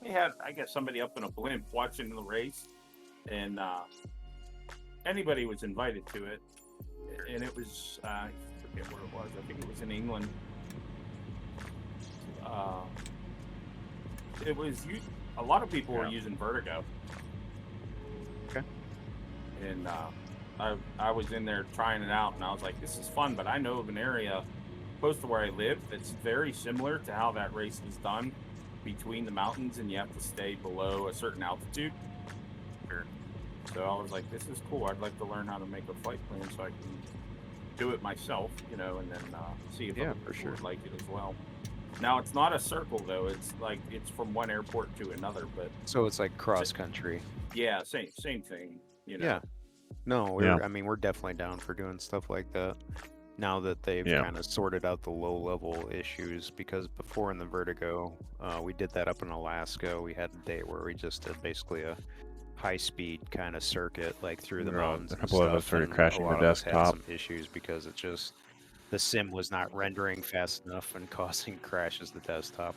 He had, I guess, somebody up in a blimp watching the race, and anybody was invited to it. And it was, I forget where it was. I think it was in England. It was a lot of people were using Vertigo. Okay. And I was in there trying it out, and I was like, this is fun, but I know of an area close to where I live that's very similar to how that race is done between the mountains, and you have to stay below a certain altitude. Sure. So I was like, this is cool. I'd like to learn how to make a flight plan so I can do it myself, and then see if Yeah, other for people sure. would like it as well. Now, it's not a circle, though. It's like it's from one airport to another, but So it's like cross country. yeah, same thing. Yeah. No, I mean, we're definitely down for doing stuff like that. Now that they've Yeah. kind of sorted out the low level issues, because before in the Vertigo, we did that up in Alaska. We had a day where we just did basically a high speed kind of circuit, like through the There were mountains. a and couple of us stuff, started and crashing a the lot of us had desktop. some issues because it just the sim was not rendering fast enough and causing crashes the desktop.